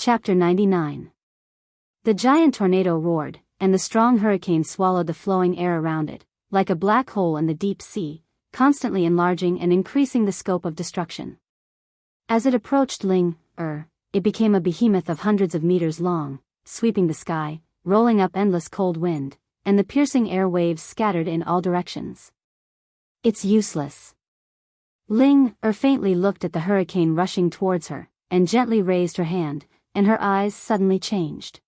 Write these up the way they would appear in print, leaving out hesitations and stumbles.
Chapter 99. The giant tornado roared, and the strong hurricane swallowed the flowing air around it, like a black hole in the deep sea, constantly enlarging and increasing the scope of destruction. As it approached Ling, it became a behemoth of hundreds of meters long, sweeping the sky, rolling up endless cold wind, and the piercing air waves scattered in all directions. It's useless. Ling, faintly looked at the hurricane rushing towards her, and gently raised her hand, and her eyes suddenly changed.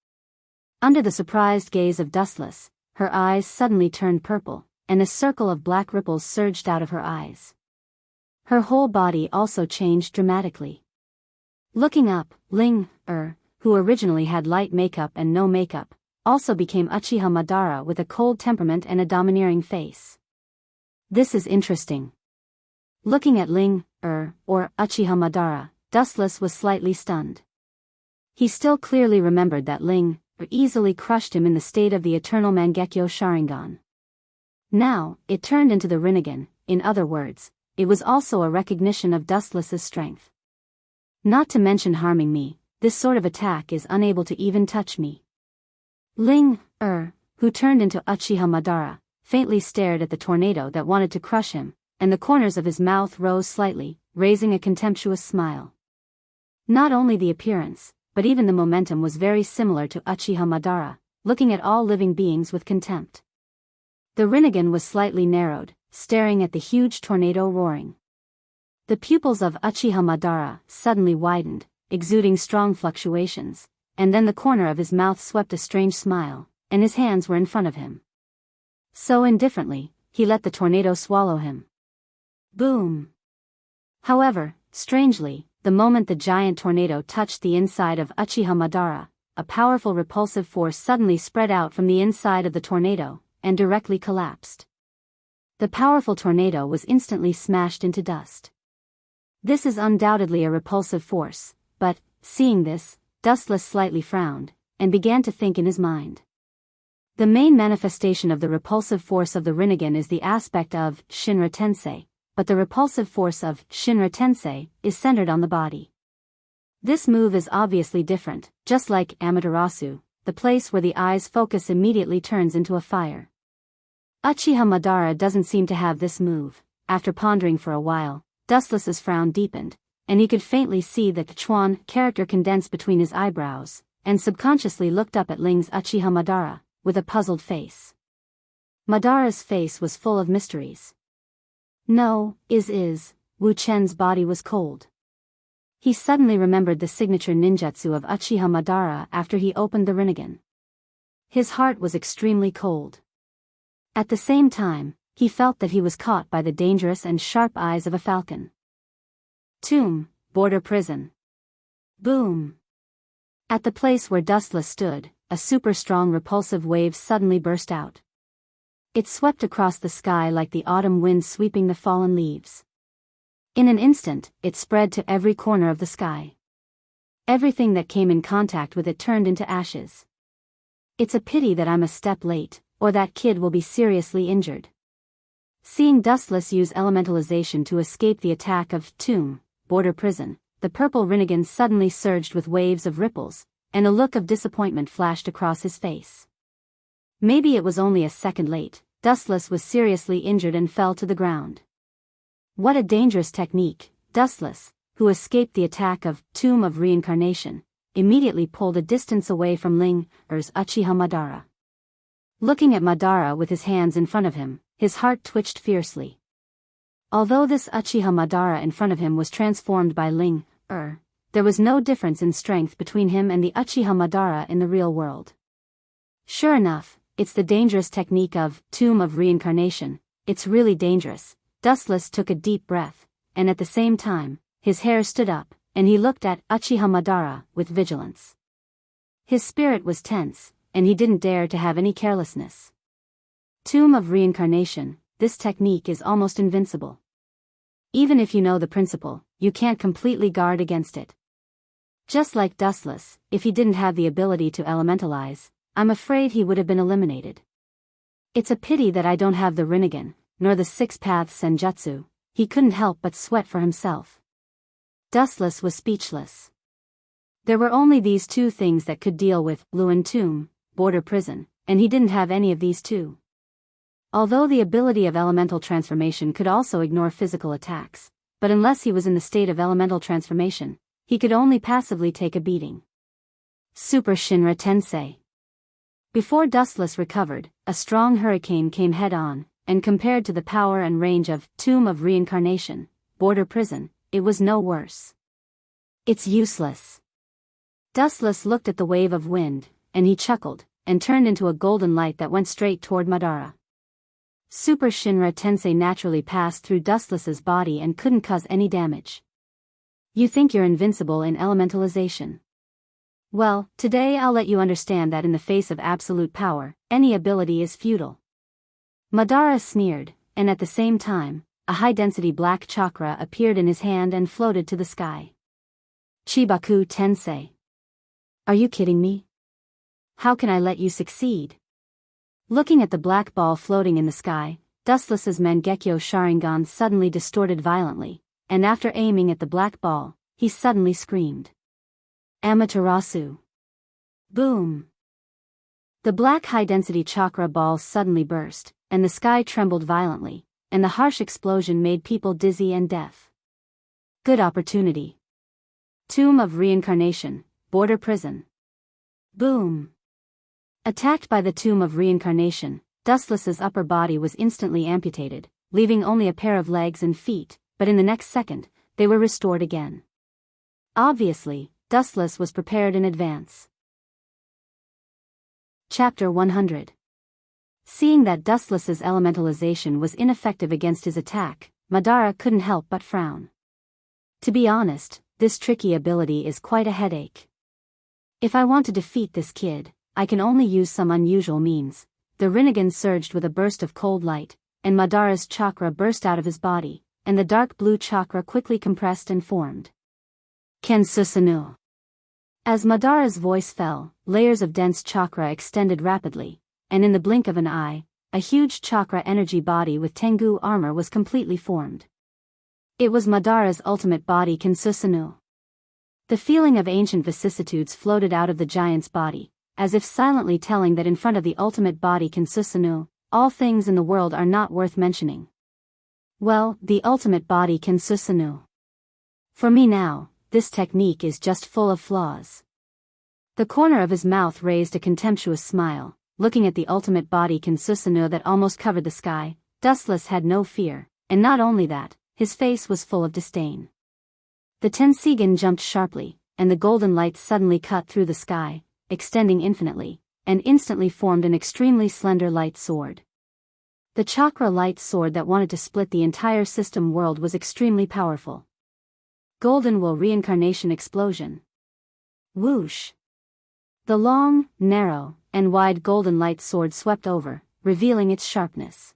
Under the surprised gaze of Dustless, her eyes suddenly turned purple, and a circle of black ripples surged out of her eyes. Her whole body also changed dramatically. Looking up, Ling, who originally had light makeup and no makeup, also became Uchiha Madara with a cold temperament and a domineering face. This is interesting. Looking at Ling, or Uchiha Madara, Dustless was slightly stunned. He still clearly remembered that Ling, easily crushed him in the state of the eternal Mangekyo Sharingan. Now, it turned into the Rinnegan. In other words, it was also a recognition of Dustless's strength. Not to mention harming me, this sort of attack is unable to even touch me. Ling, who turned into Uchiha Madara, faintly stared at the tornado that wanted to crush him, and the corners of his mouth rose slightly, raising a contemptuous smile. Not only the appearance, but even the momentum was very similar to Uchiha Madara, looking at all living beings with contempt. The Rinnegan was slightly narrowed, staring at the huge tornado roaring. The pupils of Uchiha Madara suddenly widened, exuding strong fluctuations, and then the corner of his mouth swept a strange smile, and his hands were in front of him. So indifferently, he let the tornado swallow him. Boom! However, strangely, the moment the giant tornado touched the inside of Uchiha Madara, a powerful repulsive force suddenly spread out from the inside of the tornado, and directly collapsed. The powerful tornado was instantly smashed into dust. This is undoubtedly a repulsive force, but, seeing this, Dustless slightly frowned, and began to think in his mind. The main manifestation of the repulsive force of the Rinnegan is the aspect of Shinra Tensei, but the repulsive force of Shinra Tensei is centered on the body. This move is obviously different, just like Amaterasu, the place where the eye's focus immediately turns into a fire. Uchiha Madara doesn't seem to have this move. After pondering for a while, Dustless's frown deepened, and he could faintly see that the Chuan character condensed between his eyebrows, and subconsciously looked up at Ling's Uchiha Madara, with a puzzled face. Madara's face was full of mysteries. No, Wu Chen's body was cold. He suddenly remembered the signature ninjutsu of Uchiha Madara after he opened the Rinnegan. His heart was extremely cold. At the same time, he felt that he was caught by the dangerous and sharp eyes of a falcon. Tomb, border prison. Boom! At the place where Dustless stood, a super strong repulsive wave suddenly burst out. It swept across the sky like the autumn wind sweeping the fallen leaves. In an instant, it spread to every corner of the sky. Everything that came in contact with it turned into ashes. It's a pity that I'm a step late, or that kid will be seriously injured. Seeing Dustless use elementalization to escape the attack of Tomb, border prison, the purple Rinnegan suddenly surged with waves of ripples, and a look of disappointment flashed across his face. Maybe it was only a second late. Dustless was seriously injured and fell to the ground. What a dangerous technique. Dustless, who escaped the attack of Tomb of Reincarnation, immediately pulled a distance away from Ling's Uchiha Madara. Looking at Madara with his hands in front of him, his heart twitched fiercely. Although this Uchiha Madara in front of him was transformed by Ling, there was no difference in strength between him and the Uchiha Madara in the real world. Sure enough, it's the dangerous technique of Tomb of Reincarnation. It's really dangerous. Dustless took a deep breath, and at the same time, his hair stood up, and he looked at Uchiha Madara with vigilance. His spirit was tense, and he didn't dare to have any carelessness. Tomb of Reincarnation, this technique is almost invincible. Even if you know the principle, you can't completely guard against it. Just like Dustless, if he didn't have the ability to elementalize, I'm afraid he would have been eliminated. It's a pity that I don't have the Rinnegan, nor the Six Paths Senjutsu. He couldn't help but sweat for himself. Dustless was speechless. There were only these two things that could deal with Luan tomb, border prison, and he didn't have any of these two. Although the ability of elemental transformation could also ignore physical attacks, but unless he was in the state of elemental transformation, he could only passively take a beating. Super Shinra Tensei. Before Dustless recovered, a strong hurricane came head-on, and compared to the power and range of Tomb of Reincarnation, border prison, it was no worse. It's useless. Dustless looked at the wave of wind, and he chuckled, and turned into a golden light that went straight toward Madara. Super Shinra Tensei naturally passed through Dustless's body and couldn't cause any damage. You think you're invincible in elementalization? Well, today I'll let you understand that in the face of absolute power, any ability is futile. Madara sneered, and at the same time, a high-density black chakra appeared in his hand and floated to the sky. Chibaku Tensei. Are you kidding me? How can I let you succeed? Looking at the black ball floating in the sky, Dustless's Mangekyo Sharingan suddenly distorted violently, and after aiming at the black ball, he suddenly screamed. Amaterasu. Boom. The black high-density chakra ball suddenly burst, and the sky trembled violently, and the harsh explosion made people dizzy and deaf. Good opportunity. Tomb of Reincarnation, border prison. Boom. Attacked by the Tomb of Reincarnation, Dustless's upper body was instantly amputated, leaving only a pair of legs and feet, but in the next second, they were restored again. Obviously, Dustless was prepared in advance. Chapter 100. Seeing that Dustless's elementalization was ineffective against his attack, Madara couldn't help but frown. To be honest, this tricky ability is quite a headache. If I want to defeat this kid, I can only use some unusual means. The Rinnegan surged with a burst of cold light, and Madara's chakra burst out of his body, and the dark blue chakra quickly compressed and formed. Kensusanu. As Madara's voice fell, layers of dense chakra extended rapidly, and in the blink of an eye, a huge chakra energy body with Tengu armor was completely formed. It was Madara's ultimate body Kensusanu. The feeling of ancient vicissitudes floated out of the giant's body, as if silently telling that in front of the ultimate body Kensusanu, all things in the world are not worth mentioning. Well, the ultimate body Kensusanu. For me now, this technique is just full of flaws. The corner of his mouth raised a contemptuous smile, looking at the ultimate body Kensusanu that almost covered the sky. Dustless had no fear, and not only that, his face was full of disdain. The Tensigan jumped sharply, and the golden light suddenly cut through the sky, extending infinitely, and instantly formed an extremely slender light sword. The chakra light sword that wanted to split the entire system world was extremely powerful. Golden Will Reincarnation Explosion. Whoosh. The long, narrow, and wide golden light sword swept over, revealing its sharpness.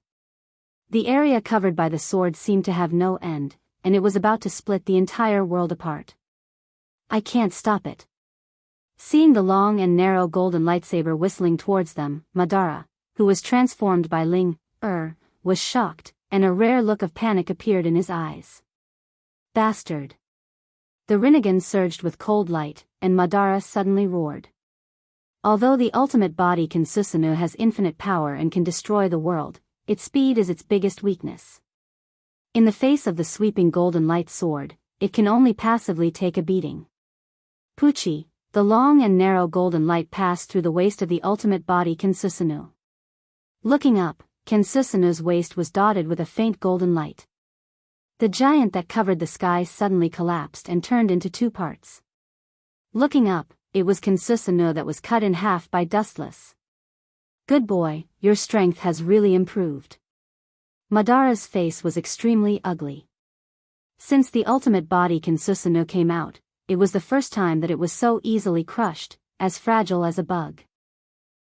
The area covered by the sword seemed to have no end, and it was about to split the entire world apart. I can't stop it. Seeing the long and narrow golden lightsaber whistling towards them, Madara, who was transformed by Ling, was shocked, and a rare look of panic appeared in his eyes. Bastard. The Rinnegan surged with cold light, and Madara suddenly roared. Although the ultimate body Kensusanu has infinite power and can destroy the world, its speed is its biggest weakness. In the face of the sweeping golden light sword, it can only passively take a beating. Pucci, the long and narrow golden light passed through the waist of the ultimate body Kensusanu. Looking up, Kensusanu's waist was dotted with a faint golden light. The giant that covered the sky suddenly collapsed and turned into two parts. Looking up, it was Kensusanu that was cut in half by Dustless. Good boy, your strength has really improved. Madara's face was extremely ugly. Since the ultimate body Kensusanu came out, it was the first time that it was so easily crushed, as fragile as a bug.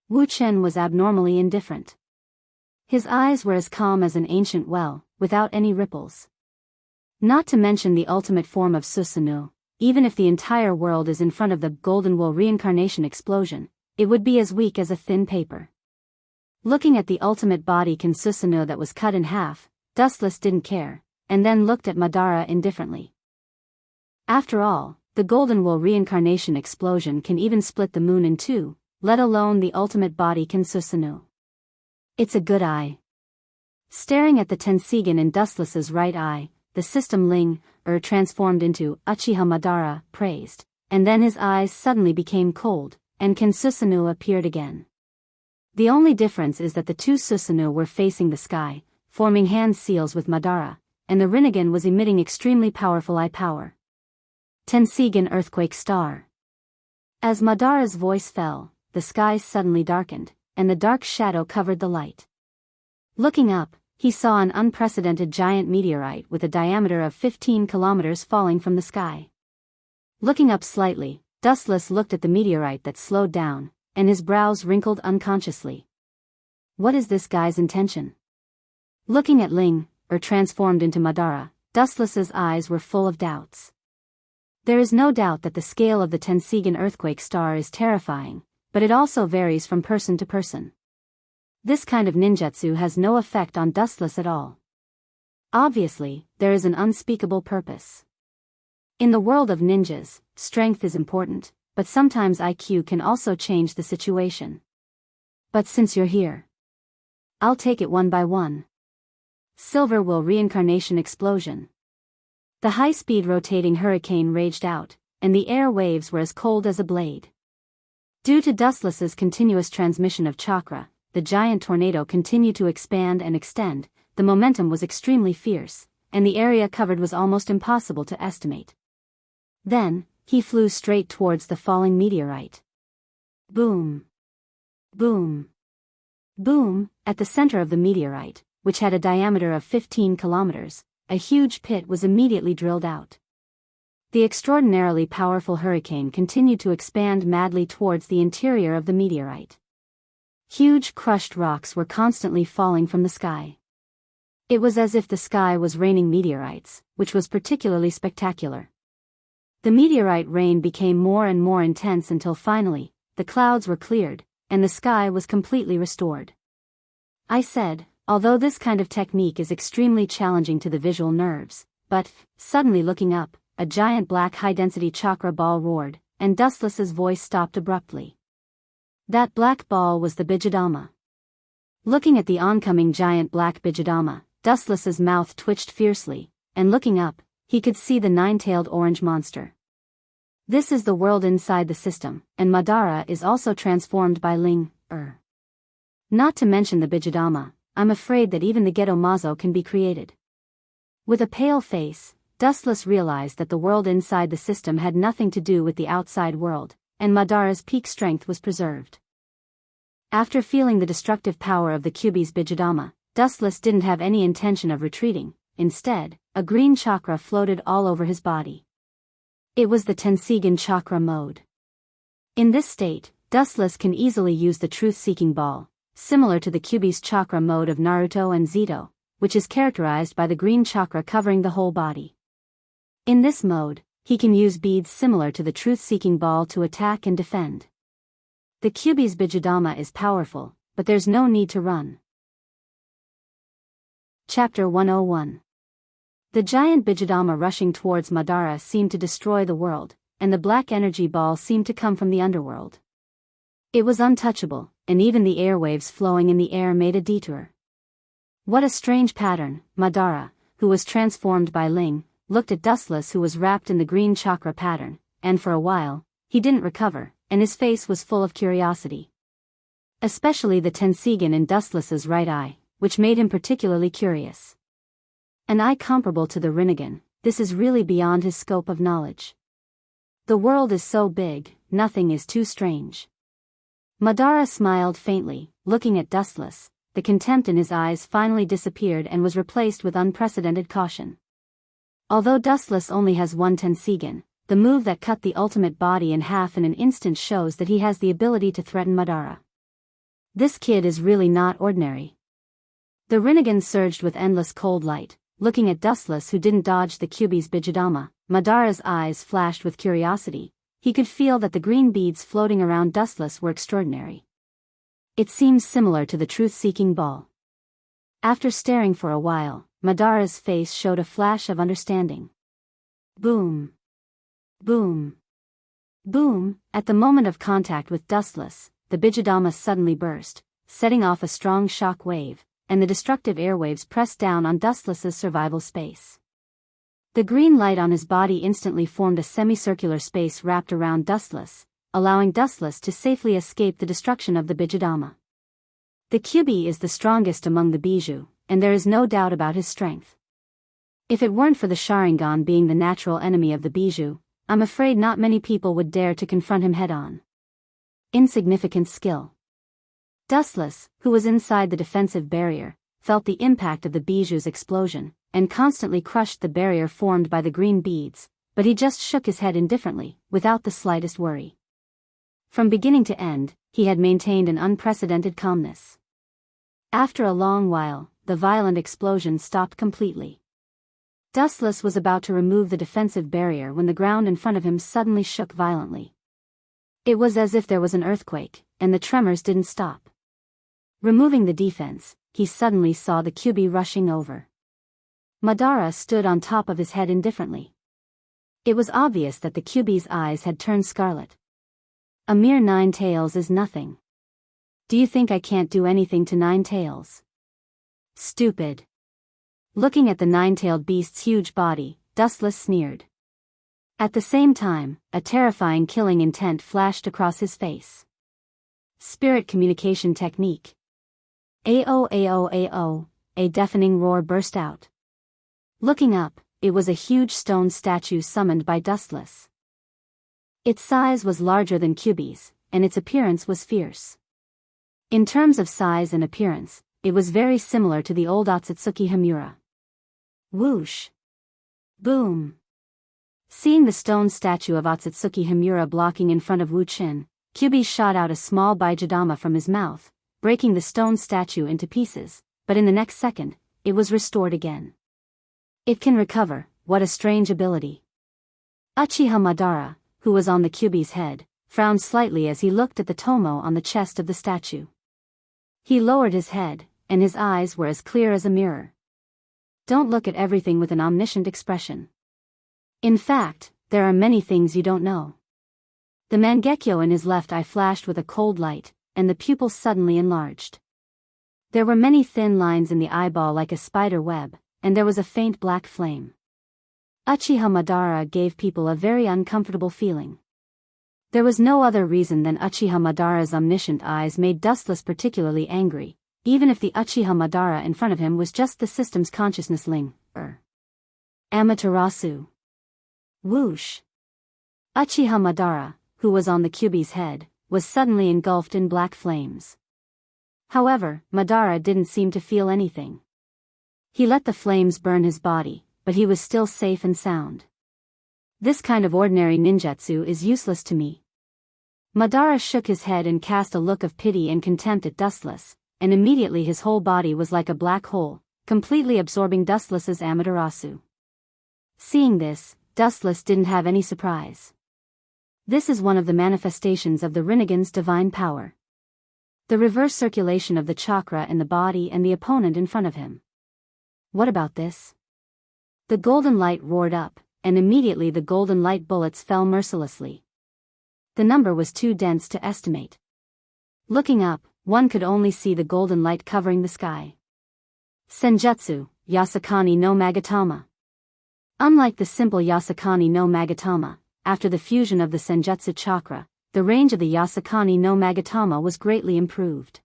Wu Chen was abnormally indifferent. His eyes were as calm as an ancient well, without any ripples. Not to mention the ultimate form of Susanoo, even if the entire world is in front of the Golden Will Reincarnation explosion, it would be as weak as a thin paper. Looking at the ultimate body Kensusanoo that was cut in half, Dustless didn't care, and then looked at Madara indifferently. After all, The golden wool reincarnation explosion can even split the moon in two, let alone the ultimate body Kensusanu. It's a good eye. Staring at the Tensigan in Dustless's right eye, the system Ling, transformed into Uchiha Madara, praised, and then his eyes suddenly became cold, and Kensusanu appeared again. The only difference is that the two Susanoo were facing the sky, forming hand seals with Madara, and the Rinnegan was emitting extremely powerful eye power. Tensigan Earthquake Star. As Madara's voice fell, the sky suddenly darkened, and the dark shadow covered the light. Looking up, he saw an unprecedented giant meteorite with a diameter of 15 kilometers falling from the sky. Looking up slightly, Dustless looked at the meteorite that slowed down, and his brows wrinkled unconsciously. What is this guy's intention? Looking at Ling, transformed into Madara, Dustless's eyes were full of doubts. There is no doubt that the scale of the Tensigan earthquake star is terrifying, but it also varies from person to person. This kind of ninjutsu has no effect on Dustless at all. Obviously, there is an unspeakable purpose. In the world of ninjas, strength is important, but sometimes IQ can also change the situation. But since you're here, I'll take it one by one. Silver Will Reincarnation Explosion. The high-speed rotating hurricane raged out, and the air waves were as cold as a blade. Due to Dustless's continuous transmission of chakra, the giant tornado continued to expand and extend. The momentum was extremely fierce, and the area covered was almost impossible to estimate. Then, he flew straight towards the falling meteorite. Boom! Boom! Boom! At the center of the meteorite, which had a diameter of 15 kilometers, a huge pit was immediately drilled out. The extraordinarily powerful hurricane continued to expand madly towards the interior of the meteorite. Huge crushed rocks were constantly falling from the sky. It was as if the sky was raining meteorites, which was particularly spectacular. The meteorite rain became more and more intense until finally, the clouds were cleared, and the sky was completely restored. I said, although this kind of technique is extremely challenging to the visual nerves, but, suddenly looking up, a giant black high-density chakra ball roared, and Dustless's voice stopped abruptly. That black ball was the Bijadama. Looking at the oncoming giant black Bijadama, Dustless's mouth twitched fiercely, and looking up, he could see the nine-tailed orange monster. This is the world inside the system, and Madara is also transformed by Ling. Not to mention the Bijadama, I'm afraid that even the Geto Mazo can be created. With a pale face, Dustless realized that the world inside the system had nothing to do with the outside world, and Madara's peak strength was preserved. After feeling the destructive power of the Kyuubi's Bijadama, Dustless didn't have any intention of retreating. Instead, a green chakra floated all over his body. It was the Tensigan chakra mode. In this state, Dustless can easily use the truth-seeking ball, similar to the Kyuubi's chakra mode of Naruto and Zito, which is characterized by the green chakra covering the whole body. In this mode, he can use beads similar to the truth-seeking ball to attack and defend. The Kyuubi's Bijadama is powerful, but there's no need to run. Chapter 101. The giant Bijadama rushing towards Madara seemed to destroy the world, and the black energy ball seemed to come from the underworld. It was untouchable, and even the airwaves flowing in the air made a detour. What a strange pattern. Madara, who was transformed by Ling, looked at Dustless, who was wrapped in the green chakra pattern, and for a while, he didn't recover, and his face was full of curiosity. Especially the Tensigan in Dustless's right eye, which made him particularly curious. An eye comparable to the Rinnegan, this is really beyond his scope of knowledge. The world is so big, nothing is too strange. Madara smiled faintly, looking at Dustless. The contempt in his eyes finally disappeared and was replaced with unprecedented caution. Although Dustless only has one Tensigan, the move that cut the ultimate body in half in an instant shows that he has the ability to threaten Madara. This kid is really not ordinary. The Rinnegan surged with endless cold light, looking at Dustless, who didn't dodge the Kyuubi's Bijadama. Madara's eyes flashed with curiosity. He could feel that the green beads floating around Dustless were extraordinary. It seems similar to the truth-seeking ball. After staring for a while, Madara's face showed a flash of understanding. Boom! Boom. Boom. At the moment of contact with Dustless, the Bijadama suddenly burst, setting off a strong shock wave, and the destructive airwaves pressed down on Dustless's survival space. The green light on his body instantly formed a semicircular space wrapped around Dustless, allowing Dustless to safely escape the destruction of the Bijadama. The Kyubi is the strongest among the Bijou, and there is no doubt about his strength. If it weren't for the Sharingan being the natural enemy of the Bijou, I'm afraid not many people would dare to confront him head-on. Insignificant skill. Dustless, who was inside the defensive barrier, felt the impact of the Bijou's explosion, and constantly crushed the barrier formed by the green beads, but he just shook his head indifferently, without the slightest worry. From beginning to end, he had maintained an unprecedented calmness. After a long while, the violent explosion stopped completely. Dustless was about to remove the defensive barrier when the ground in front of him suddenly shook violently. It was as if there was an earthquake, and the tremors didn't stop. Removing the defense, he suddenly saw the Kyubi rushing over. Madara stood on top of his head indifferently. It was obvious that the Kyubi's eyes had turned scarlet. A mere 9 tails is nothing. Do you think I can't do anything to 9 tails? Stupid. Looking at the 9-tailed beast's huge body, Dustless sneered. At the same time, a terrifying killing intent flashed across his face. Spirit communication technique. Ao ao ao, a deafening roar burst out. Looking up, it was a huge stone statue summoned by Dustless. Its size was larger than Kyubi's, and its appearance was fierce. In terms of size and appearance, it was very similar to the old Otsutsuki Himura. Whoosh! Boom! Seeing the stone statue of Otsutsuki Himura blocking in front of Wu-chin, Kyubi shot out a small Bijadama from his mouth, breaking the stone statue into pieces, but in the next second, it was restored again. It can recover, what a strange ability. Uchiha Madara, who was on the Kyubi's head, frowned slightly as he looked at the tomo on the chest of the statue. He lowered his head, and his eyes were as clear as a mirror. Don't look at everything with an omniscient expression. In fact, there are many things you don't know. The Mangekyo in his left eye flashed with a cold light, and the pupil suddenly enlarged. There were many thin lines in the eyeball like a spider web, and there was a faint black flame. Uchiha Madara gave people a very uncomfortable feeling. There was no other reason than Uchiha Madara's omniscient eyes made Dustless particularly angry, even if the Uchiha Madara in front of him was just the system's consciousness ling, Amaterasu. Whoosh! Uchiha Madara, who was on the Kyubi's head, was suddenly engulfed in black flames. However, Madara didn't seem to feel anything. He let the flames burn his body, but he was still safe and sound. This kind of ordinary ninjutsu is useless to me. Madara shook his head and cast a look of pity and contempt at Dustless, and immediately his whole body was like a black hole, completely absorbing Dustless's Amaterasu. Seeing this, Dustless didn't have any surprise. This is one of the manifestations of the Rinnegan's divine power. The reverse circulation of the chakra in the body and the opponent in front of him. What about this? The golden light roared up, and immediately the golden light bullets fell mercilessly. The number was too dense to estimate. Looking up, one could only see the golden light covering the sky. Senjutsu, Yasakani no Magatama. Unlike the simple Yasakani no Magatama, after the fusion of the Senjutsu chakra, the range of the Yasakani no Magatama was greatly improved.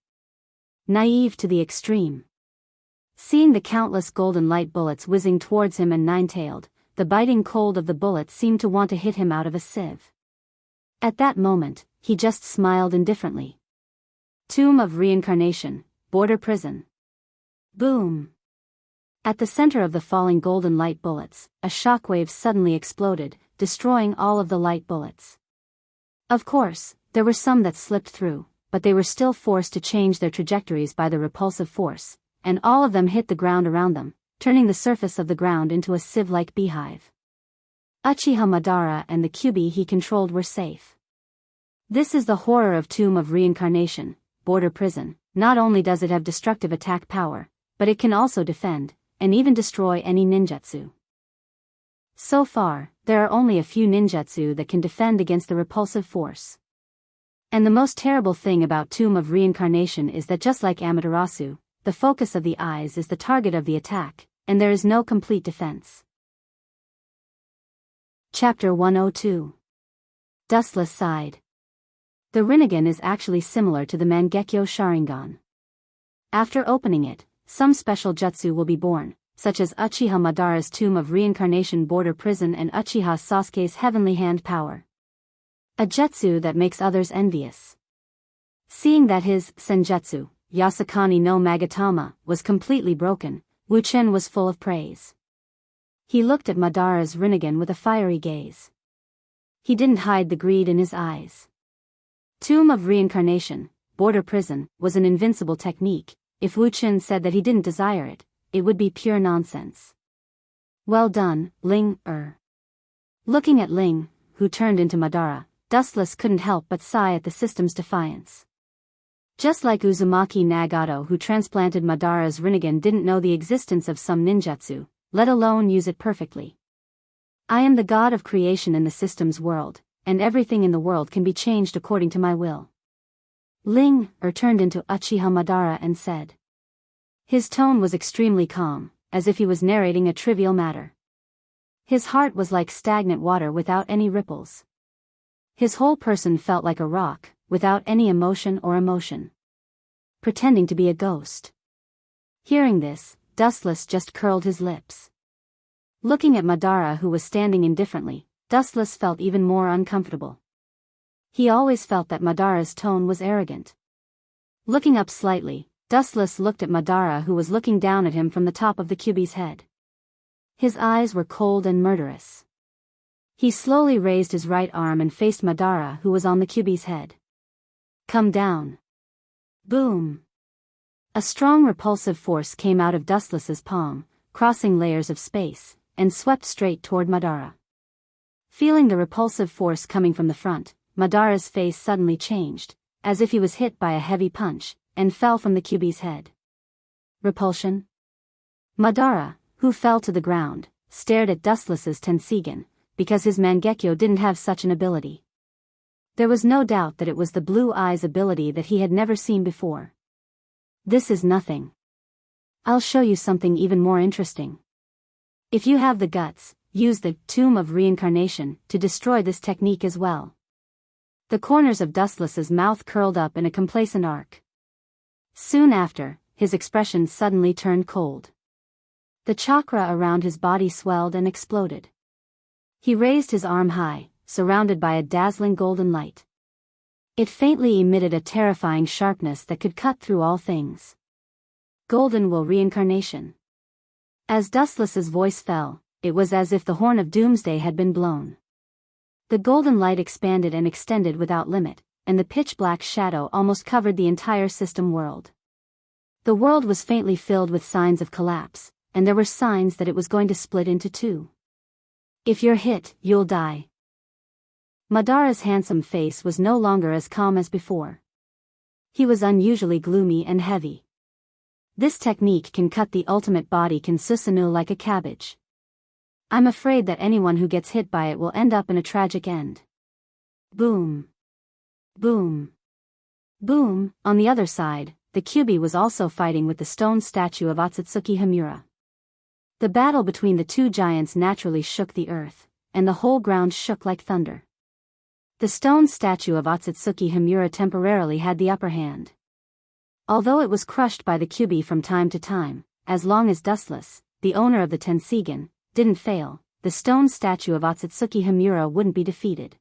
Naive to the extreme. Seeing the countless golden light bullets whizzing towards him and nine-tailed, the biting cold of the bullets seemed to want to hit him out of a sieve. At that moment, he just smiled indifferently. Tomb of Reincarnation, Border Prison. Boom! At the center of the falling golden light bullets, a shockwave suddenly exploded, destroying all of the light bullets. Of course, there were some that slipped through, but they were still forced to change their trajectories by the repulsive force, and all of them hit the ground around them, turning the surface of the ground into a sieve-like beehive. Uchiha Madara and the Kyubi he controlled were safe. This is the horror of Tomb of Reincarnation, Border Prison. Not only does it have destructive attack power, but it can also defend, and even destroy any ninjutsu. So far, there are only a few ninjutsu that can defend against the repulsive force. And the most terrible thing about Tomb of Reincarnation is that just like Amaterasu, the focus of the eyes is the target of the attack, and there is no complete defense. Chapter 102. Dustless Side. The Rinnegan is actually similar to the Mangekyo Sharingan. After opening it, some special jutsu will be born, such as Uchiha Madara's Tomb of Reincarnation Border Prison and Uchiha Sasuke's Heavenly Hand Power. A jutsu that makes others envious. Seeing that his senjutsu, Yasakani no Magatama, was completely broken, Wu Chen was full of praise. He looked at Madara's Rinnegan with a fiery gaze. He didn't hide the greed in his eyes. Tomb of Reincarnation, Border Prison, was an invincible technique. If Wu Chen said that he didn't desire it, it would be pure nonsense. Well done, Ling. Looking at Ling, who turned into Madara, Dustless couldn't help but sigh at the system's defiance. Just like Uzumaki Nagato, who transplanted Madara's Rinnegan, didn't know the existence of some ninjutsu, let alone use it perfectly. I am the god of creation in the system's world, and everything in the world can be changed according to my will. Ling turned into Uchiha Madara and said. His tone was extremely calm, as if he was narrating a trivial matter. His heart was like stagnant water without any ripples. His whole person felt like a rock, without any emotion or emotion. Pretending to be a ghost. Hearing this, Dustless just curled his lips. Looking at Madara, who was standing indifferently, Dustless felt even more uncomfortable. He always felt that Madara's tone was arrogant. Looking up slightly, Dustless looked at Madara, who was looking down at him from the top of the Kyuubi's head. His eyes were cold and murderous. He slowly raised his right arm and faced Madara, who was on the Kyuubi's head. Come down. Boom. A strong repulsive force came out of Dustless's palm, crossing layers of space, and swept straight toward Madara. Feeling the repulsive force coming from the front, Madara's face suddenly changed, as if he was hit by a heavy punch, and fell from the Kyuubi's head. Repulsion? Madara, who fell to the ground, stared at Dustless's Tensigen, because his Mangekyo didn't have such an ability. There was no doubt that it was the blue eyes ability that he had never seen before. This is nothing. I'll show you something even more interesting. If you have the guts, use the Tomb of Reincarnation to destroy this technique as well. The corners of Dustless's mouth curled up in a complacent arc. Soon after, his expression suddenly turned cold. The chakra around his body swelled and exploded. He raised his arm high, surrounded by a dazzling golden light. It faintly emitted a terrifying sharpness that could cut through all things. Golden Will Reincarnation. As Dustless's voice fell, it was as if the horn of doomsday had been blown. The golden light expanded and extended without limit, and the pitch-black shadow almost covered the entire system world. The world was faintly filled with signs of collapse, and there were signs that it was going to split into two. If you're hit, you'll die. Madara's handsome face was no longer as calm as before. He was unusually gloomy and heavy. This technique can cut the ultimate body Kinsusanu like a cabbage. I'm afraid that anyone who gets hit by it will end up in a tragic end. Boom. Boom. Boom. On the other side, the Kyuubi was also fighting with the stone statue of Otsutsuki Himura. The battle between the two giants naturally shook the earth, and the whole ground shook like thunder. The stone statue of Otsutsuki Himura temporarily had the upper hand. Although it was crushed by the Kyuubi from time to time, as long as Dustless, the owner of the Tensigen, didn't fail, the stone statue of Otsutsuki Himura wouldn't be defeated.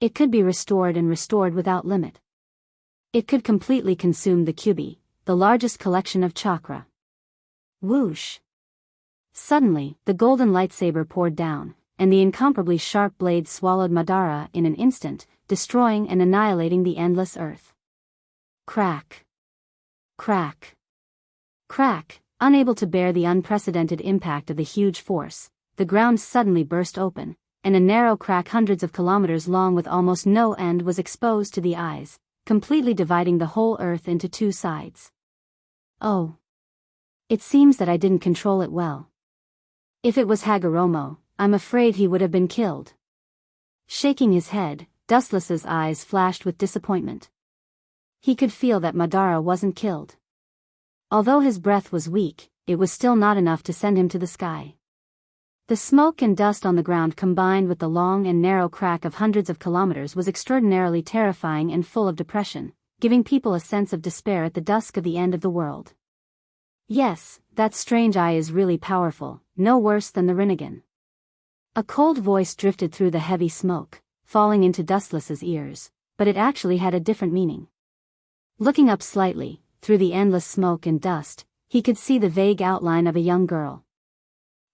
It could be restored and restored without limit. It could completely consume the Kyuubi, the largest collection of chakra. Whoosh! Suddenly, the golden lightsaber poured down, and the incomparably sharp blade swallowed Madara in an instant, destroying and annihilating the endless earth. Crack! Crack! Crack! Unable to bear the unprecedented impact of the huge force, the ground suddenly burst open, and a narrow crack hundreds of kilometers long with almost no end was exposed to the eyes, completely dividing the whole earth into two sides. Oh! It seems that I didn't control it well. If it was Hagoromo, I'm afraid he would have been killed. Shaking his head, Dustless's eyes flashed with disappointment. He could feel that Madara wasn't killed. Although his breath was weak, it was still not enough to send him to the sky. The smoke and dust on the ground combined with the long and narrow crack of hundreds of kilometers was extraordinarily terrifying and full of depression, giving people a sense of despair at the dusk of the end of the world. Yes, that strange eye is really powerful, no worse than the Rinnegan. A cold voice drifted through the heavy smoke, falling into Dustless's ears, but it actually had a different meaning. Looking up slightly, through the endless smoke and dust, he could see the vague outline of a young girl.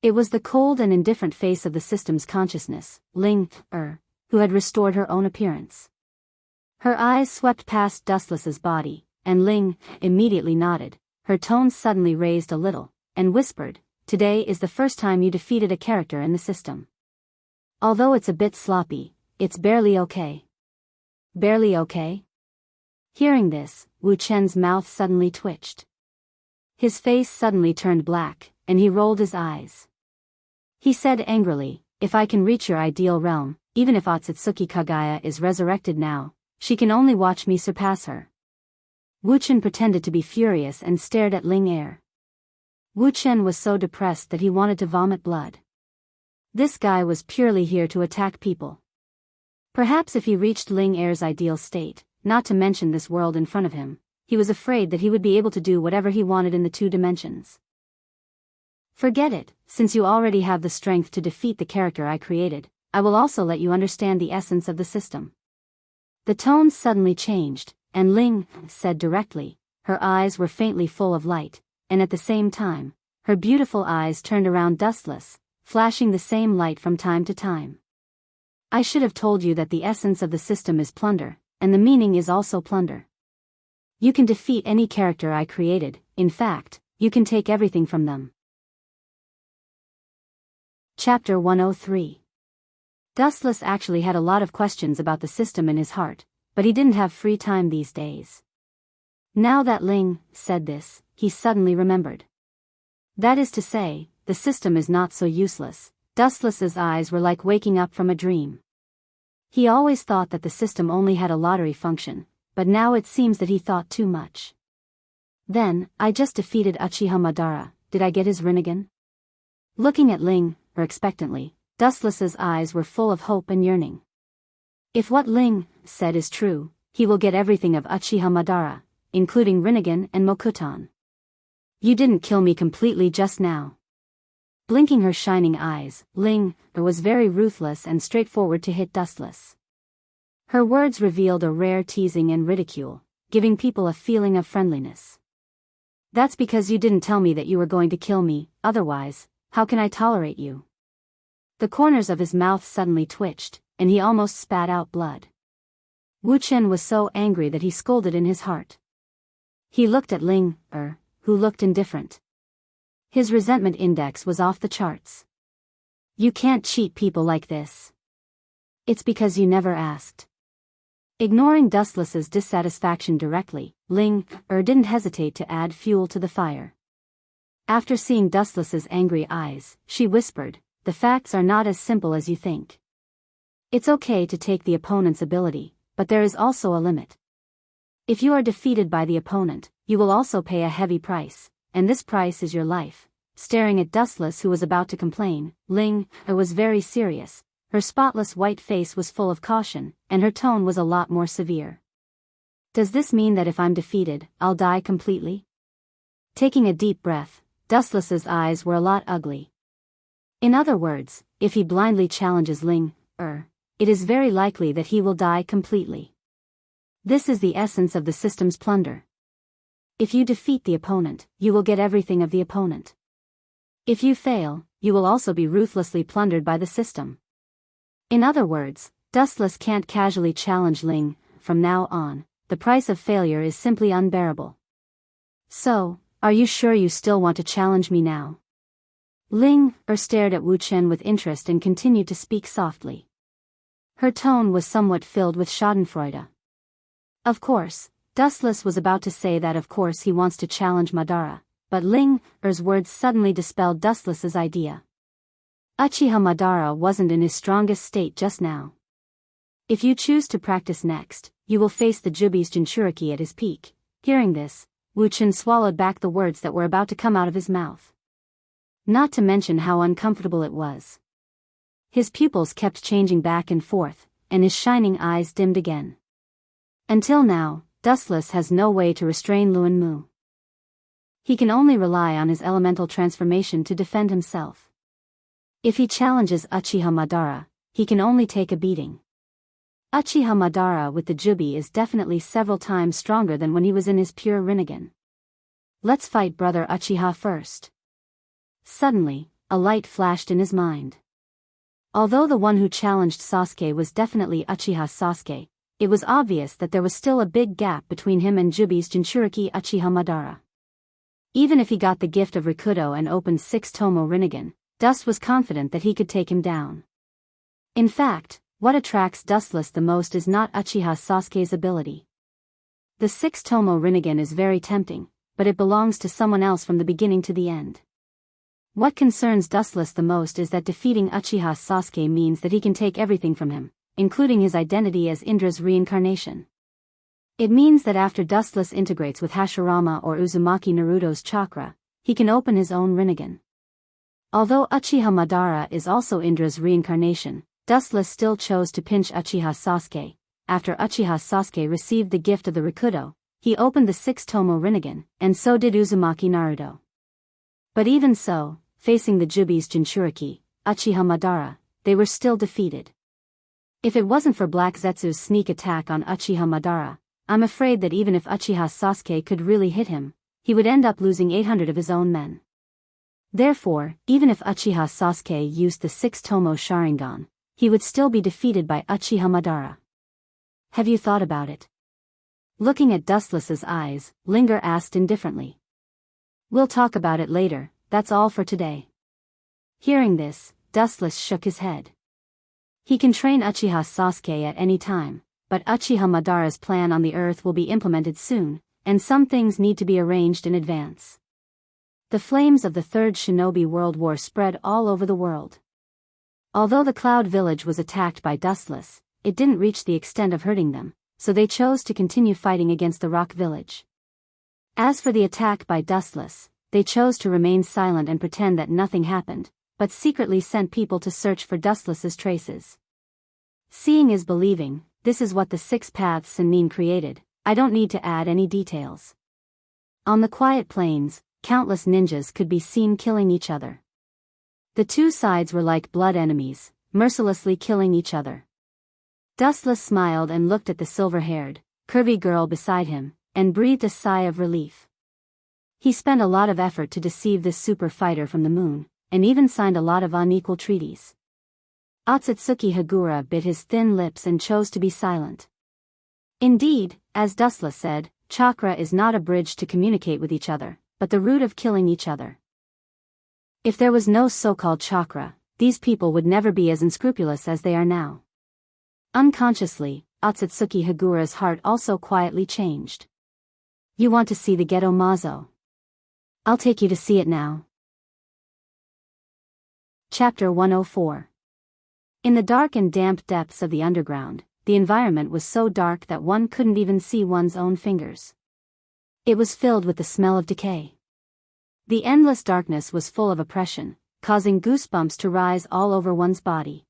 It was the cold and indifferent face of the system's consciousness, Ling-Er, who had restored her own appearance. Her eyes swept past Dustless's body, and Ling immediately nodded, her tone suddenly raised a little, and whispered, "Today is the first time you defeated a character in the system. Although it's a bit sloppy, it's barely okay." Barely okay? Hearing this, Wu Chen's mouth suddenly twitched. His face suddenly turned black, and he rolled his eyes. He said angrily, "If I can reach your ideal realm, even if Otsutsuki Kagaya is resurrected now, she can only watch me surpass her." Wu Chen pretended to be furious and stared at Ling-Er. Wu Chen was so depressed that he wanted to vomit blood. This guy was purely here to attack people. Perhaps if he reached Ling-Er's ideal state, not to mention this world in front of him, he was afraid that he would be able to do whatever he wanted in the 2 dimensions. "Forget it, since you already have the strength to defeat the character I created, I will also let you understand the essence of the system." The tone suddenly changed, and Ling said directly, her eyes were faintly full of light, and at the same time, her beautiful eyes turned around Dustless, flashing the same light from time to time. "I should have told you that the essence of the system is plunder, and the meaning is also plunder. You can defeat any character I created, in fact, you can take everything from them." Chapter 103. Dustless actually had a lot of questions about the system in his heart, but he didn't have free time these days. Now that Ling said this, he suddenly remembered. That is to say, the system is not so useless. Dustless's eyes were like waking up from a dream. He always thought that the system only had a lottery function, but now it seems that he thought too much. Then, I just defeated Uchiha Madara, did I get his Rinnegan? Looking at Ling-Er expectantly, Dustless's eyes were full of hope and yearning. If what Ling said is true, he will get everything of Uchiha Madara, including Rinnegan and Mokuton. "You didn't kill me completely just now." Blinking her shining eyes, Ling-Er was very ruthless and straightforward to hit Dustless. Her words revealed a rare teasing and ridicule, giving people a feeling of friendliness. "That's because you didn't tell me that you were going to kill me, otherwise, how can I tolerate you?" The corners of his mouth suddenly twitched, and he almost spat out blood. Wu Chen was so angry that he scolded in his heart. He looked at Ling-Er, who looked indifferent. His resentment index was off the charts. "You can't cheat people like this. It's because you never asked." Ignoring Dustless's dissatisfaction directly, Ling-Er didn't hesitate to add fuel to the fire. After seeing Dustless's angry eyes, she whispered, "The facts are not as simple as you think. It's okay to take the opponent's ability, but there is also a limit. If you are defeated by the opponent, you will also pay a heavy price, and this price is your life." Staring at Dustless, who was about to complain, Ling-Er was very serious. Her spotless white face was full of caution, and her tone was a lot more severe. "Does this mean that if I'm defeated, I'll die completely?" Taking a deep breath, Dustless's eyes were a lot ugly. "In other words, if he blindly challenges Ling-Er, it is very likely that he will die completely. This is the essence of the system's plunder. If you defeat the opponent, you will get everything of the opponent. If you fail, you will also be ruthlessly plundered by the system. In other words, Dustless can't casually challenge Ling. From now on, the price of failure is simply unbearable. So, are you sure you still want to challenge me now?" Ling-Er stared at Wu Chen with interest and continued to speak softly. Her tone was somewhat filled with schadenfreude. Of course, Dustless was about to say that of course he wants to challenge Madara, but Ling-Er's words suddenly dispelled Dustless's idea. Uchiha Madara wasn't in his strongest state just now. If you choose to practice next, you will face the Jubi's Jinchuriki at his peak. Hearing this, Wu Chen swallowed back the words that were about to come out of his mouth. Not to mention how uncomfortable it was. His pupils kept changing back and forth, and his shining eyes dimmed again. Until now, Dustless has no way to restrain Luan Mu. He can only rely on his elemental transformation to defend himself. If he challenges Uchiha Madara, he can only take a beating. Uchiha Madara with the Jubi is definitely several times stronger than when he was in his pure Rinnegan. Let's fight brother Uchiha first. Suddenly, a light flashed in his mind. Although the one who challenged Sasuke was definitely Uchiha Sasuke, it was obvious that there was still a big gap between him and Jubi's Jinchuriki Uchiha Madara. Even if he got the gift of Rikudo and opened 6 Tomo Rinnegan, Dust was confident that he could take him down. In fact, what attracts Dustless the most is not Uchiha Sasuke's ability. The 6 Tomo Rinnegan is very tempting, but it belongs to someone else from the beginning to the end. What concerns Dustless the most is that defeating Uchiha Sasuke means that he can take everything from him, including his identity as Indra's reincarnation. It means that after Dustless integrates with Hashirama or Uzumaki Naruto's chakra, he can open his own Rinnegan. Although Uchiha Madara is also Indra's reincarnation, Dustless still chose to pinch Uchiha Sasuke. After Uchiha Sasuke received the gift of the Rikudo, he opened the 6 Tomo Rinnegan, and so did Uzumaki Naruto. But even so, facing the Jubi's Jinchuriki, Uchiha Madara, they were still defeated. If it wasn't for Black Zetsu's sneak attack on Uchiha Madara, I'm afraid that even if Uchiha Sasuke could really hit him, he would end up losing 800 of his own men. Therefore, even if Uchiha Sasuke used the 6 Tomo Sharingan, he would still be defeated by Uchiha Madara. Have you thought about it? Looking at Dustless's eyes, Linger asked indifferently. We'll talk about it later, that's all for today. Hearing this, Dustless shook his head. He can train Uchiha Sasuke at any time, but Uchiha Madara's plan on the earth will be implemented soon, and some things need to be arranged in advance. The flames of the Third Shinobi World War spread all over the world. Although the Cloud Village was attacked by Dustless, it didn't reach the extent of hurting them, so they chose to continue fighting against the Rock Village. As for the attack by Dustless, they chose to remain silent and pretend that nothing happened, but secretly sent people to search for Dustless's traces. Seeing is believing, this is what the 6 Paths Sennin created, I don't need to add any details. On the quiet plains, countless ninjas could be seen killing each other. The two sides were like blood enemies, mercilessly killing each other. Dustless smiled and looked at the silver-haired, curvy girl beside him, and breathed a sigh of relief. He spent a lot of effort to deceive this super fighter from the moon, and even signed a lot of unequal treaties. Otsutsuki Hagura bit his thin lips and chose to be silent. Indeed, as Dustless said, chakra is not a bridge to communicate with each other, but the root of killing each other. If there was no so-called chakra, these people would never be as unscrupulous as they are now. Unconsciously, Otsutsuki Hagura's heart also quietly changed. You want to see the Geto Mazo? I'll take you to see it now. Chapter 104. In the dark and damp depths of the underground, the environment was so dark that one couldn't even see one's own fingers. It was filled with the smell of decay. The endless darkness was full of oppression, causing goosebumps to rise all over one's body.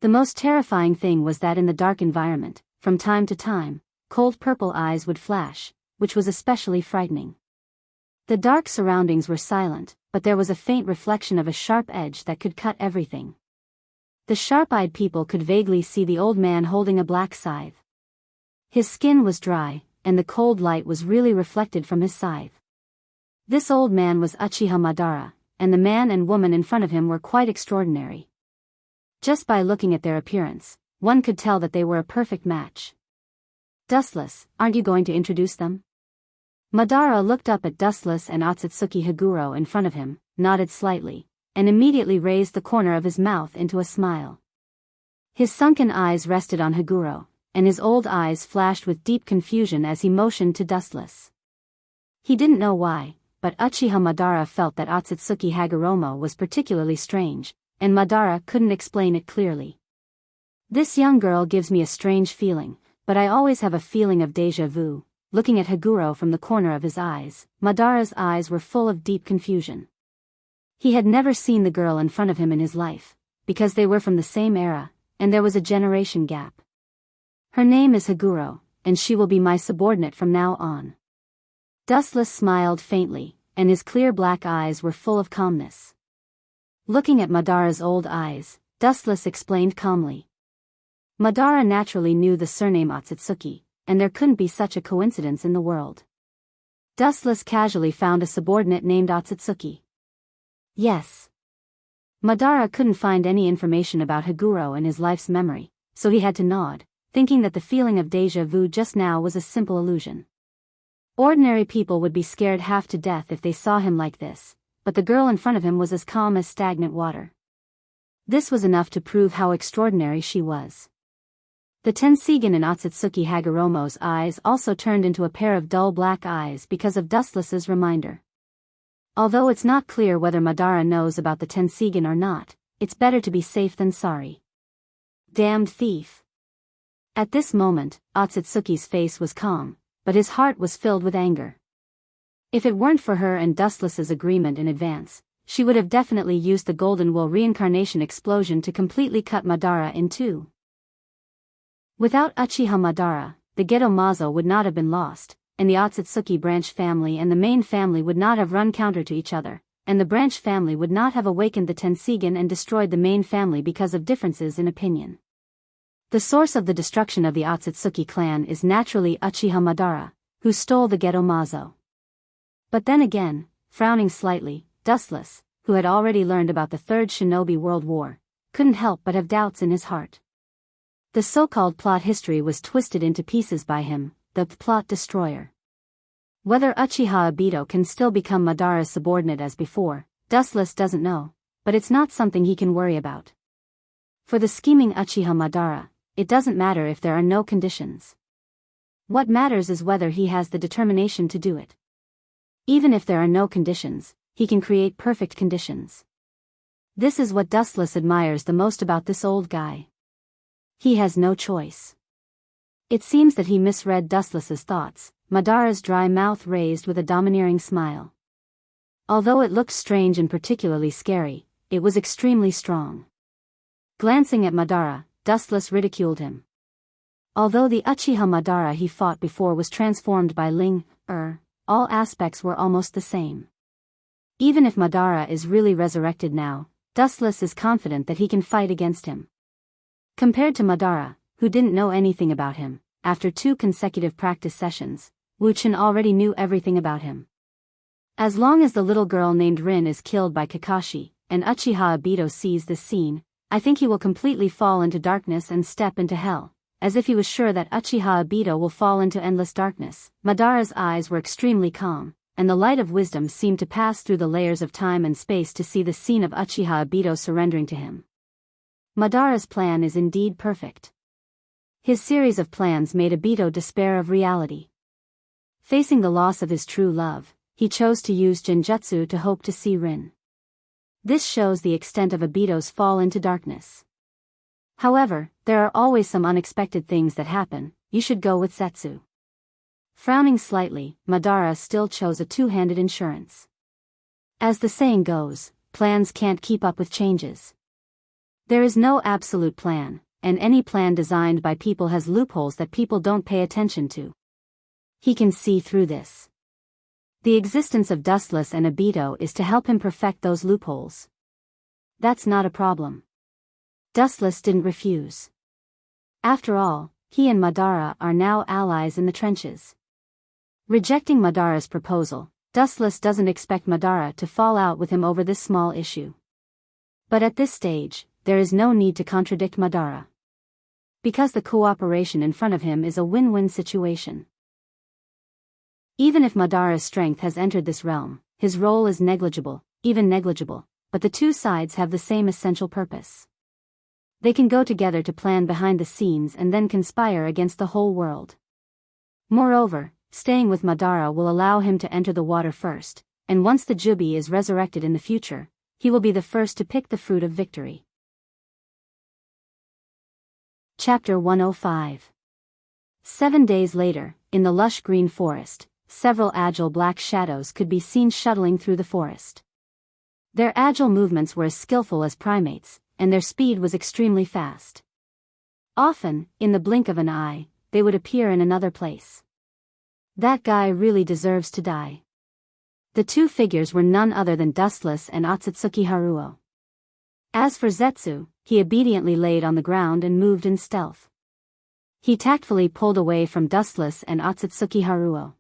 The most terrifying thing was that in the dark environment, from time to time, cold purple eyes would flash, which was especially frightening. The dark surroundings were silent, but there was a faint reflection of a sharp edge that could cut everything. The sharp-eyed people could vaguely see the old man holding a black scythe. His skin was dry, and the cold light was really reflected from his scythe. This old man was Uchiha Madara, and the man and woman in front of him were quite extraordinary. Just by looking at their appearance, one could tell that they were a perfect match. Dustless, aren't you going to introduce them? Madara looked up at Dustless and Otsutsuki Haguro in front of him, nodded slightly, and immediately raised the corner of his mouth into a smile. His sunken eyes rested on Haguro, and his old eyes flashed with deep confusion as he motioned to Dustless. He didn't know why, but Uchiha Madara felt that Otsutsuki Hagoromo was particularly strange, and Madara couldn't explain it clearly. This young girl gives me a strange feeling, but I always have a feeling of déjà vu. Looking at Haguro from the corner of his eyes, Madara's eyes were full of deep confusion. He had never seen the girl in front of him in his life, because they were from the same era, and there was a generation gap. Her name is Haguro, and she will be my subordinate from now on. Dustless smiled faintly, and his clear black eyes were full of calmness. Looking at Madara's old eyes, Dustless explained calmly. Madara naturally knew the surname Otsutsuki, and there couldn't be such a coincidence in the world. Dustless casually found a subordinate named Otsutsuki. Yes. Madara couldn't find any information about Haguro in his life's memory, so he had to nod, thinking that the feeling of déjà vu just now was a simple illusion. Ordinary people would be scared half to death if they saw him like this, but the girl in front of him was as calm as stagnant water. This was enough to prove how extraordinary she was. The Tenseigan in Otsutsuki Hagoromo's eyes also turned into a pair of dull black eyes because of Dustless's reminder. Although it's not clear whether Madara knows about the Tenseigan or not, it's better to be safe than sorry. Damned thief. At this moment, Otsutsuki's face was calm, but his heart was filled with anger. If it weren't for her and Dustless's agreement in advance, she would have definitely used the Golden Wool reincarnation explosion to completely cut Madara in two. Without Uchiha Madara, the Geto Mazo would not have been lost, and the Otsutsuki branch family and the main family would not have run counter to each other, and the branch family would not have awakened the Tenseigan and destroyed the main family because of differences in opinion. The source of the destruction of the Otsutsuki clan is naturally Uchiha Madara, who stole the Geto Mazo. But then again, frowning slightly, Dustless, who had already learned about the Third Shinobi World War, couldn't help but have doubts in his heart. The so-called plot history was twisted into pieces by him, the plot destroyer. Whether Uchiha Obito can still become Madara's subordinate as before, Dustless doesn't know, but it's not something he can worry about. For the scheming Uchiha Madara, it doesn't matter if there are no conditions. What matters is whether he has the determination to do it. Even if there are no conditions, he can create perfect conditions. This is what Dustless admires the most about this old guy. He has no choice. It seems that he misread Dustless's thoughts. Madara's dry mouth raised with a domineering smile. Although it looked strange and particularly scary, it was extremely strong. Glancing at Madara, Dustless ridiculed him. Although the Uchiha Madara he fought before was transformed by Ling, all aspects were almost the same. Even if Madara is really resurrected now, Dustless is confident that he can fight against him. Compared to Madara, who didn't know anything about him, after 2 consecutive practice sessions, Wu Chen already knew everything about him. As long as the little girl named Rin is killed by Kakashi, and Uchiha Obito sees this scene, I think he will completely fall into darkness and step into hell, as if he was sure that Uchiha Obito will fall into endless darkness. Madara's eyes were extremely calm, and the light of wisdom seemed to pass through the layers of time and space to see the scene of Uchiha Obito surrendering to him. Madara's plan is indeed perfect. His series of plans made Obito despair of reality. Facing the loss of his true love, he chose to use Genjutsu to hope to see Rin. This shows the extent of Obito's fall into darkness. However, there are always some unexpected things that happen. You should go with Setsu. Frowning slightly, Madara still chose a two-handed insurance. As the saying goes, plans can't keep up with changes. There is no absolute plan, and any plan designed by people has loopholes that people don't pay attention to. He can see through this. The existence of Dustless and Obito is to help him perfect those loopholes. That's not a problem. Dustless didn't refuse. After all, he and Madara are now allies in the trenches. Rejecting Madara's proposal, Dustless doesn't expect Madara to fall out with him over this small issue. But at this stage, there is no need to contradict Madara. Because the cooperation in front of him is a win-win situation. Even if Madara's strength has entered this realm, his role is negligible, even negligible, but the two sides have the same essential purpose. They can go together to plan behind the scenes and then conspire against the whole world. Moreover, staying with Madara will allow him to enter the water first, and once the Jubi is resurrected in the future, he will be the first to pick the fruit of victory. Chapter 105. 7 days later, in the lush green forest, several agile black shadows could be seen shuttling through the forest. Their agile movements were as skillful as primates, and their speed was extremely fast. Often, in the blink of an eye, they would appear in another place. That guy really deserves to die. The two figures were none other than Dustless and Otsutsuki Haruo. As for Zetsu, he obediently laid on the ground and moved in stealth. He tactfully pulled away from Dustless and Otsutsuki Haruo.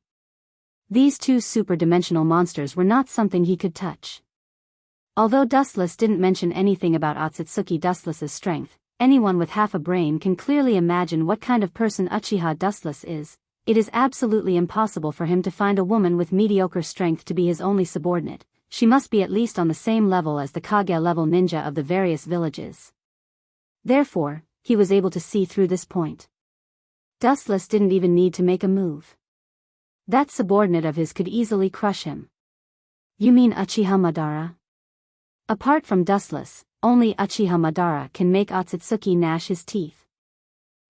These two super-dimensional monsters were not something he could touch. Although Dustless didn't mention anything about Otsutsuki Dustless's strength, anyone with half a brain can clearly imagine what kind of person Uchiha Dustless is. It is absolutely impossible for him to find a woman with mediocre strength to be his only subordinate. She must be at least on the same level as the Kage-level ninja of the various villages. Therefore, he was able to see through this point. Dustless didn't even need to make a move. That subordinate of his could easily crush him. You mean Uchiha Madara? Apart from Dustless, only Uchiha Madara can make Otsutsuki gnash his teeth.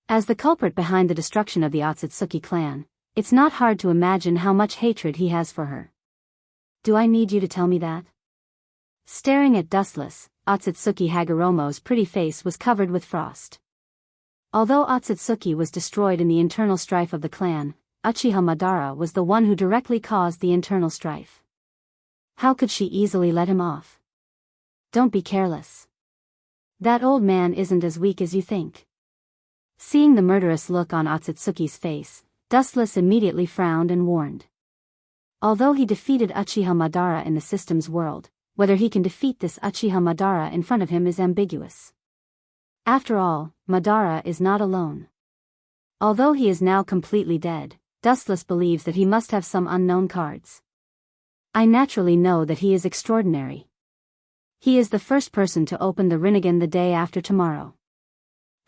As the culprit behind the destruction of the Otsutsuki clan, it's not hard to imagine how much hatred he has for her. Do I need you to tell me that? Staring at Dustless, Otsutsuki Hagoromo's pretty face was covered with frost. Although Otsutsuki was destroyed in the internal strife of the clan, Uchiha Madara was the one who directly caused the internal strife. How could she easily let him off? Don't be careless. That old man isn't as weak as you think. Seeing the murderous look on Otsutsuki's face, Dustless immediately frowned and warned. Although he defeated Uchiha Madara in the system's world, whether he can defeat this Uchiha Madara in front of him is ambiguous. After all, Madara is not alone. Although he is now completely dead, Dustless believes that he must have some unknown cards. I naturally know that he is extraordinary. He is the first person to open the Rinnegan the day after tomorrow.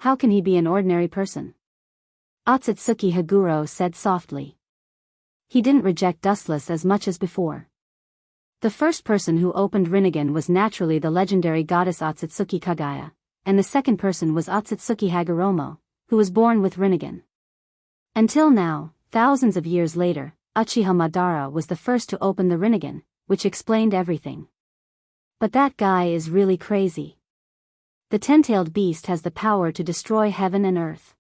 How can he be an ordinary person? Otsutsuki Haguro said softly. He didn't reject Dustless as much as before. The first person who opened Rinnegan was naturally the legendary goddess Otsutsuki Kagaya, and the second person was Otsutsuki Hagoromo, who was born with Rinnegan. Until now, thousands of years later, Uchiha Madara was the first to open the Rinnegan, which explained everything. But that guy is really crazy. The ten-tailed beast has the power to destroy heaven and earth.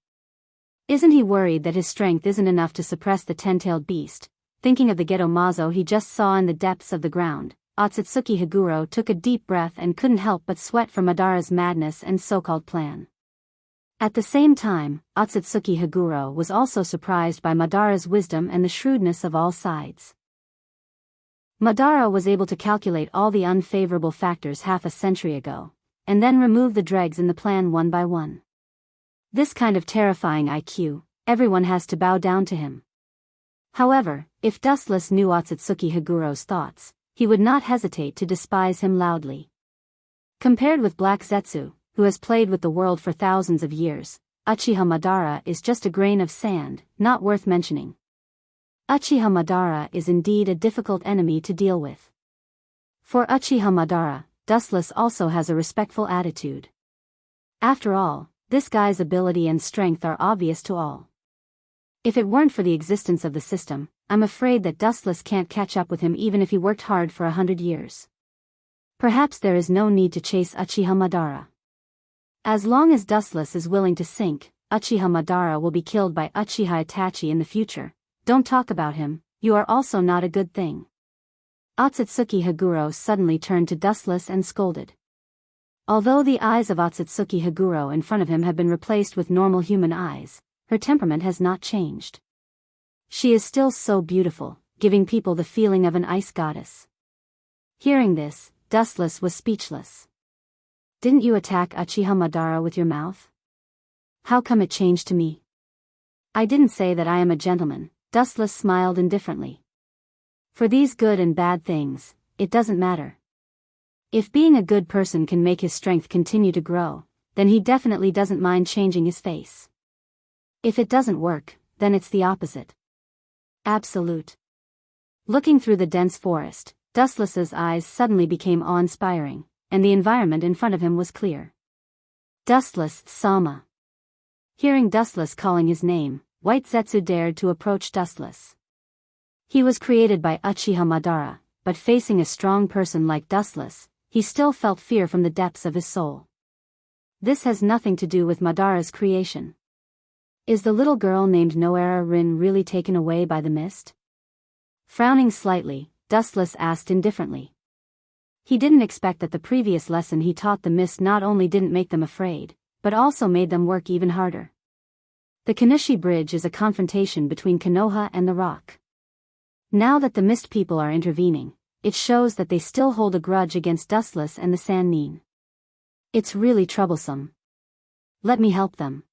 Isn't he worried that his strength isn't enough to suppress the ten-tailed beast? Thinking of the Geto-Mazo he just saw in the depths of the ground, Otsutsuki Haguro took a deep breath and couldn't help but sweat for Madara's madness and so-called plan. At the same time, Otsutsuki Haguro was also surprised by Madara's wisdom and the shrewdness of all sides. Madara was able to calculate all the unfavorable factors half a century ago, and then remove the dregs in the plan one by one. This kind of terrifying IQ, everyone has to bow down to him. However, if Dustless knew Otsutsuki Haguro's thoughts, he would not hesitate to despise him loudly. Compared with Black Zetsu, who has played with the world for thousands of years, Uchiha Madara is just a grain of sand, not worth mentioning. Uchiha Madara is indeed a difficult enemy to deal with. For Uchiha Madara, Dustless also has a respectful attitude. After all, this guy's ability and strength are obvious to all. If it weren't for the existence of the system, I'm afraid that Dustless can't catch up with him even if he worked hard for 100 years. Perhaps there is no need to chase Uchiha Madara. As long as Dustless is willing to sink, Uchiha Madara will be killed by Uchiha Itachi in the future. Don't talk about him, you are also not a good thing. Otsutsuki Haguro suddenly turned to Dustless and scolded. Although the eyes of Otsutsuki Haguro in front of him have been replaced with normal human eyes, her temperament has not changed. She is still so beautiful, giving people the feeling of an ice goddess. Hearing this, Dustless was speechless. Didn't you attack Uchiha Madara with your mouth? How come it changed to me? I didn't say that I am a gentleman, Dustless smiled indifferently. For these good and bad things, it doesn't matter. If being a good person can make his strength continue to grow, then he definitely doesn't mind changing his face. If it doesn't work, then it's the opposite. Absolute. Looking through the dense forest, Dustless's eyes suddenly became awe-inspiring. and the environment in front of him was clear. Dustless, Sama. Hearing Dustless calling his name, White Zetsu dared to approach Dustless. He was created by Uchiha Madara, but facing a strong person like Dustless, he still felt fear from the depths of his soul. This has nothing to do with Madara's creation. Is the little girl named Noera Rin really taken away by the mist? Frowning slightly, Dustless asked indifferently. He didn't expect that the previous lesson he taught the mist not only didn't make them afraid, but also made them work even harder. The Kanishi Bridge is a confrontation between Konoha and the rock. Now that the mist people are intervening, it shows that they still hold a grudge against Dustless and the Sannin. It's really troublesome. Let me help them.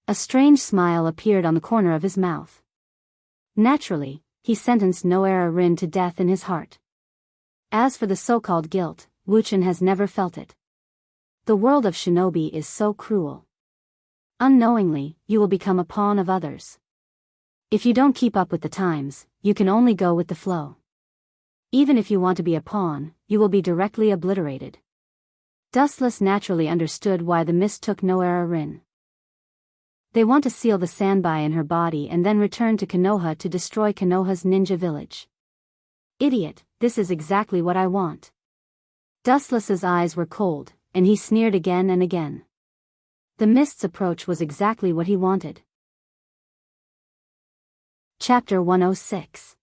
A strange smile appeared on the corner of his mouth. Naturally, he sentenced Noera Rin to death in his heart. As for the so-called guilt, Wuchen has never felt it. The world of shinobi is so cruel. Unknowingly, you will become a pawn of others. If you don't keep up with the times, you can only go with the flow. Even if you want to be a pawn, you will be directly obliterated. Dustless naturally understood why the mist took Noera Rin. They want to seal the Sanbai in her body and then return to Konoha to destroy Konoha's ninja village. Idiot, this is exactly what I want. Dustless's eyes were cold, and he sneered again and again. The mist's approach was exactly what he wanted. Chapter 106.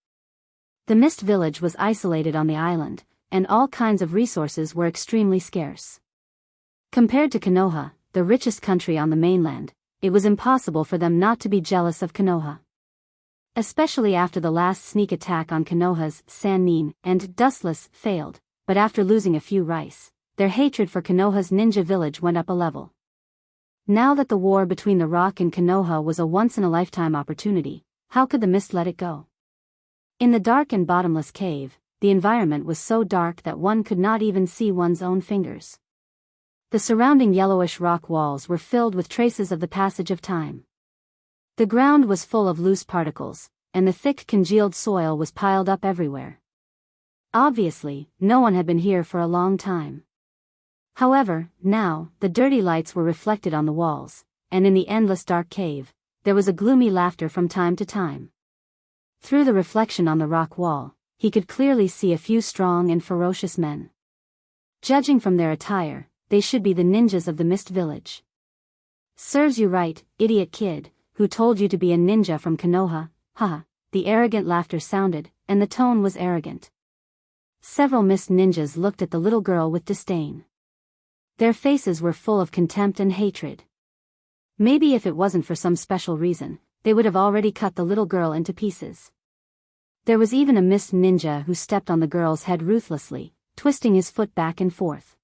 The Mist Village was isolated on the island, and all kinds of resources were extremely scarce. Compared to Konoha, the richest country on the mainland, it was impossible for them not to be jealous of Konoha. Especially after the last sneak attack on Konoha's Sannin and Dustless failed, but after losing a few rice, their hatred for Konoha's ninja village went up a level. Now that the war between the Rock and Konoha was a once-in-a-lifetime opportunity, how could the mist let it go? In the dark and bottomless cave, the environment was so dark that one could not even see one's own fingers. The surrounding yellowish rock walls were filled with traces of the passage of time. The ground was full of loose particles, and the thick congealed soil was piled up everywhere. Obviously, no one had been here for a long time. However, now, the dirty lights were reflected on the walls, and in the endless dark cave, there was a gloomy laughter from time to time. Through the reflection on the rock wall, he could clearly see a few strong and ferocious men. Judging from their attire, they should be the ninjas of the Mist Village. Serves you right, idiot kid, who told you to be a ninja from Konoha, haha, the arrogant laughter sounded, and the tone was arrogant. Several Mist ninjas looked at the little girl with disdain. Their faces were full of contempt and hatred. Maybe if it wasn't for some special reason, they would have already cut the little girl into pieces. There was even a Mist ninja who stepped on the girl's head ruthlessly, twisting his foot back and forth.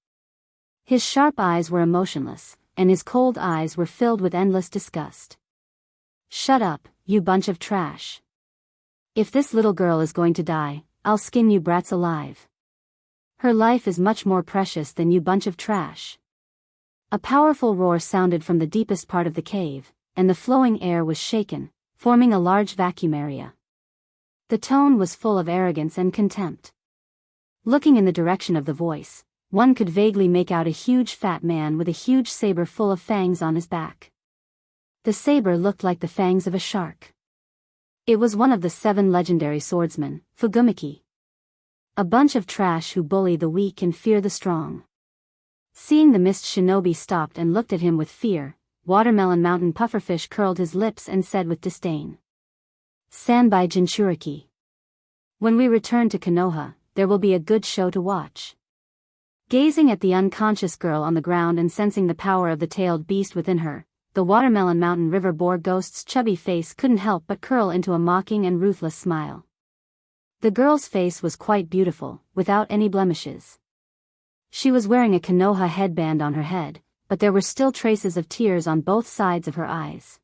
His sharp eyes were emotionless, and his cold eyes were filled with endless disgust. Shut up, you bunch of trash. If this little girl is going to die, I'll skin you brats alive. Her life is much more precious than you bunch of trash. A powerful roar sounded from the deepest part of the cave, and the flowing air was shaken, forming a large vacuum area. The tone was full of arrogance and contempt. Looking in the direction of the voice, one could vaguely make out a huge fat man with a huge saber full of fangs on his back. The saber looked like the fangs of a shark. It was one of the 7 legendary swordsmen, Fugumaki. A bunch of trash who bully the weak and fear the strong. Seeing the Mist Shinobi stopped and looked at him with fear, Watermelon Mountain Pufferfish curled his lips and said with disdain. Sanbai Jinchuriki. When we return to Konoha, there will be a good show to watch. Gazing at the unconscious girl on the ground and sensing the power of the tailed beast within her, the Watermelon Mountain River Boar Ghost's chubby face couldn't help but curl into a mocking and ruthless smile. The girl's face was quite beautiful, without any blemishes. She was wearing a Konoha headband on her head, but there were still traces of tears on both sides of her eyes.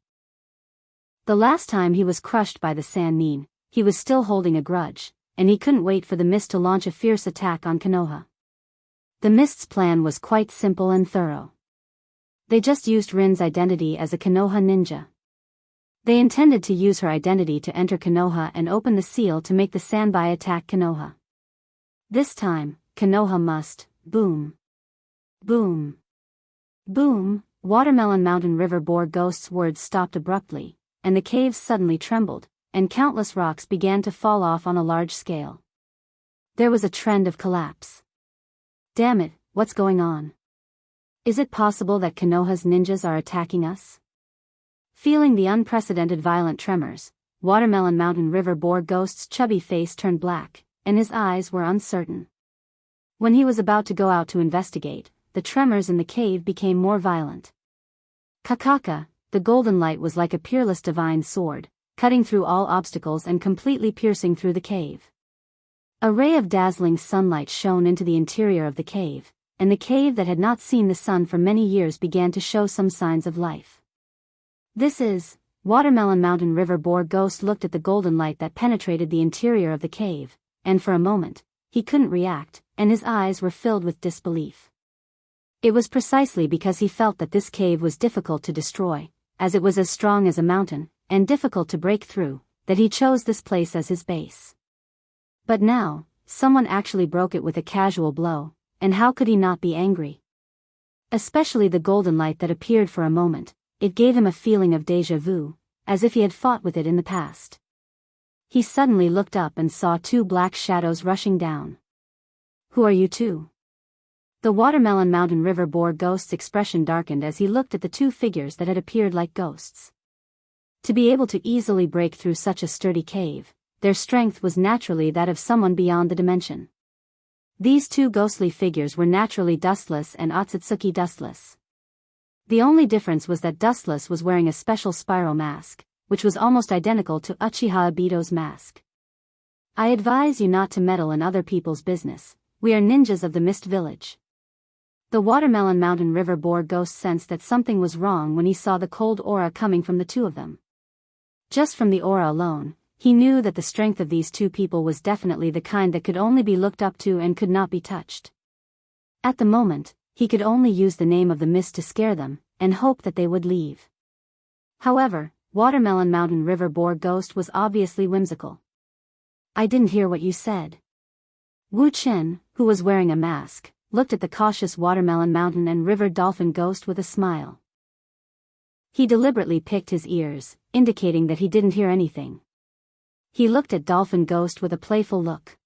The last time he was crushed by the Sannin, he was still holding a grudge, and he couldn't wait for the Mist to launch a fierce attack on Konoha. The Mist's plan was quite simple and thorough. They just used Rin's identity as a Konoha ninja. They intended to use her identity to enter Konoha and open the seal to make the Sanbai attack Konoha. This time, Konoha must, boom. Boom. Boom, Watermelon Mountain River Boar Ghost's words stopped abruptly, and the cave suddenly trembled, and countless rocks began to fall off on a large scale. There was a trend of collapse. Damn it, what's going on? Is it possible that Konoha's ninjas are attacking us? Feeling the unprecedented violent tremors, Watermelon Mountain River Boar Ghost's chubby face turned black, and his eyes were uncertain. When he was about to go out to investigate, the tremors in the cave became more violent. Kakaka, the golden light was like a peerless divine sword, cutting through all obstacles and completely piercing through the cave. A ray of dazzling sunlight shone into the interior of the cave, and the cave that had not seen the sun for many years began to show some signs of life. This is... Watermelon Mountain River Boar Ghost looked at the golden light that penetrated the interior of the cave, and for a moment, he couldn't react, and his eyes were filled with disbelief. It was precisely because he felt that this cave was difficult to destroy, as it was as strong as a mountain, and difficult to break through, that he chose this place as his base. But now, someone actually broke it with a casual blow, and how could he not be angry? Especially the golden light that appeared for a moment, it gave him a feeling of déjà vu, as if he had fought with it in the past. He suddenly looked up and saw two black shadows rushing down. Who are you two? The Watermelon Mountain River Boar Ghost's expression darkened as he looked at the two figures that had appeared like ghosts. To be able to easily break through such a sturdy cave, their strength was naturally that of someone beyond the dimension. These two ghostly figures were naturally Dustless and Otsutsuki Dustless. The only difference was that Dustless was wearing a special spiral mask, which was almost identical to Uchiha Obito's mask. I advise you not to meddle in other people's business. We are ninjas of the Mist Village. The Watermelon Mountain River Boar Ghost sensed that something was wrong when he saw the cold aura coming from the two of them. Just from the aura alone, he knew that the strength of these two people was definitely the kind that could only be looked up to and could not be touched. At the moment, he could only use the name of the mist to scare them, and hope that they would leave. However, Watermelon Mountain River Boar Ghost was obviously whimsical. I didn't hear what you said. Wu Chen, who was wearing a mask, looked at the cautious Watermelon Mountain and River Dolphin Ghost with a smile. He deliberately picked his ears, indicating that he didn't hear anything. He looked at Dolphin Ghost with a playful look.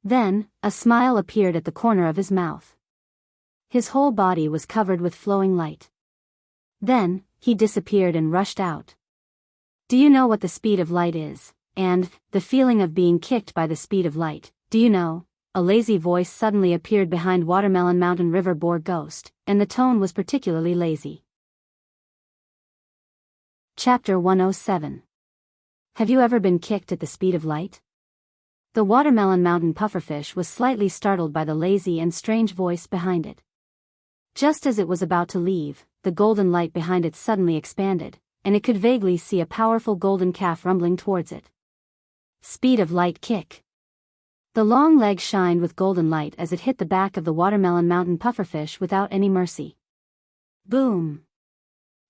Then, a smile appeared at the corner of his mouth. His whole body was covered with flowing light. Then, he disappeared and rushed out. Do you know what the speed of light is, and the feeling of being kicked by the speed of light, do you know? A lazy voice suddenly appeared behind Watermelon Mountain River Boar Ghost, and the tone was particularly lazy. Chapter 107. Have you ever been kicked at the speed of light? The Watermelon Mountain Pufferfish was slightly startled by the lazy and strange voice behind it. Just as it was about to leave, the golden light behind it suddenly expanded, and it could vaguely see a powerful golden calf rumbling towards it. Speed of light kick. The long leg shined with golden light as it hit the back of the Watermelon Mountain Pufferfish without any mercy. Boom!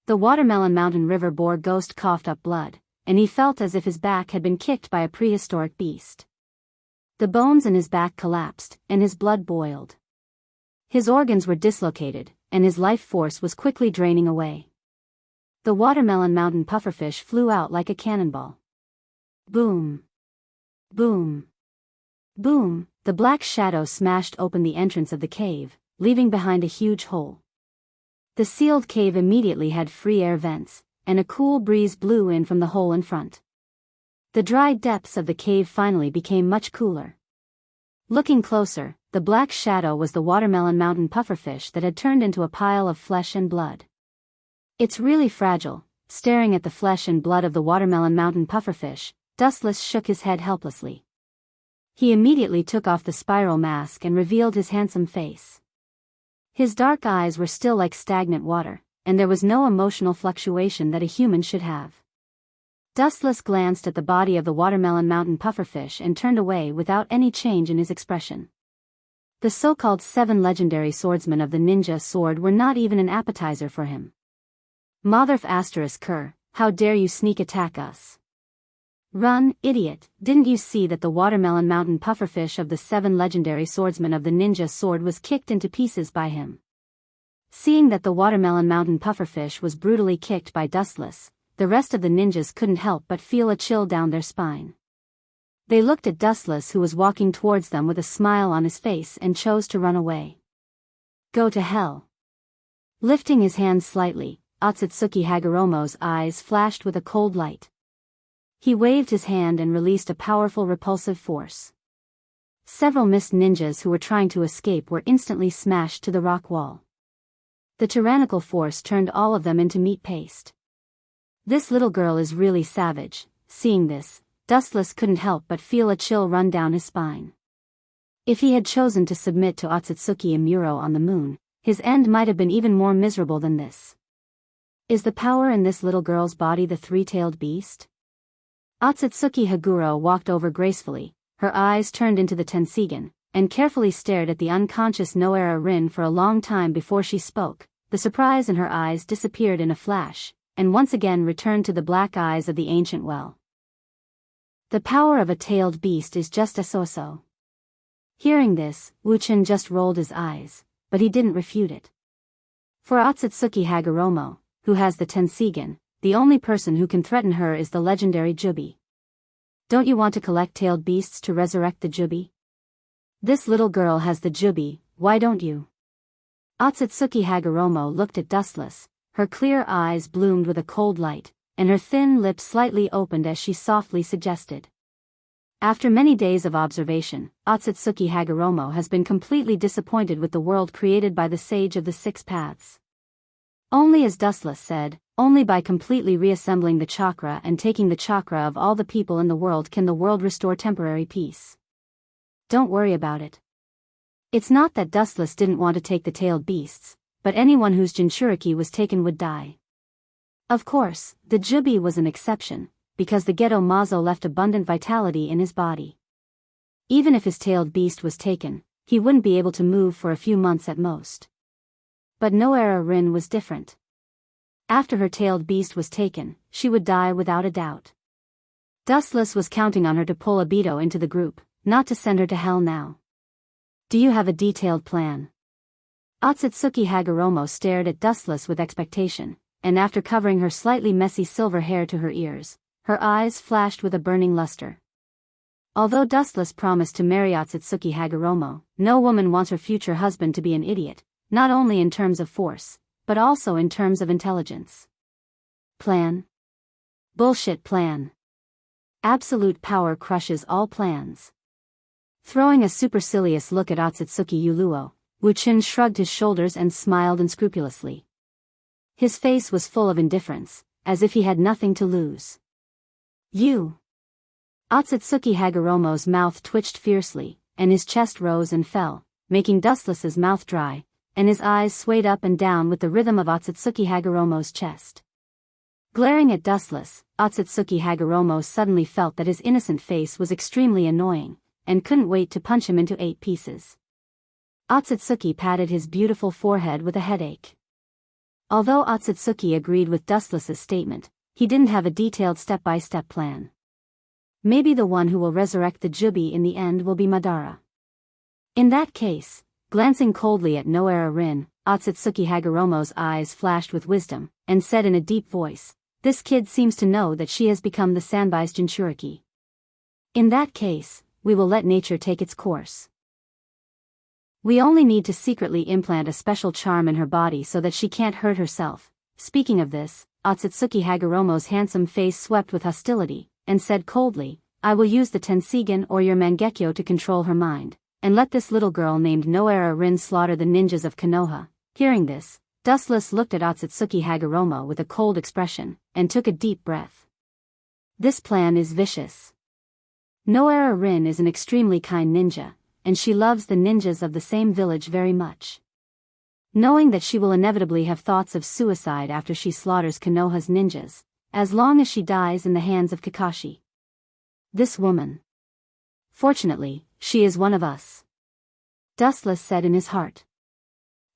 The Watermelon Mountain River Boar Ghost coughed up blood, and he felt as if his back had been kicked by a prehistoric beast. The bones in his back collapsed, and his blood boiled. His organs were dislocated, and his life force was quickly draining away. The Watermelon Mountain Pufferfish flew out like a cannonball. Boom! Boom! Boom! The black shadow smashed open the entrance of the cave, leaving behind a huge hole. The sealed cave immediately had free air vents, and a cool breeze blew in from the hole in front. The dry depths of the cave finally became much cooler. Looking closer, the black shadow was the Watermelon Mountain Pufferfish that had turned into a pile of flesh and blood. It's really fragile. Staring at the flesh and blood of the Watermelon Mountain Pufferfish, Dustless shook his head helplessly. He immediately took off the spiral mask and revealed his handsome face. His dark eyes were still like stagnant water, and there was no emotional fluctuation that a human should have. Dustless glanced at the body of the Watermelon Mountain Pufferfish and turned away without any change in his expression. The so-called 7 legendary swordsmen of the ninja sword were not even an appetizer for him. Motherf *Ker, how dare you sneak attack us? Run, idiot, didn't you see that the Watermelon Mountain Pufferfish of the 7 legendary swordsmen of the ninja sword was kicked into pieces by him? Seeing that the watermelon mountain pufferfish was brutally kicked by Dustless, the rest of the ninjas couldn't help but feel a chill down their spine. They looked at Dustless, who was walking towards them with a smile on his face, and chose to run away. Go to hell. Lifting his hands slightly, Otsutsuki Hagoromo's eyes flashed with a cold light. He waved his hand and released a powerful repulsive force. Several mist ninjas who were trying to escape were instantly smashed to the rock wall. The tyrannical force turned all of them into meat paste. This little girl is really savage. Seeing this, Dustless couldn't help but feel a chill run down his spine. If he had chosen to submit to Otsutsuki Imuro on the moon, his end might have been even more miserable than this. Is the power in this little girl's body the three-tailed beast? Otsutsuki Haguro walked over gracefully, her eyes turned into the Tensigen, and carefully stared at the unconscious Noera Rin for a long time before she spoke. The surprise in her eyes disappeared in a flash, and once again returned to the black eyes of the ancient well. The power of a tailed beast is just a so-so. Hearing this, Wuchen just rolled his eyes, but he didn't refute it. For Otsutsuki Hagoromo, who has the Tensigen, the only person who can threaten her is the legendary Jubi. Don't you want to collect tailed beasts to resurrect the Jubi? This little girl has the Jubi, why don't you? Otsutsuki Hagoromo looked at Dustless, her clear eyes bloomed with a cold light, and her thin lips slightly opened as she softly suggested. After many days of observation, Otsutsuki Hagoromo has been completely disappointed with the world created by the Sage of the Six Paths. Only, as Dustless said, only by completely reassembling the chakra and taking the chakra of all the people in the world can the world restore temporary peace. Don't worry about it. It's not that Dustless didn't want to take the tailed beasts, but anyone whose Jinchuriki was taken would die. Of course, the Jubi was an exception, because the Geto Mazo left abundant vitality in his body. Even if his tailed beast was taken, he wouldn't be able to move for a few months at most. But Noera Rin was different. After her tailed beast was taken, she would die without a doubt. Dustless was counting on her to pull Obito into the group, not to send her to hell now. Do you have a detailed plan? Otsutsuki Hagoromo stared at Dustless with expectation, and after covering her slightly messy silver hair to her ears, her eyes flashed with a burning luster. Although Dustless promised to marry Otsutsuki Hagoromo, no woman wants her future husband to be an idiot, not only in terms of force, but also in terms of intelligence. Plan? Bullshit plan. Absolute power crushes all plans. Throwing a supercilious look at Otsutsuki Yuluo, Wuchen shrugged his shoulders and smiled unscrupulously. His face was full of indifference, as if he had nothing to lose. You! Otsutsuki Hagoromo's mouth twitched fiercely, and his chest rose and fell, making Dustless's mouth dry, and his eyes swayed up and down with the rhythm of Otsutsuki Hagoromo's chest. Glaring at Dustless, Otsutsuki Hagoromo suddenly felt that his innocent face was extremely annoying, and couldn't wait to punch him into 8 pieces. Otsutsuki patted his beautiful forehead with a headache. Although Otsutsuki agreed with Dustless's statement, he didn't have a detailed step-by-step plan. Maybe the one who will resurrect the Jubi in the end will be Madara. In that case, glancing coldly at Noera Rin, Otsutsuki Hagoromo's eyes flashed with wisdom, and said in a deep voice, "This kid seems to know that she has become the Sanbai's Jinchuriki. In that case, we will let nature take its course. We only need to secretly implant a special charm in her body so that she can't hurt herself." Speaking of this, Otsutsuki Hagoromo's handsome face swept with hostility, and said coldly, "I will use the Tensigen or your Mangekyo to control her mind, and let this little girl named Noera Rin slaughter the ninjas of Konoha." Hearing this, Dustless looked at Otsutsuki Hagoromo with a cold expression, and took a deep breath. This plan is vicious. Noera Rin is an extremely kind ninja, and she loves the ninjas of the same village very much. Knowing that she will inevitably have thoughts of suicide after she slaughters Konoha's ninjas, as long as she dies in the hands of Kakashi. This woman. Fortunately, she is one of us. Dustless said in his heart.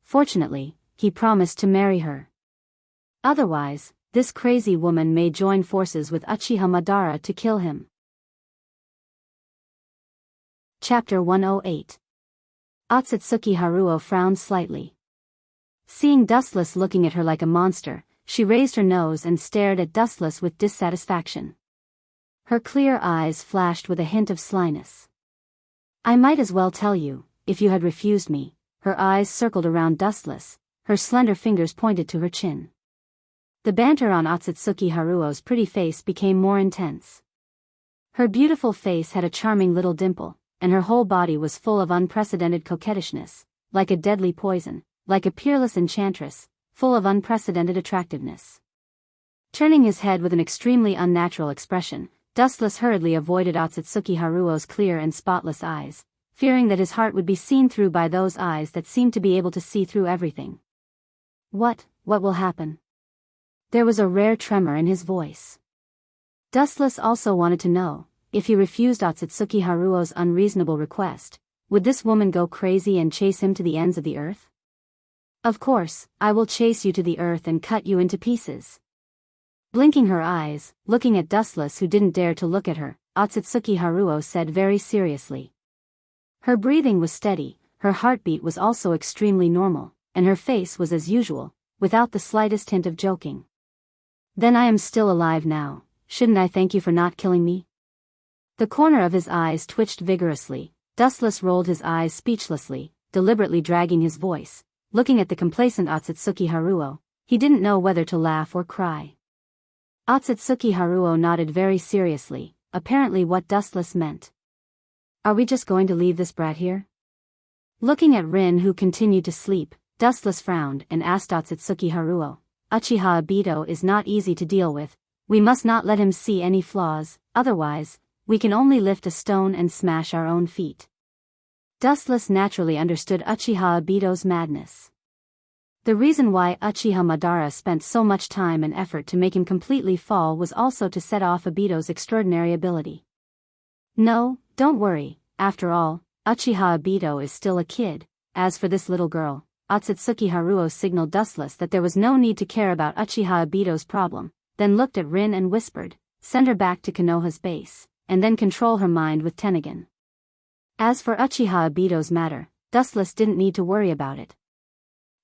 Fortunately, he promised to marry her. Otherwise, this crazy woman may join forces with Uchiha Madara to kill him. Chapter 108. Otsutsuki Haruo frowned slightly. Seeing Dustless looking at her like a monster, she raised her nose and stared at Dustless with dissatisfaction. Her clear eyes flashed with a hint of slyness. "I might as well tell you, if you had refused me." Her eyes circled around Dustless, her slender fingers pointed to her chin. The banter on Otsutsuki Haruo's pretty face became more intense. Her beautiful face had a charming little dimple, and her whole body was full of unprecedented coquettishness, like a deadly poison, like a peerless enchantress, full of unprecedented attractiveness. Turning his head with an extremely unnatural expression, Dustless hurriedly avoided Otsutsuki Haruo's clear and spotless eyes, fearing that his heart would be seen through by those eyes that seemed to be able to see through everything. What will happen?" There was a rare tremor in his voice. Dustless also wanted to know, if he refused Otsutsuki Haruo's unreasonable request, would this woman go crazy and chase him to the ends of the earth? "Of course, I will chase you to the earth and cut you into pieces." Blinking her eyes, looking at Dustless who didn't dare to look at her, Otsutsuki Haruo said very seriously. Her breathing was steady, her heartbeat was also extremely normal, and her face was as usual, without the slightest hint of joking. "Then I am still alive now, shouldn't I thank you for not killing me?" The corner of his eyes twitched vigorously. Dustless rolled his eyes speechlessly, deliberately dragging his voice, looking at the complacent Otsutsuki Haruo. He didn't know whether to laugh or cry. Otsutsuki Haruo nodded very seriously, apparently what Dustless meant. "Are we just going to leave this brat here?" Looking at Rin who continued to sleep, Dustless frowned and asked Otsutsuki Haruo, "Uchiha Obito is not easy to deal with. We must not let him see any flaws, otherwise, we can only lift a stone and smash our own feet." Dustless naturally understood Uchiha Obito's madness. The reason why Uchiha Madara spent so much time and effort to make him completely fall was also to set off Obito's extraordinary ability. "No, don't worry, after all, Uchiha Obito is still a kid. As for this little girl," Otsutsuki Haruo signaled Dustless that there was no need to care about Uchiha Obito's problem, then looked at Rin and whispered, "Send her back to Konoha's base, and then control her mind with Tennigan." As for Uchiha Obito's matter, Dustless didn't need to worry about it.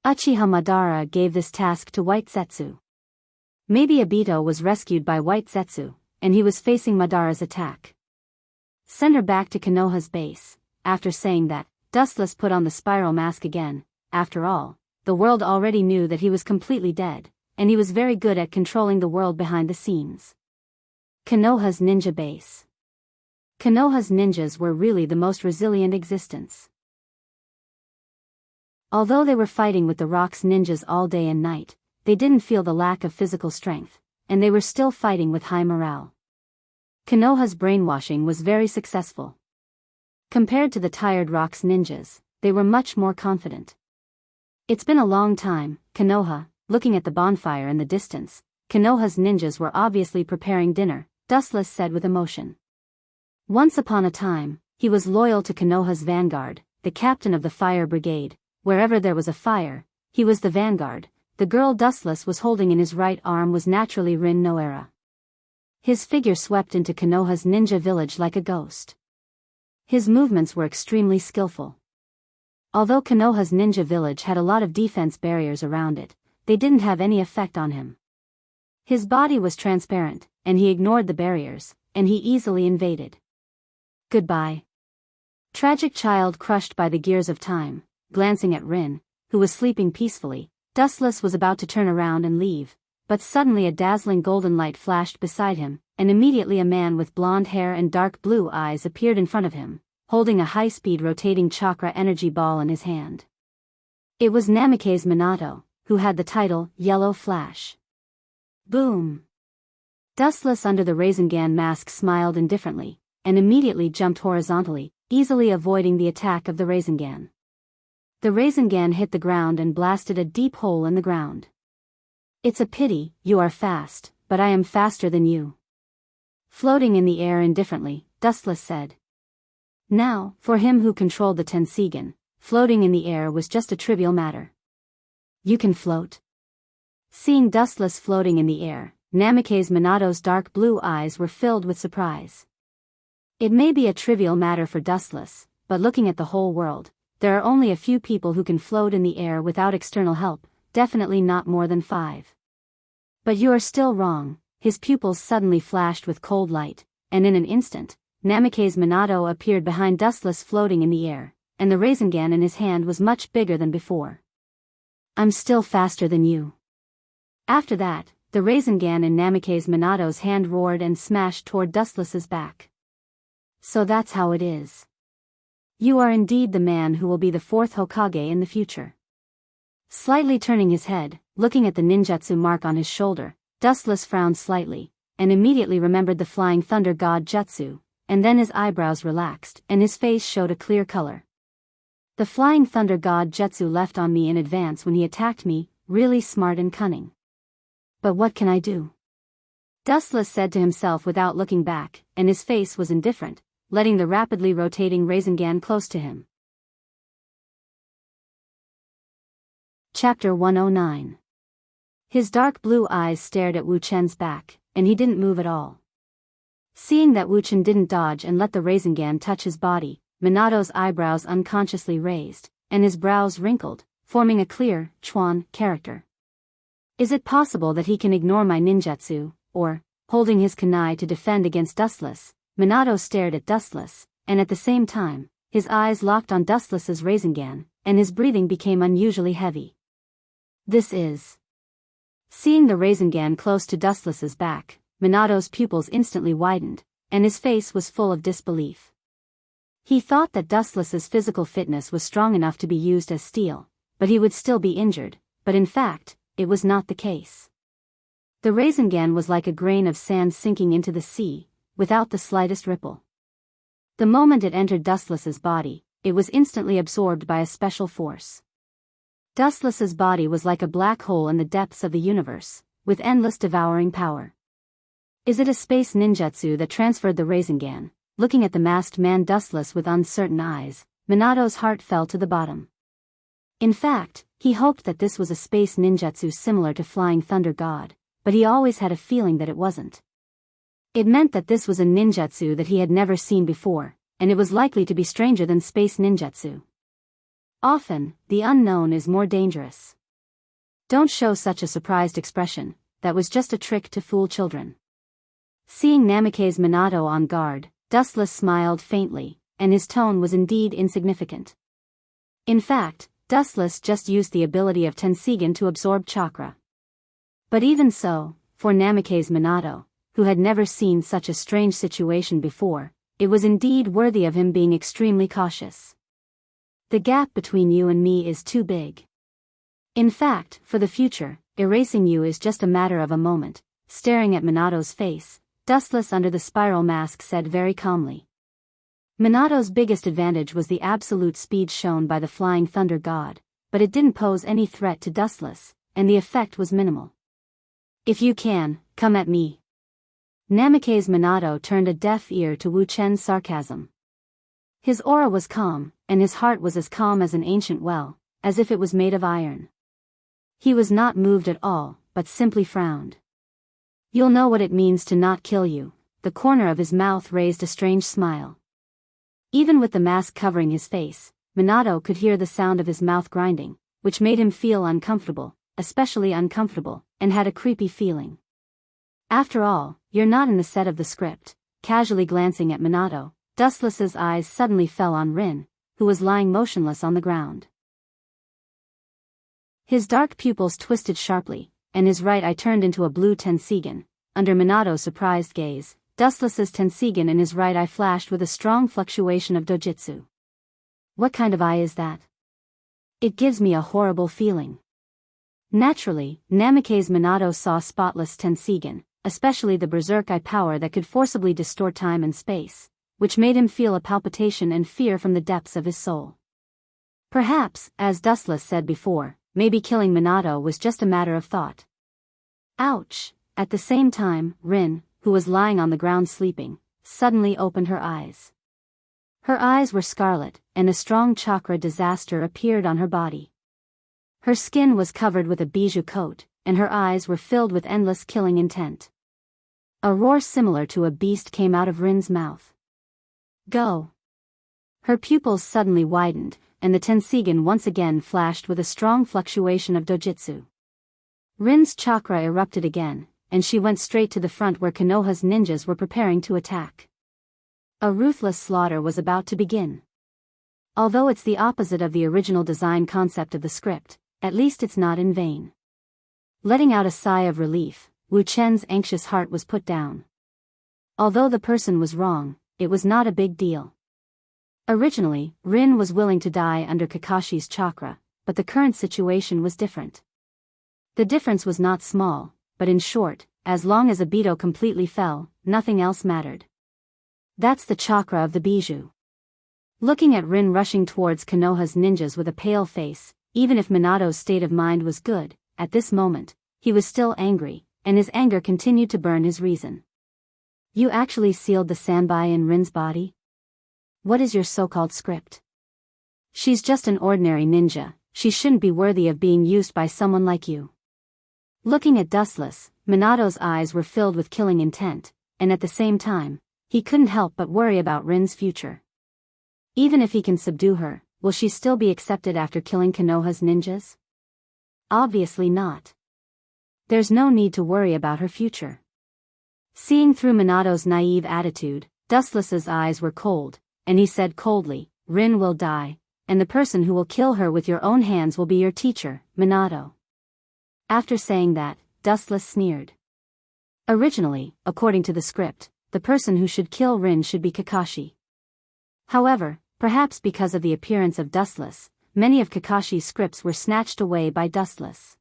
Uchiha Madara gave this task to White Zetsu. Maybe Obito was rescued by White Zetsu, and he was facing Madara's attack. Send her back to Konoha's base. After saying that, Dustless put on the spiral mask again. After all, the world already knew that he was completely dead, and he was very good at controlling the world behind the scenes. Konoha's ninja base. Konoha's ninjas were really the most resilient existence. Although they were fighting with the Rock's ninjas all day and night, they didn't feel the lack of physical strength, and they were still fighting with high morale. Konoha's brainwashing was very successful. Compared to the tired Rock's ninjas, they were much more confident. "It's been a long time, Konoha." Looking at the bonfire in the distance, Konoha's ninjas were obviously preparing dinner, Dustless said with emotion. Once upon a time, he was loyal to Konoha's vanguard, the captain of the fire brigade. Wherever there was a fire, he was the vanguard. The girl Dustless was holding in his right arm was naturally Rin Noera. His figure swept into Konoha's ninja village like a ghost. His movements were extremely skillful. Although Konoha's ninja village had a lot of defense barriers around it, they didn't have any effect on him. His body was transparent, and he ignored the barriers, and he easily invaded. "Goodbye." Tragic child crushed by the gears of time. Glancing at Rin, who was sleeping peacefully, Dustless was about to turn around and leave, but suddenly a dazzling golden light flashed beside him, and immediately a man with blonde hair and dark blue eyes appeared in front of him, holding a high-speed rotating chakra energy ball in his hand. It was Namikaze Minato, who had the title Yellow Flash. Boom! Dustless under the Rasengan mask smiled indifferently, and immediately jumped horizontally, easily avoiding the attack of the Rasengan. The Rasengan hit the ground and blasted a deep hole in the ground. "It's a pity, you are fast, but I am faster than you." Floating in the air indifferently, Dustless said. Now, for him who controlled the Tensigan, floating in the air was just a trivial matter. "You can float?" Seeing Dustless floating in the air, Namikaze Minato's dark blue eyes were filled with surprise. It may be a trivial matter for Dustless, but looking at the whole world, there are only a few people who can float in the air without external help, definitely not more than 5. But you are still wrong. His pupils suddenly flashed with cold light, and in an instant, Namikaze Minato appeared behind Dustless floating in the air, and the Rasengan in his hand was much bigger than before. I'm still faster than you. After that, the Rasengan in Namikaze Minato's hand roared and smashed toward Dustless's back. So that's how it is. You are indeed the man who will be the 4th Hokage in the future. Slightly turning his head, looking at the ninjutsu mark on his shoulder, Dustless frowned slightly, and immediately remembered the Flying Thunder God jutsu, and then his eyebrows relaxed and his face showed a clear color. The Flying Thunder God jutsu left on me in advance when he attacked me, really smart and cunning. But what can I do? Dustless said to himself without looking back, and his face was indifferent, letting the rapidly rotating Rasengan close to him. Chapter 109. His dark blue eyes stared at Wu Chen's back, and he didn't move at all. Seeing that Wu Chen didn't dodge and let the Rasengan touch his body, Minato's eyebrows unconsciously raised, and his brows wrinkled, forming a clear, Chuan character. Is it possible that he can ignore my ninjutsu, or, holding his kunai to defend against Dustless? Minato stared at Dustless, and at the same time, his eyes locked on Dustless's Rasengan, and his breathing became unusually heavy. This is... Seeing the Rasengan close to Dustless's back, Minato's pupils instantly widened, and his face was full of disbelief. He thought that Dustless's physical fitness was strong enough to be used as steel, but he would still be injured, but in fact, it was not the case. The Rasengan was like a grain of sand sinking into the sea, without the slightest ripple. The moment it entered Dustless's body, it was instantly absorbed by a special force. Dustless's body was like a black hole in the depths of the universe, with endless devouring power. Is it a space ninjutsu that transferred the Rasengan? Looking at the masked man Dustless with uncertain eyes, Minato's heart fell to the bottom. In fact, he hoped that this was a space ninjutsu similar to Flying Thunder God, but he always had a feeling that it wasn't. It meant that this was a ninjutsu that he had never seen before, and it was likely to be stranger than space ninjutsu. Often, the unknown is more dangerous. Don't show such a surprised expression, that was just a trick to fool children. Seeing Namikaze Minato on guard, Dustless smiled faintly, and his tone was indeed insignificant. In fact, Dustless just used the ability of Tensigen to absorb chakra. But even so, for Namikaze Minato, who had never seen such a strange situation before, it was indeed worthy of him being extremely cautious. The gap between you and me is too big. In fact, for the future, erasing you is just a matter of a moment. Staring at Minato's face, Dustless under the spiral mask said very calmly. Minato's biggest advantage was the absolute speed shown by the Flying Thunder God, but it didn't pose any threat to Dustless, and the effect was minimal. If you can, come at me. Namikaze Minato turned a deaf ear to Wu Chen's sarcasm. His aura was calm, and his heart was as calm as an ancient well, as if it was made of iron. He was not moved at all, but simply frowned. You'll know what it means to not kill you. The corner of his mouth raised a strange smile. Even with the mask covering his face, Minato could hear the sound of his mouth grinding, which made him feel uncomfortable, especially uncomfortable, and had a creepy feeling. After all, you're not in the set of the script. Casually glancing at Minato, Dustless's eyes suddenly fell on Rin, who was lying motionless on the ground. His dark pupils twisted sharply, and his right eye turned into a blue Tensigen. Under Minato's surprised gaze, Dustless's Tensigen in his right eye flashed with a strong fluctuation of dojutsu. What kind of eye is that? It gives me a horrible feeling. Naturally, Namikaze Minato saw spotless Tensigen, especially the berserk eye power that could forcibly distort time and space, which made him feel a palpitation and fear from the depths of his soul. Perhaps, as Dustless said before, maybe killing Minato was just a matter of thought. Ouch! At the same time, Rin, who was lying on the ground sleeping, suddenly opened her eyes. Her eyes were scarlet, and a strong chakra disaster appeared on her body. Her skin was covered with a bijou coat, and her eyes were filled with endless killing intent. A roar similar to a beast came out of Rin's mouth. Go! Her pupils suddenly widened, and the Tensigan once again flashed with a strong fluctuation of dojutsu. Rin's chakra erupted again, and she went straight to the front where Konoha's ninjas were preparing to attack. A ruthless slaughter was about to begin. Although it's the opposite of the original design concept of the script, at least it's not in vain. Letting out a sigh of relief, Wu Chen's anxious heart was put down. Although the person was wrong, it was not a big deal. Originally, Rin was willing to die under Kakashi's chakra, but the current situation was different. The difference was not small, but in short, as long as Obito completely fell, nothing else mattered. That's the chakra of the Bijou. Looking at Rin rushing towards Konoha's ninjas with a pale face, even if Minato's state of mind was good, at this moment, he was still angry, and his anger continued to burn his reason. You actually sealed the sanbai in Rin's body? What is your so-called script? She's just an ordinary ninja, she shouldn't be worthy of being used by someone like you. Looking at Dustless, Minato's eyes were filled with killing intent, and at the same time, he couldn't help but worry about Rin's future. Even if he can subdue her, will she still be accepted after killing Konoha's ninjas? Obviously not. There's no need to worry about her future. Seeing through Minato's naive attitude, Dustless's eyes were cold, and he said coldly, Rin will die, and the person who will kill her with your own hands will be your teacher, Minato. After saying that, Dustless sneered. Originally, according to the script, the person who should kill Rin should be Kakashi. However, perhaps because of the appearance of Dustless, many of Kakashi's scripts were snatched away by Dustless.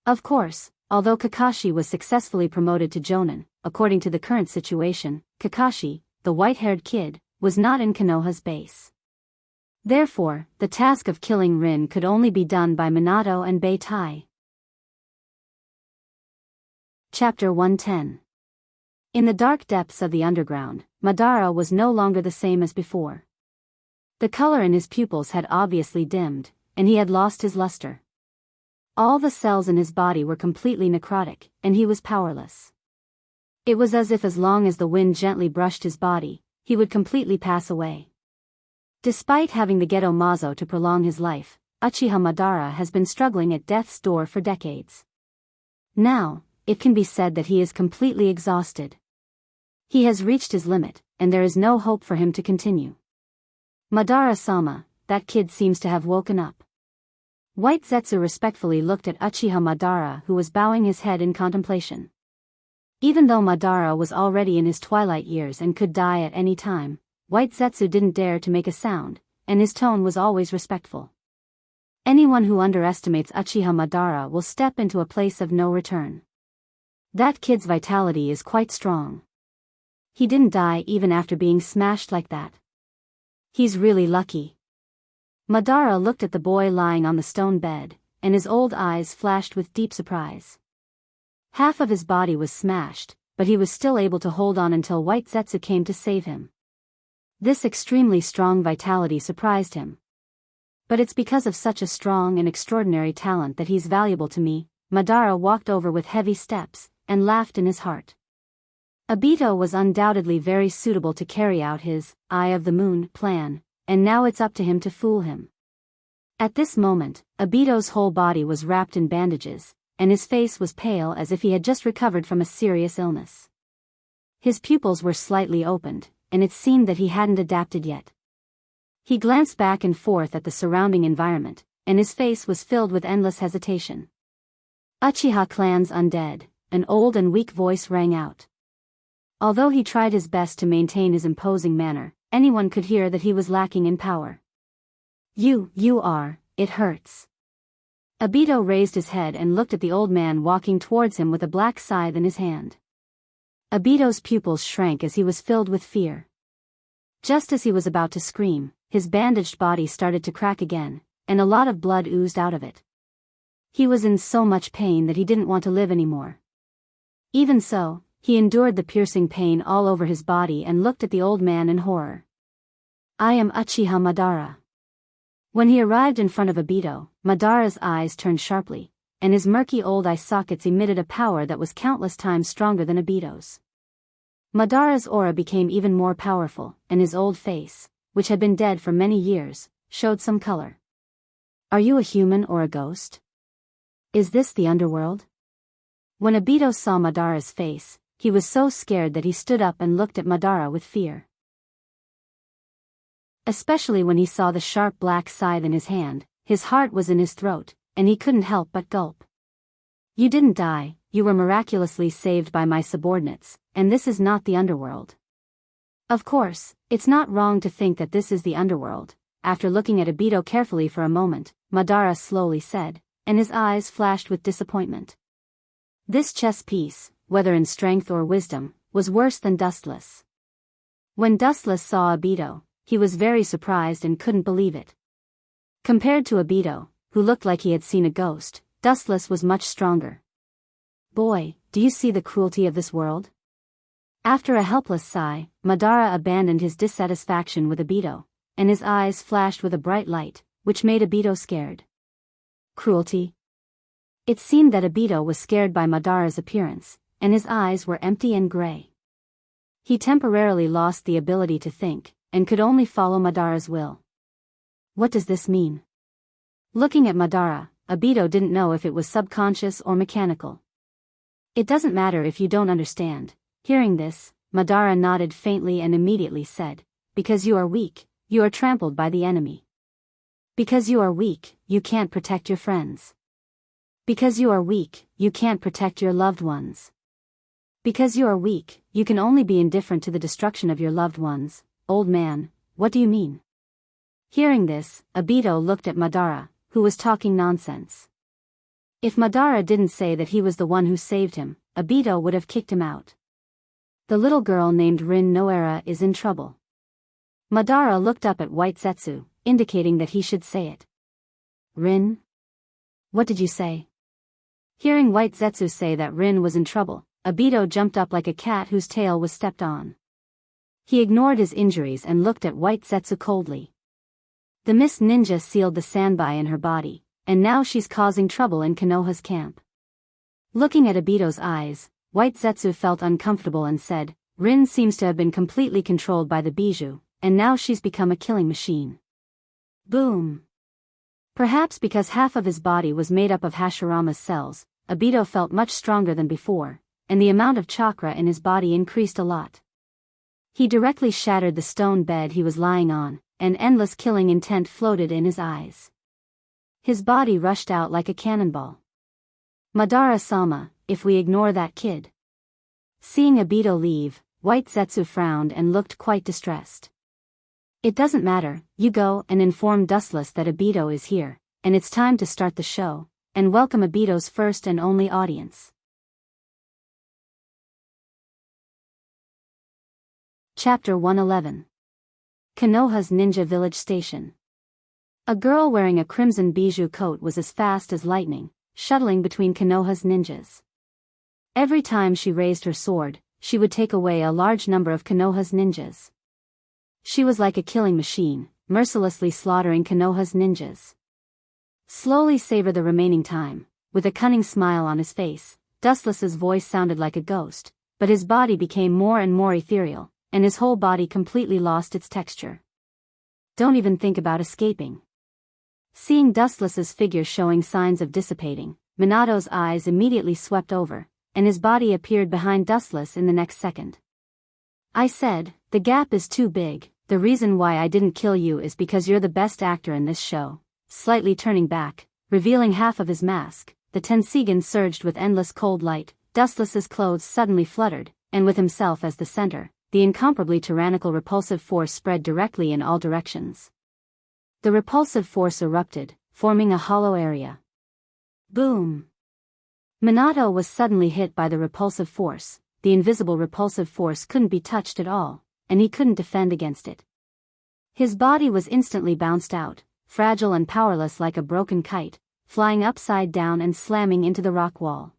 Of course, although Kakashi was successfully promoted to Jonin, according to the current situation, Kakashi, the white-haired kid, was not in Konoha's base. Therefore, the task of killing Rin could only be done by Minato and Beitai. Chapter 110. In the dark depths of the underground, Madara was no longer the same as before. The color in his pupils had obviously dimmed, and he had lost his luster. All the cells in his body were completely necrotic, and he was powerless. It was as if as long as the wind gently brushed his body, he would completely pass away. Despite having the Geto Mazo to prolong his life, Uchiha Madara has been struggling at death's door for decades. Now, it can be said that he is completely exhausted. He has reached his limit, and there is no hope for him to continue. Madara-sama, that kid seems to have woken up. White Zetsu respectfully looked at Uchiha Madara, who was bowing his head in contemplation. Even though Madara was already in his twilight years and could die at any time, White Zetsu didn't dare to make a sound, and his tone was always respectful. Anyone who underestimates Uchiha Madara will step into a place of no return. That kid's vitality is quite strong. He didn't die even after being smashed like that. He's really lucky. Madara looked at the boy lying on the stone bed, and his old eyes flashed with deep surprise. Half of his body was smashed, but he was still able to hold on until White Zetsu came to save him. This extremely strong vitality surprised him. But it's because of such a strong and extraordinary talent that he's valuable to me. Madara walked over with heavy steps, and laughed in his heart. Obito was undoubtedly very suitable to carry out his Eye of the Moon plan, and now it's up to him to fool him. At this moment, Obito's whole body was wrapped in bandages, and his face was pale as if he had just recovered from a serious illness. His pupils were slightly opened, and it seemed that he hadn't adapted yet. He glanced back and forth at the surrounding environment, and his face was filled with endless hesitation. Uchiha clan's undead, an old and weak voice rang out. Although he tried his best to maintain his imposing manner, anyone could hear that he was lacking in power. You are, it hurts. Obito raised his head and looked at the old man walking towards him with a black scythe in his hand. Obito's pupils shrank as he was filled with fear. Just as he was about to scream, his bandaged body started to crack again, and a lot of blood oozed out of it. He was in so much pain that he didn't want to live anymore. Even so, he endured the piercing pain all over his body and looked at the old man in horror. I am Uchiha Madara. When he arrived in front of Obito, Madara's eyes turned sharply, and his murky old eye sockets emitted a power that was countless times stronger than Obito's. Madara's aura became even more powerful, and his old face, which had been dead for many years, showed some color. Are you a human or a ghost? Is this the underworld? When Obito saw Madara's face, he was so scared that he stood up and looked at Madara with fear. Especially when he saw the sharp black scythe in his hand, his heart was in his throat, and he couldn't help but gulp. You didn't die, you were miraculously saved by my subordinates, and this is not the underworld. Of course, it's not wrong to think that this is the underworld. After looking at Obito carefully for a moment, Madara slowly said, and his eyes flashed with disappointment. This chess piece, whether in strength or wisdom, was worse than Dustless. When Dustless saw Obito, he was very surprised and couldn't believe it. Compared to Obito, who looked like he had seen a ghost, Dustless was much stronger. Boy, do you see the cruelty of this world? After a helpless sigh, Madara abandoned his dissatisfaction with Obito, and his eyes flashed with a bright light, which made Obito scared. Cruelty? It seemed that Obito was scared by Madara's appearance, and his eyes were empty and gray. He temporarily lost the ability to think, and could only follow Madara's will. What does this mean? Looking at Madara, Obito didn't know if it was subconscious or mechanical. It doesn't matter if you don't understand. Hearing this, Madara nodded faintly and immediately said, because you are weak, you are trampled by the enemy. Because you are weak, you can't protect your friends. Because you are weak, you can't protect your loved ones. Because you are weak, you can only be indifferent to the destruction of your loved ones. Old man, what do you mean? Hearing this, Obito looked at Madara, who was talking nonsense. If Madara didn't say that he was the one who saved him, Obito would have kicked him out. The little girl named Rin Noera is in trouble. Madara looked up at White Zetsu, indicating that he should say it. Rin? What did you say? Hearing White Zetsu say that Rin was in trouble, Obito jumped up like a cat whose tail was stepped on. He ignored his injuries and looked at White Zetsu coldly. The Mist Ninja sealed the Sanbai in her body, and now she's causing trouble in Konoha's camp. Looking at Obito's eyes, White Zetsu felt uncomfortable and said, Rin seems to have been completely controlled by the Bijou, and now she's become a killing machine. Boom! Perhaps because half of his body was made up of Hashirama's cells, Obito felt much stronger than before, and the amount of chakra in his body increased a lot. He directly shattered the stone bed he was lying on, and endless killing intent floated in his eyes. His body rushed out like a cannonball. Madara-sama, if we ignore that kid. Seeing Obito leave, White Zetsu frowned and looked quite distressed. It doesn't matter, you go and inform Dustless that Obito is here, and it's time to start the show, and welcome Obito's first and only audience. Chapter 111. Konoha's Ninja Village Station. A girl wearing a crimson bijou coat was as fast as lightning, shuttling between Konoha's ninjas. Every time she raised her sword, she would take away a large number of Konoha's ninjas. She was like a killing machine, mercilessly slaughtering Konoha's ninjas. Slowly savor the remaining time. With a cunning smile on his face, Dustless's voice sounded like a ghost, but his body became more and more ethereal, and his whole body completely lost its texture. Don't even think about escaping. Seeing Dustless's figure showing signs of dissipating, Minato's eyes immediately swept over, and his body appeared behind Dustless in the next second. I said, the gap is too big, the reason why I didn't kill you is because you're the best actor in this show. Slightly turning back, revealing half of his mask, the Tensigan surged with endless cold light. Dustless's clothes suddenly fluttered, and with himself as the center, the incomparably tyrannical repulsive force spread directly in all directions. The repulsive force erupted, forming a hollow area. Boom! Minato was suddenly hit by the repulsive force. The invisible repulsive force couldn't be touched at all, and he couldn't defend against it. His body was instantly bounced out, fragile and powerless like a broken kite, flying upside down and slamming into the rock wall.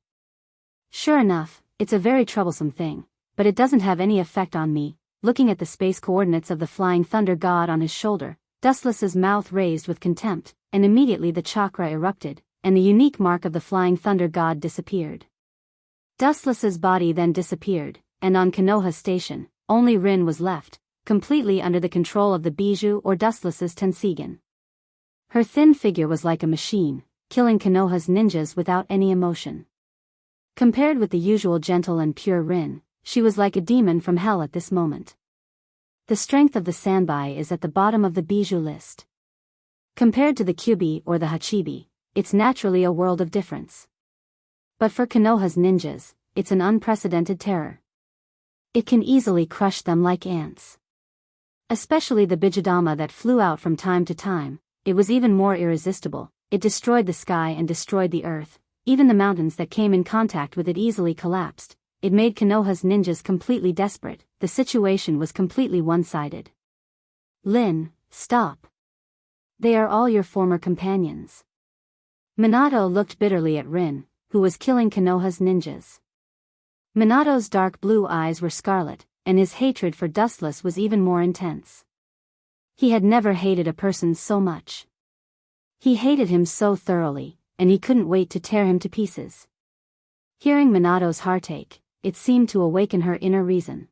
Sure enough, it's a very troublesome thing, but it doesn't have any effect on me. Looking at the space coordinates of the Flying Thunder God on his shoulder, Dustless's mouth raised with contempt, and immediately the chakra erupted, and the unique mark of the Flying Thunder God disappeared. Dustless's body then disappeared, and on Konoha Station, only Rin was left, completely under the control of the Bijou or Dustless's Tensigan. Her thin figure was like a machine, killing Konoha's ninjas without any emotion. Compared with the usual gentle and pure Rin, she was like a demon from hell at this moment. The strength of the Sanbai is at the bottom of the bijou list. Compared to the Kyubi or the Hachibi, it's naturally a world of difference. But for Konoha's ninjas, it's an unprecedented terror. It can easily crush them like ants. Especially the Bijudama that flew out from time to time, it was even more irresistible. It destroyed the sky and destroyed the earth. Even the mountains that came in contact with it easily collapsed. It made Konoha's ninjas completely desperate. The situation was completely one-sided. Lin, stop. They are all your former companions. Minato looked bitterly at Rin, who was killing Konoha's ninjas. Minato's dark blue eyes were scarlet, and his hatred for Dustless was even more intense. He had never hated a person so much. He hated him so thoroughly, and he couldn't wait to tear him to pieces. Hearing Minato's heartache, it seemed to awaken her inner reason.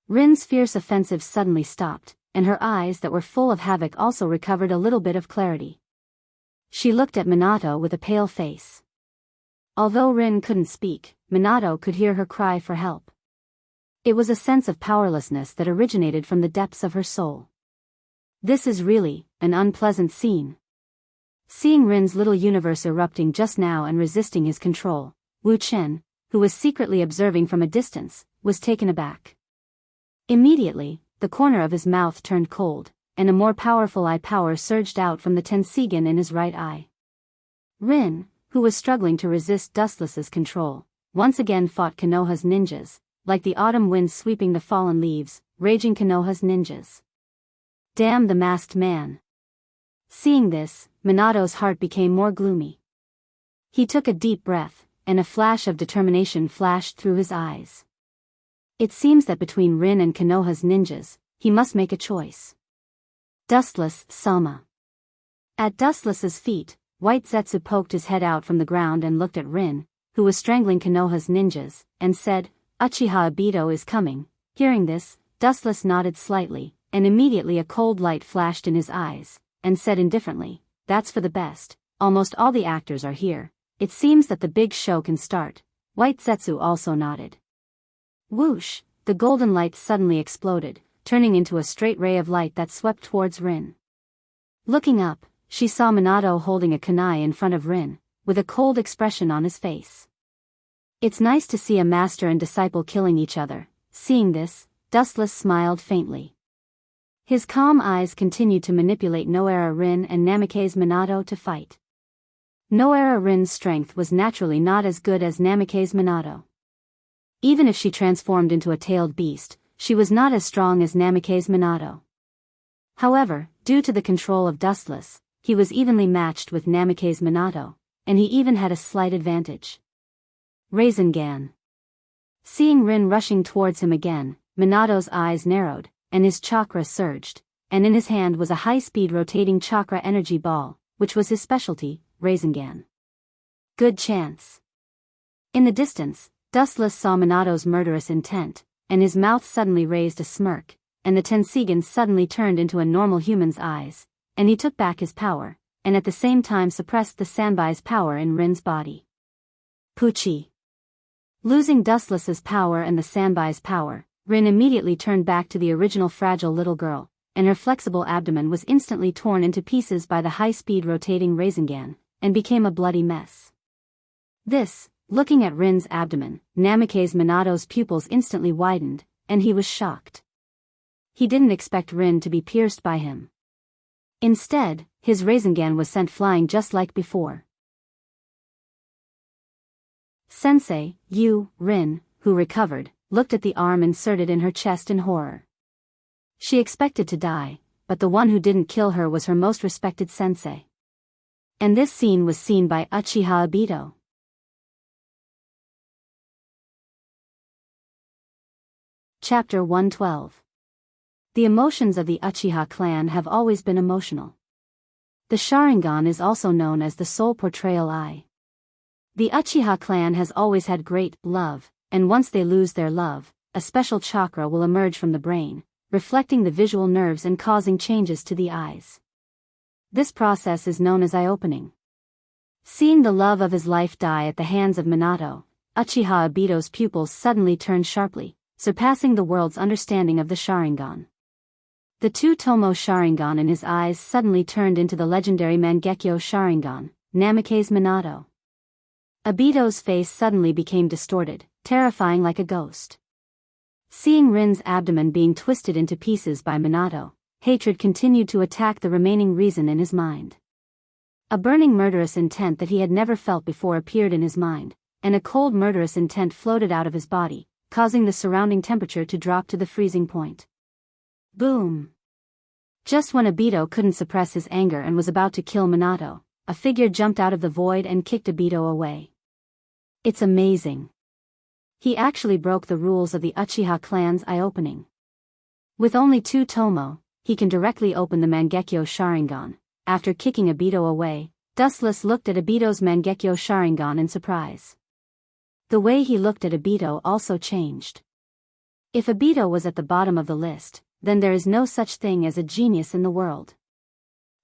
Rin's fierce offensive suddenly stopped, and her eyes that were full of havoc also recovered a little bit of clarity. She looked at Minato with a pale face. Although Rin couldn't speak, Minato could hear her cry for help. It was a sense of powerlessness that originated from the depths of her soul. This is really an unpleasant scene. Seeing Rin's little universe erupting just now and resisting his control, Wu Chen, who was secretly observing from a distance, was taken aback. Immediately, the corner of his mouth turned cold, and a more powerful eye power surged out from the Tensigen in his right eye. Rin, who was struggling to resist Dustless's control, once again fought Konoha's ninjas, like the autumn wind sweeping the fallen leaves, raging Konoha's ninjas. Damn the masked man. Seeing this, Minato's heart became more gloomy. He took a deep breath, and a flash of determination flashed through his eyes. It seems that between Rin and Konoha's ninjas, he must make a choice. Dustless Sama. At Dustless's feet, White Zetsu poked his head out from the ground and looked at Rin, who was strangling Konoha's ninjas, and said, Uchiha Obito is coming. Hearing this, Dustless nodded slightly, and immediately a cold light flashed in his eyes, and said indifferently, that's for the best, almost all the actors are here. It seems that the big show can start. White Zetsu also nodded. Whoosh, the golden light suddenly exploded, turning into a straight ray of light that swept towards Rin. Looking up, she saw Minato holding a kunai in front of Rin, with a cold expression on his face. It's nice to see a master and disciple killing each other. Seeing this, Dustless smiled faintly. His calm eyes continued to manipulate Noara Rin and Namikaze Minato to fight. Noara Rin's strength was naturally not as good as Namikaze Minato. Even if she transformed into a tailed beast, she was not as strong as Namikaze Minato. However, due to the control of Dustless, he was evenly matched with Namikaze Minato, and he even had a slight advantage. Rasengan. Seeing Rin rushing towards him again, Minato's eyes narrowed, and his chakra surged, and in his hand was a high-speed rotating chakra energy ball, which was his specialty, Rasengan. Good chance. In the distance, Dustless saw Minato's murderous intent, and his mouth suddenly raised a smirk, and the Tensigen suddenly turned into a normal human's eyes, and he took back his power, and at the same time suppressed the Sanbai's power in Rin's body. Puchi. Losing Dustless's power and the Sanbai's power, Rin immediately turned back to the original fragile little girl, and her flexible abdomen was instantly torn into pieces by the high-speed rotating Rasengan, and became a bloody mess. This, looking at Rin's abdomen, Namikaze Minato's pupils instantly widened, and he was shocked. He didn't expect Rin to be pierced by him. Instead, his Rasengan was sent flying just like before. Sensei, Rin, who recovered, looked at the arm inserted in her chest in horror. She expected to die, but the one who didn't kill her was her most respected sensei. And this scene was seen by Uchiha Obito. Chapter 112. The emotions of the Uchiha clan have always been emotional. The Sharingan is also known as the soul portrayal eye. The Uchiha clan has always had great love, and once they lose their love, a special chakra will emerge from the brain, reflecting the visual nerves and causing changes to the eyes. This process is known as eye-opening. Seeing the love of his life die at the hands of Minato, Uchiha Obito's pupils suddenly turned sharply, surpassing the world's understanding of the Sharingan. The two-tomo Sharingan in his eyes suddenly turned into the legendary Mangekyo Sharingan, Namikaze Minato. Obito's face suddenly became distorted, terrifying like a ghost. Seeing Rin's abdomen being twisted into pieces by Minato, hatred continued to attack the remaining reason in his mind. A burning murderous intent that he had never felt before appeared in his mind, and a cold murderous intent floated out of his body, causing the surrounding temperature to drop to the freezing point. Boom! Just when Obito couldn't suppress his anger and was about to kill Minato, a figure jumped out of the void and kicked Obito away. It's amazing. He actually broke the rules of the Uchiha clan's eye-opening. With only two tomo, he can directly open the Mangekyo Sharingan. After kicking Obito away, Dustless looked at Obito's Mangekyo Sharingan in surprise. The way he looked at Obito also changed. If Obito was at the bottom of the list, then there is no such thing as a genius in the world.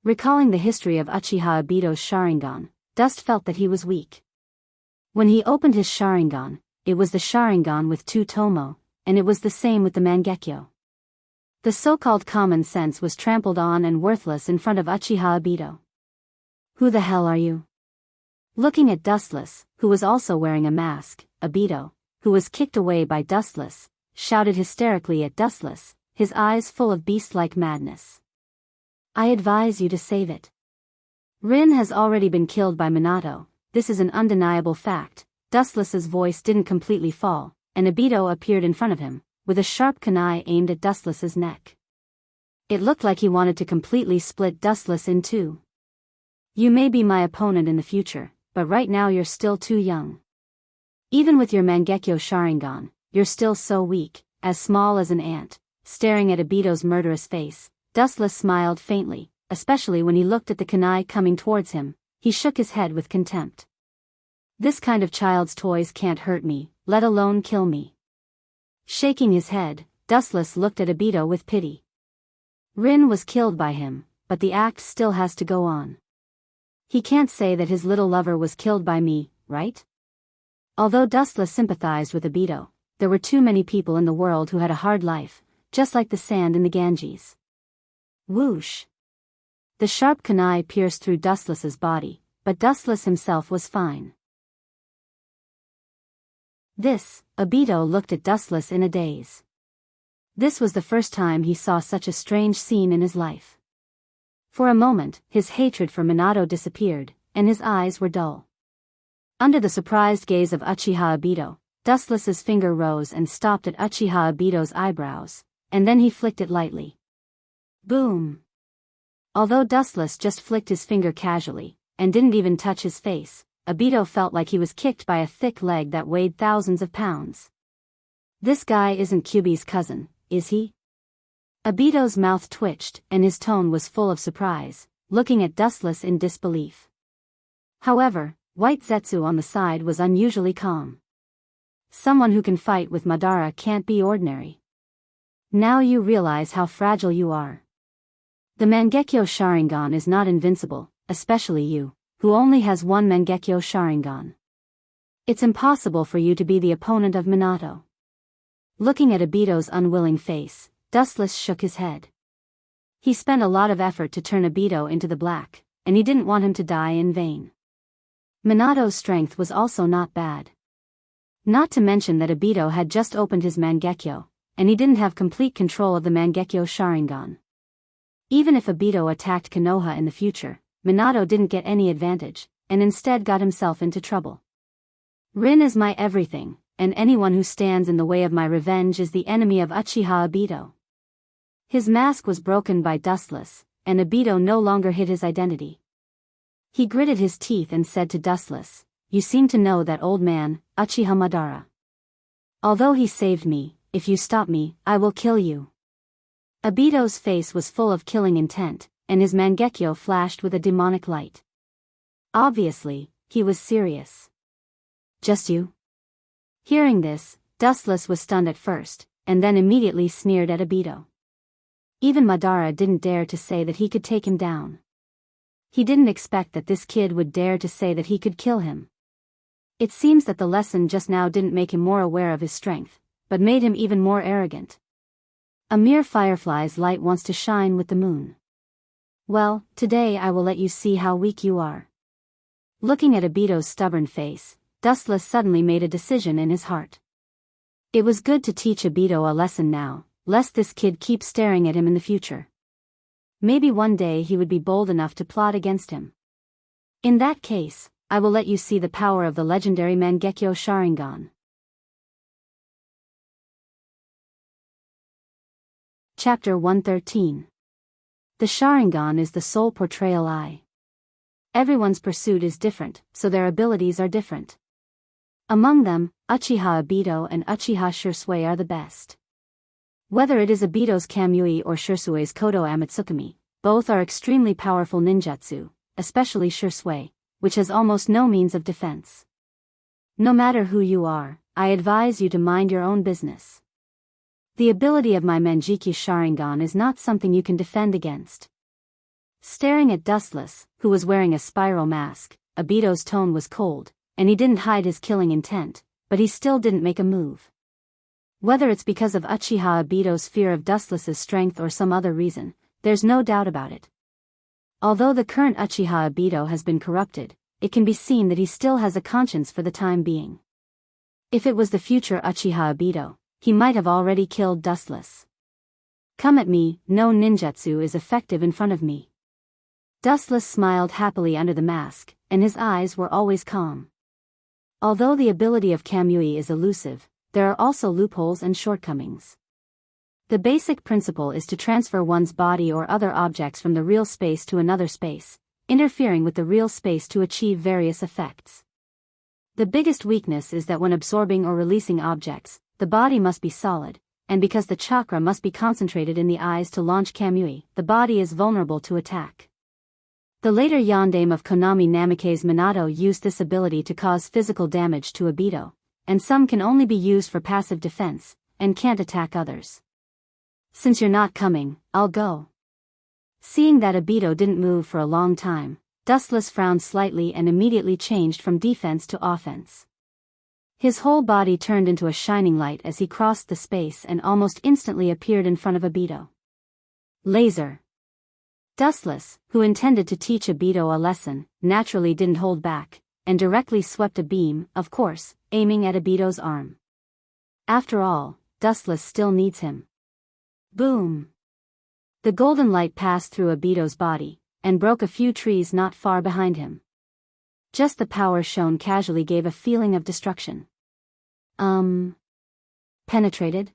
Recalling the history of Uchiha Obito's Sharingan, Dust felt that he was weak. When he opened his Sharingan, it was the Sharingan with two tomo, and it was the same with the Mangekyo. The so-called common sense was trampled on and worthless in front of Uchiha Obito. Who the hell are you? Looking at Dustless, who was also wearing a mask, Obito, who was kicked away by Dustless, shouted hysterically at Dustless, his eyes full of beast-like madness. I advise you to save it. Rin has already been killed by Minato, this is an undeniable fact. Dustless's voice didn't completely fall, and Obito appeared in front of him, with a sharp kunai aimed at Dustless's neck. It looked like he wanted to completely split Dustless in two. You may be my opponent in the future, but right now you're still too young. Even with your Mangekyo Sharingan, you're still so weak, as small as an ant. Staring at Obito's murderous face, Dustless smiled faintly, especially when he looked at the kunai coming towards him. He shook his head with contempt. This kind of child's toys can't hurt me, let alone kill me. Shaking his head, Dustless looked at Obito with pity. Rin was killed by him, but the act still has to go on. He can't say that his little lover was killed by me, right? Although Dustless sympathized with Obito, there were too many people in the world who had a hard life, just like the sand in the Ganges. Whoosh! The sharp kunai pierced through Dustless's body, but Dustless himself was fine. Obito looked at Dustless in a daze. This was the first time he saw such a strange scene in his life. For a moment, his hatred for Minato disappeared, and his eyes were dull. Under the surprised gaze of Uchiha Obito, Dustless's finger rose and stopped at Uchiha Obito's eyebrows, and then he flicked it lightly. Boom! Although Dustless just flicked his finger casually, and didn't even touch his face, Obito felt like he was kicked by a thick leg that weighed thousands of pounds. This guy isn't Kyuubi's cousin, is he? Obito's mouth twitched, and his tone was full of surprise, looking at Dustless in disbelief. However, White Zetsu on the side was unusually calm. Someone who can fight with Madara can't be ordinary. Now you realize how fragile you are. The Mangekyo Sharingan is not invincible, especially you, who only has one Mangekyo Sharingan. It's impossible for you to be the opponent of Minato. Looking at Obito's unwilling face, Dustless shook his head. He spent a lot of effort to turn Obito into the black, and he didn't want him to die in vain. Minato's strength was also not bad. Not to mention that Obito had just opened his Mangekyo, and he didn't have complete control of the Mangekyo Sharingan. Even if Obito attacked Konoha in the future, Minato didn't get any advantage, and instead got himself into trouble. Rin is my everything, and anyone who stands in the way of my revenge is the enemy of Uchiha Obito. His mask was broken by Dustless, and Obito no longer hid his identity. He gritted his teeth and said to Dustless, "You seem to know that old man, Uchiha Madara. Although he saved me, if you stop me, I will kill you." Obito's face was full of killing intent, and his Mangekyo flashed with a demonic light. Obviously, he was serious. Just you? Hearing this, Dustless was stunned at first, and then immediately sneered at Obito. Even Madara didn't dare to say that he could take him down. He didn't expect that this kid would dare to say that he could kill him. It seems that the lesson just now didn't make him more aware of his strength, but made him even more arrogant. A mere firefly's light wants to shine with the moon. Well, today I will let you see how weak you are. Looking at Obito's stubborn face, Dustless suddenly made a decision in his heart. It was good to teach Obito a lesson now, lest this kid keep staring at him in the future. Maybe one day he would be bold enough to plot against him. In that case, I will let you see the power of the legendary Mangekyo Sharingan. Chapter 113. The Sharingan is the soul portrayal eye. Everyone's pursuit is different, so their abilities are different. Among them, Uchiha Obito and Uchiha Shisui are the best. Whether it is Obito's Kamui or Shisui's Kodo Amatsukami, both are extremely powerful ninjutsu, especially Shisui, which has almost no means of defense. No matter who you are, I advise you to mind your own business. The ability of my Mangekyo Sharingan is not something you can defend against. Staring at Dustless, who was wearing a spiral mask, Obito's tone was cold, and he didn't hide his killing intent, but he still didn't make a move. Whether it's because of Uchiha Obito's fear of Dustless's strength or some other reason, there's no doubt about it. Although the current Uchiha Obito has been corrupted, it can be seen that he still has a conscience for the time being. If it was the future Uchiha Obito, he might have already killed Dustless. Come at me, no ninjutsu is effective in front of me. Dustless smiled happily under the mask, and his eyes were always calm. Although the ability of Kamui is elusive, there are also loopholes and shortcomings. The basic principle is to transfer one's body or other objects from the real space to another space, interfering with the real space to achieve various effects. The biggest weakness is that when absorbing or releasing objects, the body must be solid, and because the chakra must be concentrated in the eyes to launch Kamui, the body is vulnerable to attack. The later Yondaime of Konami Namikaze Minato used this ability to cause physical damage to Obito, and some can only be used for passive defense, and can't attack others. Since you're not coming, I'll go. Seeing that Obito didn't move for a long time, Dustless frowned slightly and immediately changed from defense to offense. His whole body turned into a shining light as he crossed the space and almost instantly appeared in front of Obito. Laser. Dustless, who intended to teach Obito a lesson, naturally didn't hold back, and directly swept a beam, of course, aiming at Obito's arm. After all, Dustless still needs him. Boom! The golden light passed through Obito's body, and broke a few trees not far behind him. Just the power shown casually gave a feeling of destruction. Penetrated?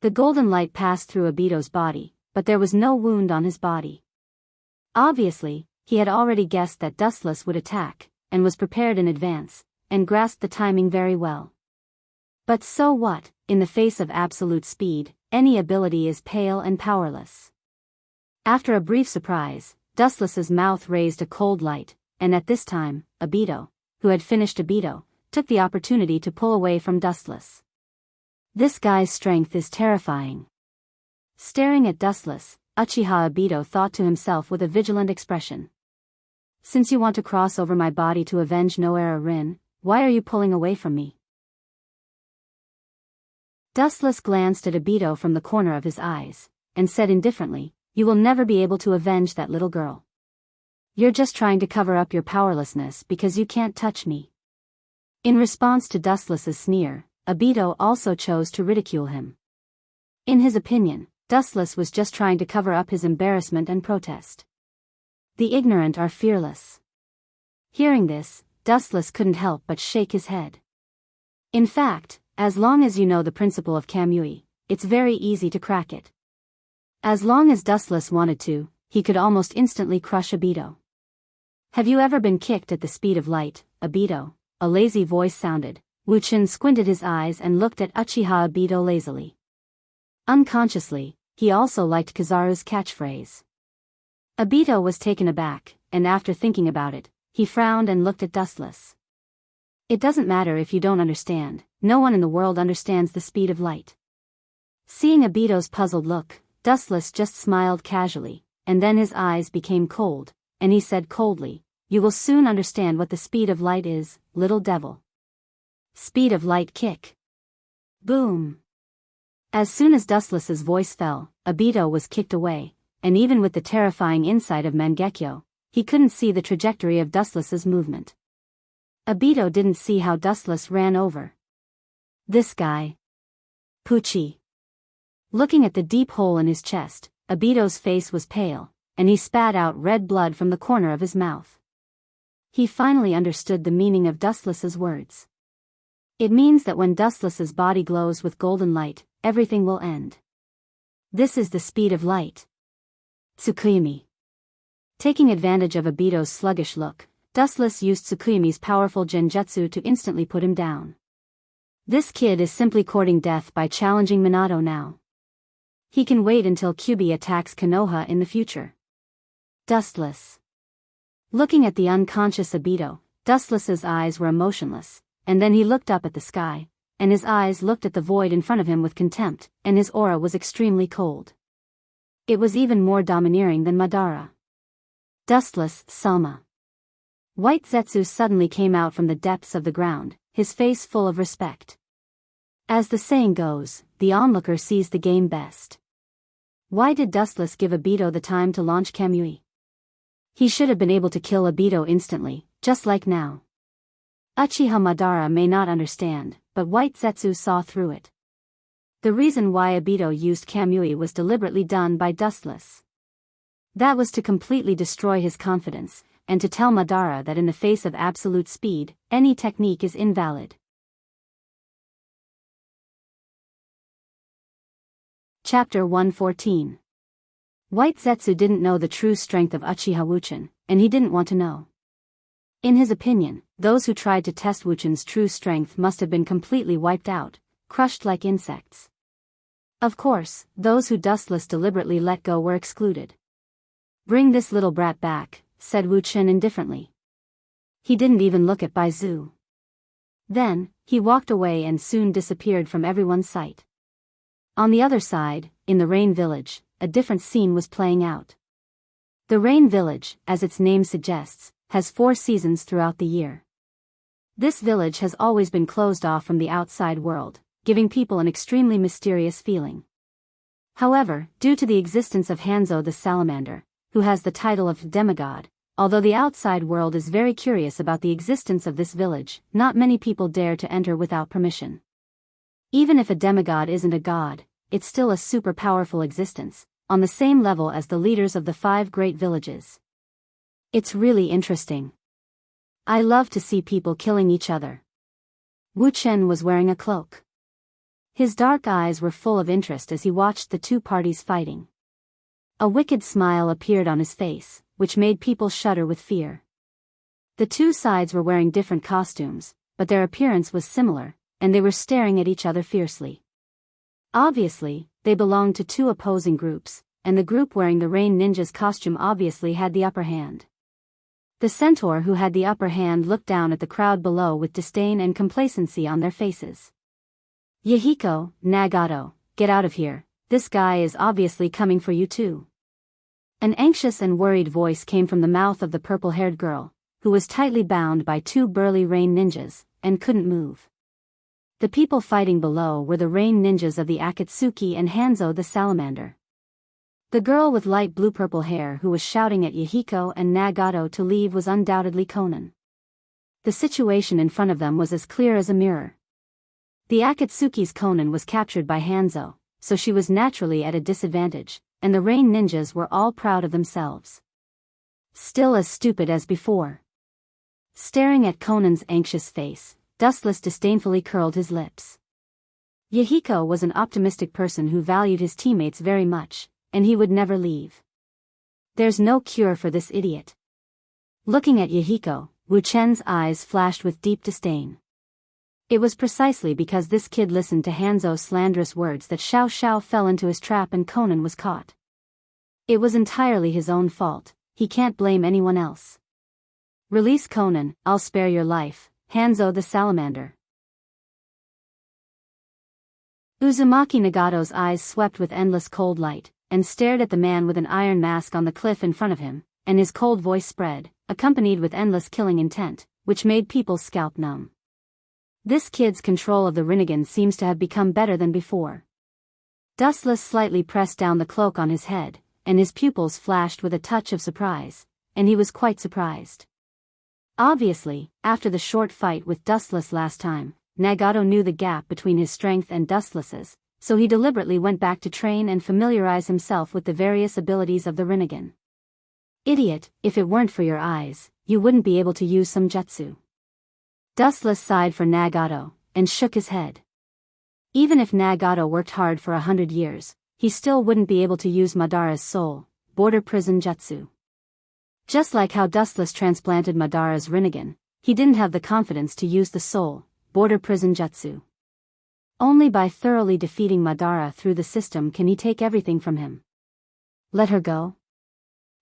The golden light passed through Obito's body, but there was no wound on his body. Obviously, he had already guessed that Dustless would attack, and was prepared in advance, and grasped the timing very well. But so what, in the face of absolute speed, any ability is pale and powerless. After a brief surprise, Dustless's mouth raised a cold light, and at this time, Obito, who had finished Obito, took the opportunity to pull away from Dustless. This guy's strength is terrifying. Staring at Dustless, Uchiha Obito thought to himself with a vigilant expression. Since you want to cross over my body to avenge Noara Rin, why are you pulling away from me? Dustless glanced at Obito from the corner of his eyes, and said indifferently, "You will never be able to avenge that little girl. You're just trying to cover up your powerlessness because you can't touch me." In response to Dustless's sneer, Obito also chose to ridicule him. In his opinion, Dustless was just trying to cover up his embarrassment and protest. The ignorant are fearless. Hearing this, Dustless couldn't help but shake his head. In fact, as long as you know the principle of Kamui, it's very easy to crack it. As long as Dustless wanted to, he could almost instantly crush Obito. Have you ever been kicked at the speed of light, Obito? A lazy voice sounded. Wuchin squinted his eyes and looked at Uchiha Obito lazily. Unconsciously, he also liked Kizaru's catchphrase. Obito was taken aback, and after thinking about it, he frowned and looked at Dustless. It doesn't matter if you don't understand, no one in the world understands the speed of light. Seeing Obito's puzzled look, Dustless just smiled casually, and then his eyes became cold, and he said coldly, "You will soon understand what the speed of light is, little devil." Speed of light kick. Boom. As soon as Dustless's voice fell, Obito was kicked away, and even with the terrifying insight of Mangekyo, he couldn't see the trajectory of Dustless's movement. Obito didn't see how Dustless ran over. This guy. Pucci. Looking at the deep hole in his chest, Obito's face was pale, and he spat out red blood from the corner of his mouth. He finally understood the meaning of Dustless's words. It means that when Dustless's body glows with golden light, everything will end. This is the speed of light. Tsukuyomi. Taking advantage of Obito's sluggish look, Dustless used Tsukuyomi's powerful genjutsu to instantly put him down. This kid is simply courting death by challenging Minato now. He can wait until Kyuubi attacks Konoha in the future. Dustless. Looking at the unconscious Obito, Dustless's eyes were emotionless, and then he looked up at the sky, and his eyes looked at the void in front of him with contempt, and his aura was extremely cold. It was even more domineering than Madara. Dustless, Sama. White Zetsu suddenly came out from the depths of the ground, his face full of respect. As the saying goes, the onlooker sees the game best. Why did Dustless give Obito the time to launch Kamui? He should have been able to kill Obito instantly, just like now. Uchiha Madara may not understand, but White Zetsu saw through it. The reason why Obito used Kamui was deliberately done by Dustless. That was to completely destroy his confidence, and to tell Madara that in the face of absolute speed, any technique is invalid. Chapter 114. White Zetsu didn't know the true strength of Uchiha Wuchen, and he didn't want to know. In his opinion, those who tried to test Wuchen's true strength must have been completely wiped out, crushed like insects. Of course, those who Dustless deliberately let go were excluded. "Bring this little brat back," said Wuchen indifferently. He didn't even look at Baizu. Then, he walked away and soon disappeared from everyone's sight. On the other side, in the Rain Village, a different scene was playing out. The Rain Village, as its name suggests, has 4 seasons throughout the year. This village has always been closed off from the outside world, giving people an extremely mysterious feeling. However, due to the existence of Hanzo the Salamander, who has the title of demigod, although the outside world is very curious about the existence of this village, not many people dare to enter without permission. Even if a demigod isn't a god, it's still a super powerful existence, on the same level as the leaders of the 5 great villages. It's really interesting. I love to see people killing each other. Wuchen was wearing a cloak. His dark eyes were full of interest as he watched the 2 parties fighting. A wicked smile appeared on his face, which made people shudder with fear. The 2 sides were wearing different costumes, but their appearance was similar, and they were staring at each other fiercely. Obviously, they belonged to 2 opposing groups, and the group wearing the Rain Ninja's costume obviously had the upper hand. The centaur who had the upper hand looked down at the crowd below with disdain and complacency on their faces. "Yahiko, Nagato, get out of here, this guy is obviously coming for you too." An anxious and worried voice came from the mouth of the purple-haired girl, who was tightly bound by 2 burly Rain Ninjas, and couldn't move. The people fighting below were the Rain Ninjas of the Akatsuki and Hanzo the Salamander. The girl with light blue-purple hair who was shouting at Yahiko and Nagato to leave was undoubtedly Konan. The situation in front of them was as clear as a mirror. The Akatsuki's Konan was captured by Hanzo, so she was naturally at a disadvantage, and the Rain Ninjas were all proud of themselves. Still as stupid as before. Staring at Konan's anxious face, Dustless disdainfully curled his lips. Yahiko was an optimistic person who valued his teammates very much, and he would never leave. There's no cure for this idiot. Looking at Yahiko, Wuchen's eyes flashed with deep disdain. It was precisely because this kid listened to Hanzo's slanderous words that Xiao Xiao fell into his trap and Konan was caught. It was entirely his own fault, he can't blame anyone else. "Release Konan, I'll spare your life, Hanzo the Salamander." Uzumaki Nagato's eyes swept with endless cold light, and stared at the man with an iron mask on the cliff in front of him, and his cold voice spread, accompanied with endless killing intent, which made people's scalp numb. This kid's control of the Rinnegan seems to have become better than before. Dustless slightly pressed down the cloak on his head, and his pupils flashed with a touch of surprise, and he was quite surprised. Obviously, after the short fight with Dustless last time, Nagato knew the gap between his strength and Dustless's, so he deliberately went back to train and familiarize himself with the various abilities of the Rinnegan. Idiot, if it weren't for your eyes, you wouldn't be able to use some jutsu. Dustless sighed for Nagato, and shook his head. Even if Nagato worked hard for 100 years, he still wouldn't be able to use Madara's soul, border prison jutsu. Just like how Dustless transplanted Madara's Rinnegan, he didn't have the confidence to use the soul, border prison jutsu. Only by thoroughly defeating Madara through the system can he take everything from him. Let her go?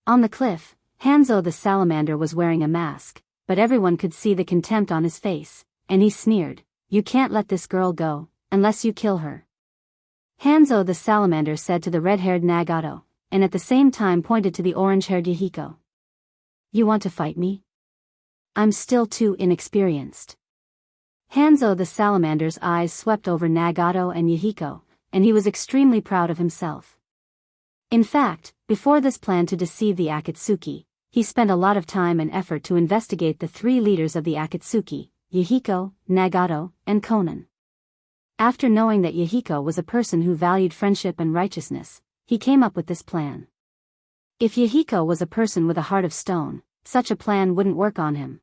On the cliff, Hanzo the salamander was wearing a mask, but everyone could see the contempt on his face, and he sneered, "You can't let this girl go, unless you kill her." Hanzo the salamander said to the red-haired Nagato, and at the same time pointed to the orange-haired Yahiko. "You want to fight me? I'm still too inexperienced." Hanzo the salamander's eyes swept over Nagato and Yahiko, and he was extremely proud of himself. In fact, before this plan to deceive the Akatsuki, he spent a lot of time and effort to investigate the three leaders of the Akatsuki, Yahiko, Nagato, and Konan. After knowing that Yahiko was a person who valued friendship and righteousness, he came up with this plan. If Yahiko was a person with a heart of stone, such a plan wouldn't work on him.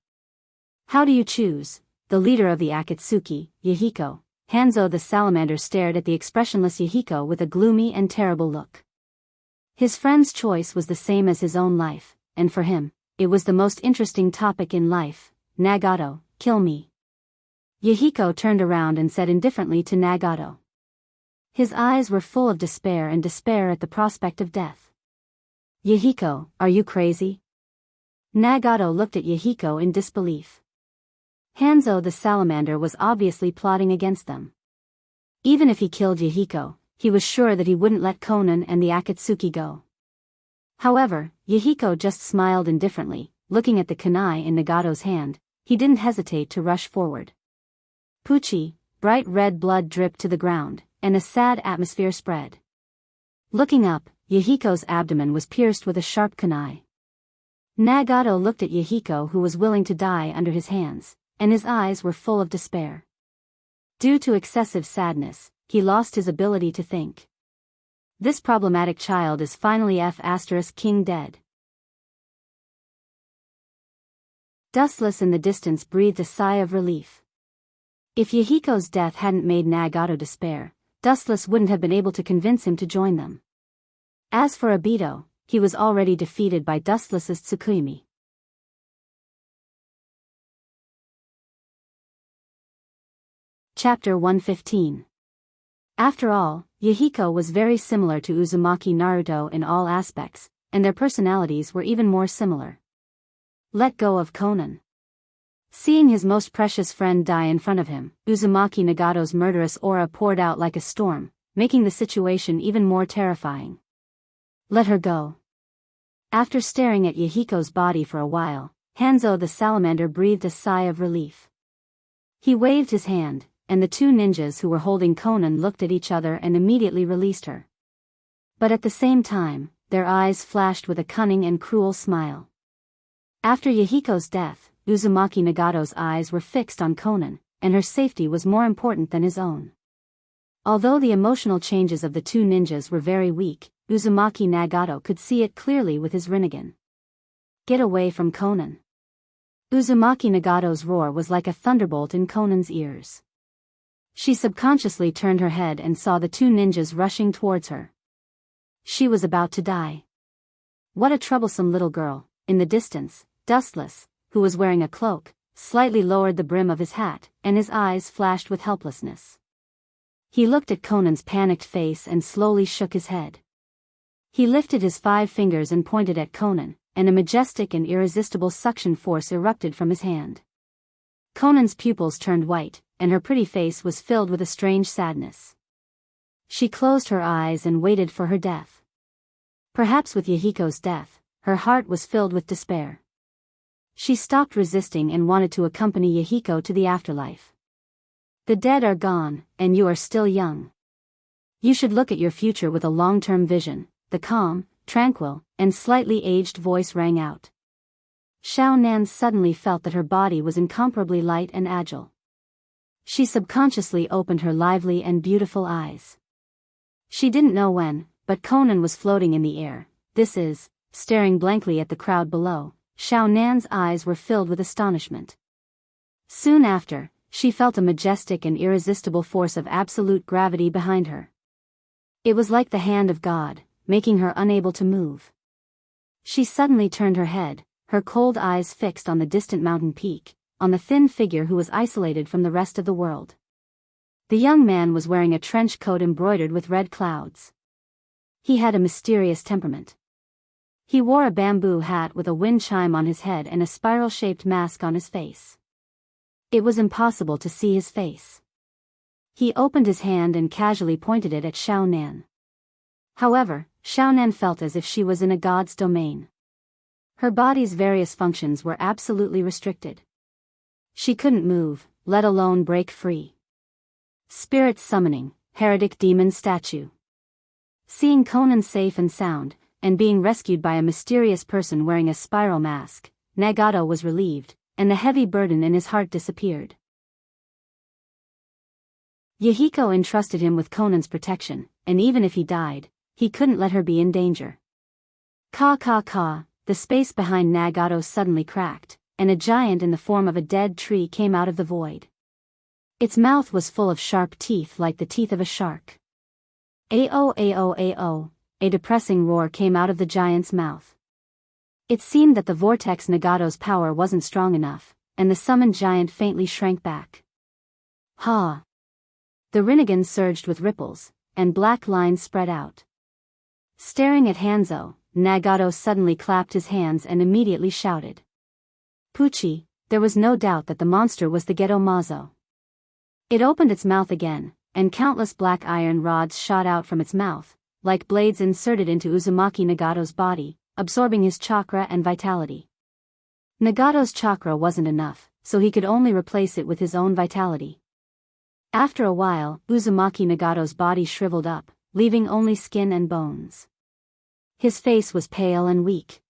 "How do you choose, the leader of the Akatsuki, Yahiko?" Hanzo the salamander stared at the expressionless Yahiko with a gloomy and terrible look. His friend's choice was the same as his own life, and for him, it was the most interesting topic in life. "Nagato, kill me." Yahiko turned around and said indifferently to Nagato. His eyes were full of despair at the prospect of death. "Yahiko, are you crazy?" Nagato looked at Yahiko in disbelief. Hanzo the salamander was obviously plotting against them. Even if he killed Yahiko, he was sure that he wouldn't let Konan and the Akatsuki go. However, Yahiko just smiled indifferently, looking at the kunai in Nagato's hand. He didn't hesitate to rush forward. Pucci, bright red blood dripped to the ground, and a sad atmosphere spread. Looking up, Yahiko's abdomen was pierced with a sharp kunai. Nagato looked at Yahiko, who was willing to die under his hands, and his eyes were full of despair. Due to excessive sadness, he lost his ability to think. This problematic child is finally King dead. Dustless in the distance breathed a sigh of relief. If Yahiko's death hadn't made Nagato despair, Dustless wouldn't have been able to convince him to join them. As for Obito, he was already defeated by Dustless's Tsukuyomi. Chapter 115. After all, Yahiko was very similar to Uzumaki Naruto in all aspects, and their personalities were even more similar. Let go of Konan. Seeing his most precious friend die in front of him, Uzumaki Nagato's murderous aura poured out like a storm, making the situation even more terrifying. Let her go. After staring at Yahiko's body for a while, Hanzo the salamander breathed a sigh of relief. He waved his hand, and the two ninjas who were holding Konan looked at each other and immediately released her. But at the same time, their eyes flashed with a cunning and cruel smile. After Yahiko's death, Uzumaki Nagato's eyes were fixed on Konan, and her safety was more important than his own. Although the emotional changes of the two ninjas were very weak, Uzumaki Nagato could see it clearly with his Rinnegan. Get away from Konan. Uzumaki Nagato's roar was like a thunderbolt in Konan's ears. She subconsciously turned her head and saw the two ninjas rushing towards her. She was about to die. What a troublesome little girl. In the distance, Dustless, who was wearing a cloak, slightly lowered the brim of his hat, and his eyes flashed with helplessness. He looked at Konan's panicked face and slowly shook his head. He lifted his 5 fingers and pointed at Konan, and a majestic and irresistible suction force erupted from his hand. Konan's pupils turned white, and her pretty face was filled with a strange sadness. She closed her eyes and waited for her death. Perhaps with Yahiko's death, her heart was filled with despair. She stopped resisting and wanted to accompany Yahiko to the afterlife. The dead are gone, and you are still young. You should look at your future with a long-term vision, the calm, tranquil, and slightly aged voice rang out. Xiao Nan suddenly felt that her body was incomparably light and agile. She subconsciously opened her lively and beautiful eyes. She didn't know when, but Conan was floating in the air, staring blankly at the crowd below. Xiao Nan's eyes were filled with astonishment. Soon after, she felt a majestic and irresistible force of absolute gravity behind her. It was like the hand of God, making her unable to move. She suddenly turned her head, her cold eyes fixed on the distant mountain peak, on the thin figure who was isolated from the rest of the world. The young man was wearing a trench coat embroidered with red clouds. He had a mysterious temperament. He wore a bamboo hat with a wind chime on his head and a spiral-shaped mask on his face. It was impossible to see his face. He opened his hand and casually pointed it at Xiao Nan. However, Xiao Nan felt as if she was in a god's domain. Her body's various functions were absolutely restricted. She couldn't move, let alone break free. Spirit summoning, heretic demon statue. Seeing Conan safe and sound, and being rescued by a mysterious person wearing a spiral mask, Nagato was relieved, and the heavy burden in his heart disappeared. Yahiko entrusted him with Conan's protection, and even if he died, he couldn't let her be in danger. The space behind Nagato suddenly cracked, and a giant in the form of a dead tree came out of the void. Its mouth was full of sharp teeth like the teeth of a shark. Ao. A depressing roar came out of the giant's mouth. It seemed that the vortex Nagato's power wasn't strong enough, and the summoned giant faintly shrank back. Ha! The Rinnegan surged with ripples, and black lines spread out. Staring at Hanzo, Nagato suddenly clapped his hands and immediately shouted. Pucci, there was no doubt that the monster was the Gedo Mazo. It opened its mouth again, and countless black iron rods shot out from its mouth, like blades inserted into Uzumaki Nagato's body, absorbing his chakra and vitality. Nagato's chakra wasn't enough, so he could only replace it with his own vitality. After a while, Uzumaki Nagato's body shriveled up, leaving only skin and bones. His face was pale and weak.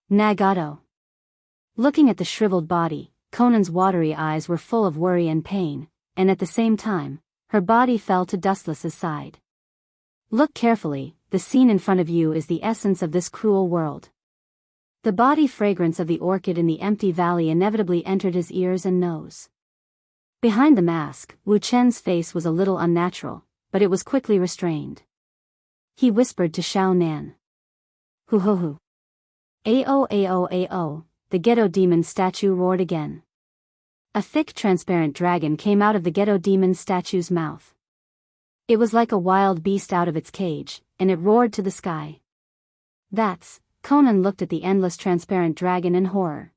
Nagato. Looking at the shriveled body, Conan's watery eyes were full of worry and pain, and at the same time, her body fell to Dustless's side. Look carefully, the scene in front of you is the essence of this cruel world. The body fragrance of the orchid in the empty valley inevitably entered his ears and nose. Behind the mask, Wu Chen's face was a little unnatural, but it was quickly restrained. He whispered to Xiao Nan. Hu. Ao. The Gedo demon statue roared again. A thick transparent dragon came out of the Gedo demon statue's mouth. It was like a wild beast out of its cage, and it roared to the sky. Conan looked at the endless transparent dragon in horror.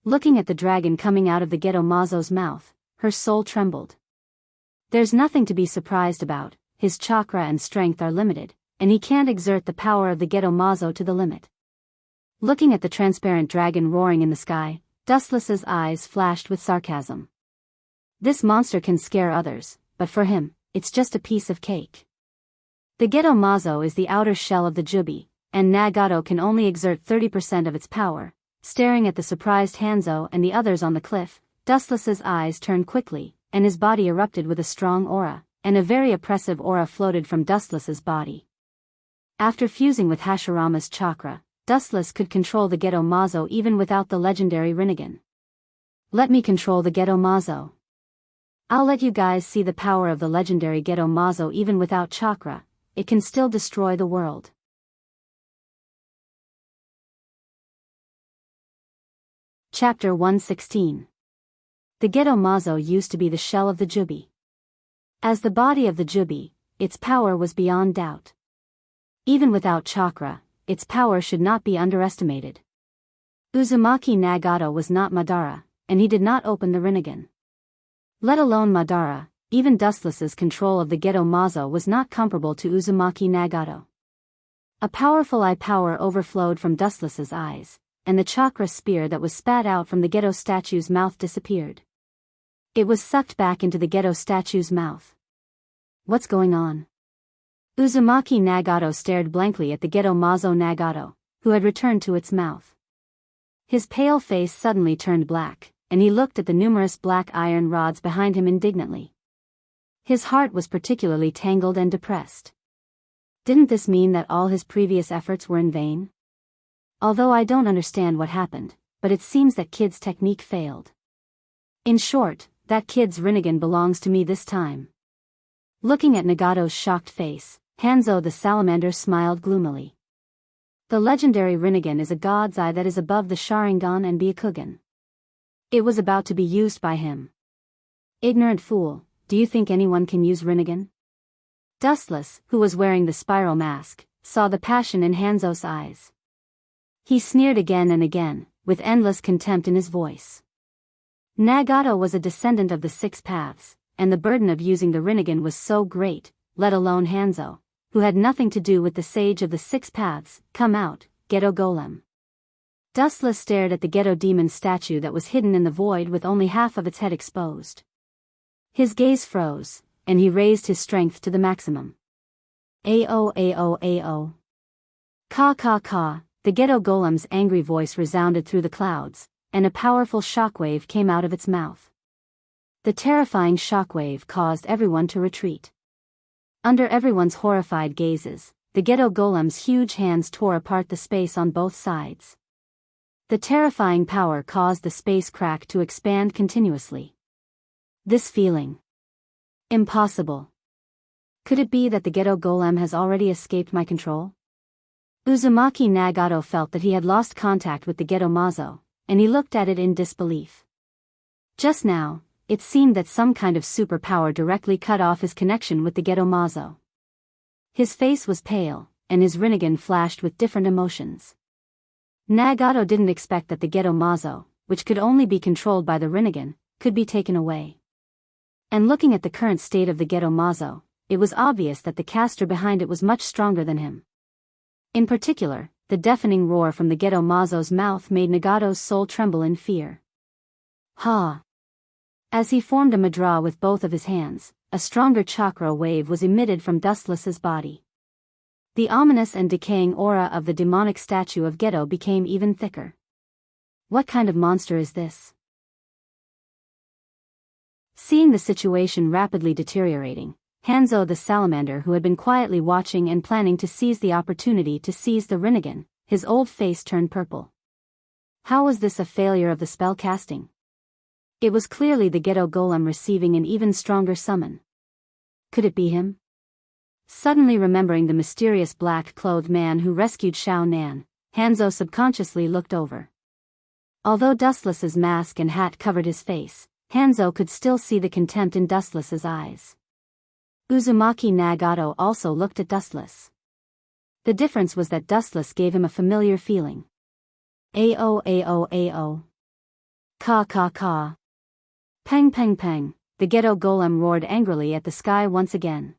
Looking at the dragon coming out of the Gedo Mazo's mouth, her soul trembled. There's nothing to be surprised about, his chakra and strength are limited, and he can't exert the power of the Gedo Mazo to the limit. Looking at the transparent dragon roaring in the sky, Dustless's eyes flashed with sarcasm. This monster can scare others, but for him, it's just a piece of cake. The Gedo Mazo is the outer shell of the Jubi, and Nagato can only exert 30% of its power. Staring at the surprised Hanzo and the others on the cliff, Dustless's eyes turned quickly, and his body erupted with a strong aura, and a very oppressive aura floated from Dustless's body. After fusing with Hashirama's chakra, Dustless could control the Gedo Mazo even without the legendary Rinnegan. Let me control the Gedo Mazo. I'll let you guys see the power of the legendary Gedo Mazo even without chakra, it can still destroy the world. Chapter 116. The Gedo Mazo used to be the shell of the Jubi. As the body of the Jubi, its power was beyond doubt. Even without chakra, its power should not be underestimated. Uzumaki Nagato was not Madara, and he did not open the Rinnegan. Let alone Madara, even Dustless's control of the Gedo Mazo was not comparable to Uzumaki Nagato. A powerful eye power overflowed from Dustless's eyes, and the chakra spear that was spat out from the ghetto statue's mouth disappeared. It was sucked back into the ghetto statue's mouth. What's going on? Uzumaki Nagato stared blankly at the ghetto Mazo Nagato, who had returned to its mouth. His pale face suddenly turned black, and he looked at the numerous black iron rods behind him indignantly. His heart was particularly tangled and depressed. Didn't this mean that all his previous efforts were in vain? Although I don't understand what happened, but it seems that Kid's technique failed. In short, that Kid's Rinnegan belongs to me this time. Looking at Nagato's shocked face, Hanzo the salamander smiled gloomily. The legendary Rinnegan is a god's eye that is above the Sharingan and Byakugan. It was about to be used by him. Ignorant fool, do you think anyone can use Rinnegan? Dustless, who was wearing the spiral mask, saw the passion in Hanzo's eyes. He sneered again and again, with endless contempt in his voice. Nagato was a descendant of the Six Paths, and the burden of using the Rinnegan was so great, let alone Hanzo, who had nothing to do with the sage of the Six Paths. Come out, Ghetto Golem. Dustless stared at the Ghetto demon statue that was hidden in the void with only half of its head exposed. His gaze froze, and he raised his strength to the maximum. Ao ao ao. Ka ka ka, the Ghetto Golem's angry voice resounded through the clouds, and a powerful shockwave came out of its mouth. The terrifying shockwave caused everyone to retreat. Under everyone's horrified gazes, the Ghetto Golem's huge hands tore apart the space on both sides. The terrifying power caused the space crack to expand continuously. This feeling. Impossible. Could it be that the Ghetto Golem has already escaped my control? Uzumaki Nagato felt that he had lost contact with the Ghetto Mazo, and he looked at it in disbelief. Just now, it seemed that some kind of superpower directly cut off his connection with the Ghetto Mazo. His face was pale, and his Rinnegan flashed with different emotions. Nagato didn't expect that the Ghetto Mazo, which could only be controlled by the Rinnegan, could be taken away. And looking at the current state of the Ghetto Mazo, it was obvious that the caster behind it was much stronger than him. In particular, the deafening roar from the Ghetto Mazo's mouth made Nagato's soul tremble in fear. Ha! As he formed a mudra with both of his hands, a stronger chakra wave was emitted from Dustless's body. The ominous and decaying aura of the demonic statue of Ghetto became even thicker. What kind of monster is this? Seeing the situation rapidly deteriorating, Hanzo the salamander, who had been quietly watching and planning to seize the opportunity to seize the Rinnegan, his old face turned purple. How was this a failure of the spell casting? It was clearly the Ghetto Golem receiving an even stronger summon. Could it be him? Suddenly remembering the mysterious black-clothed man who rescued Xiao Nan, Hanzo subconsciously looked over. Although Dustless's mask and hat covered his face, Hanzo could still see the contempt in Dustless's eyes. Uzumaki Nagato also looked at Dustless. The difference was that Dustless gave him a familiar feeling. Ao ao ao. Ka ka ka. Peng peng peng, the Ghetto Golem roared angrily at the sky once again.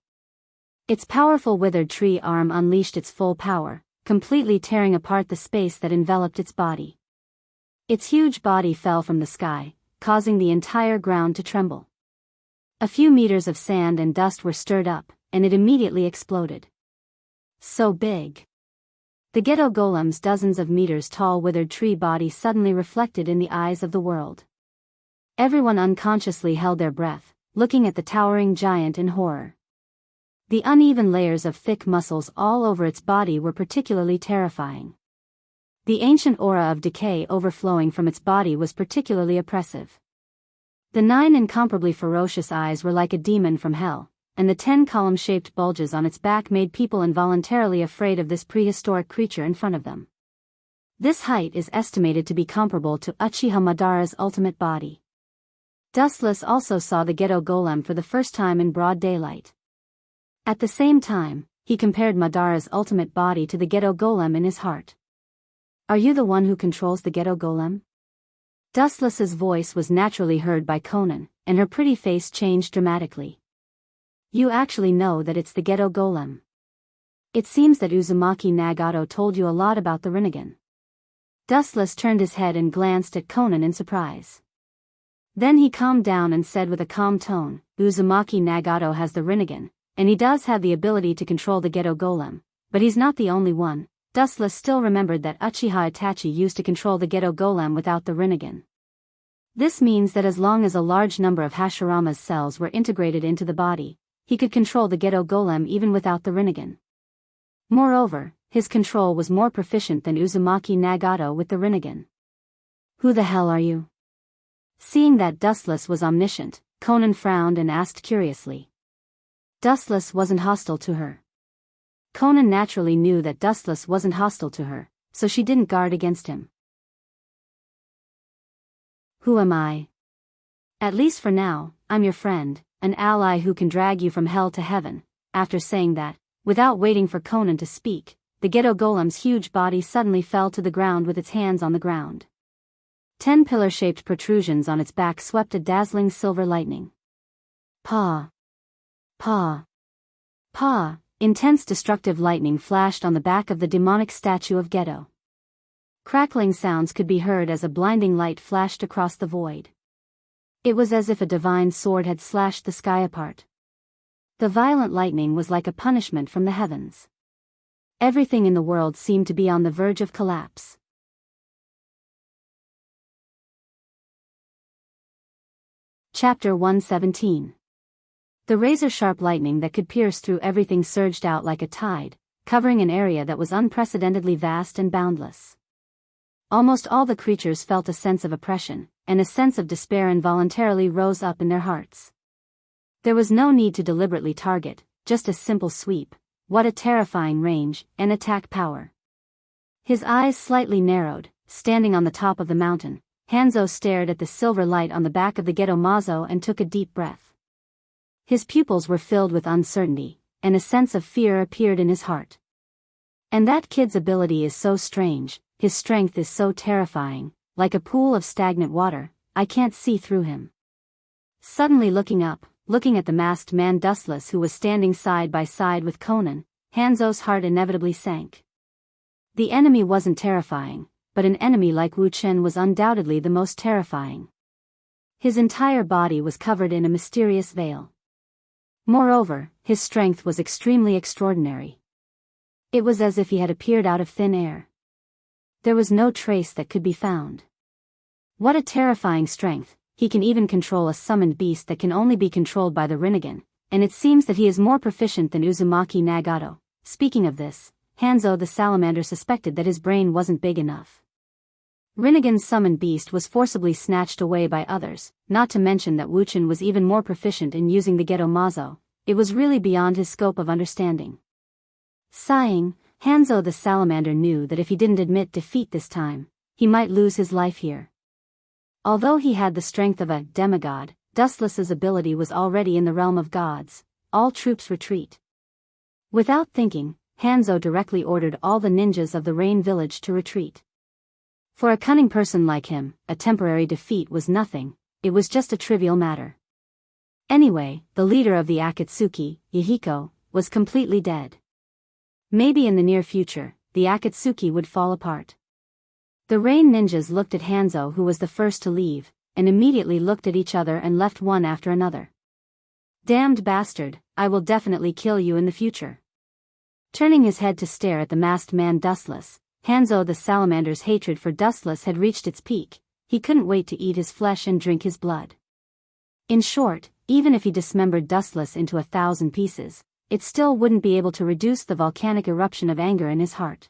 Its powerful withered tree arm unleashed its full power, completely tearing apart the space that enveloped its body. Its huge body fell from the sky, causing the entire ground to tremble. A few meters of sand and dust were stirred up, and it immediately exploded. So big. The Ghetto Golem's dozens of meters tall withered tree body suddenly reflected in the eyes of the world. Everyone unconsciously held their breath, looking at the towering giant in horror. The uneven layers of thick muscles all over its body were particularly terrifying. The ancient aura of decay overflowing from its body was particularly oppressive. The 9 incomparably ferocious eyes were like a demon from hell, and the 10 column-shaped bulges on its back made people involuntarily afraid of this prehistoric creature in front of them. This height is estimated to be comparable to Uchiha Madara's ultimate body. Dustless also saw the Ghetto Golem for the first time in broad daylight. At the same time, he compared Madara's ultimate body to the Ghetto Golem in his heart. Are you the one who controls the Ghetto Golem? Dustless's voice was naturally heard by Conan, and her pretty face changed dramatically. You actually know that it's the Ghetto Golem. It seems that Uzumaki Nagato told you a lot about the Rinnegan. Dustless turned his head and glanced at Conan in surprise. Then he calmed down and said with a calm tone, Uzumaki Nagato has the Rinnegan, and he does have the ability to control the Ghetto Golem, but he's not the only one. Dustless still remembered that Uchiha Itachi used to control the Ghetto Golem without the Rinnegan. This means that as long as a large number of Hashirama's cells were integrated into the body, he could control the Ghetto Golem even without the Rinnegan. Moreover, his control was more proficient than Uzumaki Nagato with the Rinnegan. Who the hell are you? Seeing that Dustless was omniscient, Conan frowned and asked curiously. Dustless wasn't hostile to her. Conan naturally knew that Dustless wasn't hostile to her, so she didn't guard against him. Who am I? At least for now, I'm your friend, an ally who can drag you from hell to heaven. After saying that, without waiting for Conan to speak, the Ghetto Golem's huge body suddenly fell to the ground with its hands on the ground. 10 pillar-shaped protrusions on its back swept a dazzling silver lightning. Pa! Pa! Pa! Intense destructive lightning flashed on the back of the demonic statue of Ghetto. Crackling sounds could be heard as a blinding light flashed across the void. It was as if a divine sword had slashed the sky apart. The violent lightning was like a punishment from the heavens. Everything in the world seemed to be on the verge of collapse. Chapter 117. The razor-sharp lightning that could pierce through everything surged out like a tide, covering an area that was unprecedentedly vast and boundless. Almost all the creatures felt a sense of oppression, and a sense of despair involuntarily rose up in their hearts. There was no need to deliberately target, just a simple sweep. What a terrifying range and attack power. His eyes slightly narrowed, standing on the top of the mountain, Hanzo stared at the silver light on the back of the Ghetto Mazo and took a deep breath. His pupils were filled with uncertainty, and a sense of fear appeared in his heart. And that kid's ability is so strange, his strength is so terrifying, like a pool of stagnant water, I can't see through him. Suddenly looking up, looking at the masked man Dustless who was standing side by side with Conan, Hanzo's heart inevitably sank. The enemy wasn't terrifying, but an enemy like Wu Chen was undoubtedly the most terrifying. His entire body was covered in a mysterious veil. Moreover, his strength was extremely extraordinary. It was as if he had appeared out of thin air. There was no trace that could be found. What a terrifying strength! He can even control a summoned beast that can only be controlled by the Rinnegan, and it seems that he is more proficient than Uzumaki Nagato. Speaking of this, Hanzo the salamander suspected that his brain wasn't big enough. Rinnegan's summoned beast was forcibly snatched away by others, not to mention that Wuchen was even more proficient in using the Ghetto Mazo. It was really beyond his scope of understanding. Sighing, Hanzo the salamander knew that if he didn't admit defeat this time, he might lose his life here. Although he had the strength of a demigod, Dustless's ability was already in the realm of gods. All troops retreat. Without thinking, Hanzo directly ordered all the ninjas of the Rain Village to retreat. For a cunning person like him, a temporary defeat was nothing, it was just a trivial matter. Anyway, the leader of the Akatsuki, Yahiko, was completely dead. Maybe in the near future, the Akatsuki would fall apart. The Rain ninjas looked at Hanzo, who was the first to leave, and immediately looked at each other and left one after another. Damned bastard, I will definitely kill you in the future. Turning his head to stare at the masked man Dustless, Hanzo the salamander's hatred for Dustless had reached its peak. He couldn't wait to eat his flesh and drink his blood. In short, even if he dismembered Dustless into 1,000 pieces, it still wouldn't be able to reduce the volcanic eruption of anger in his heart.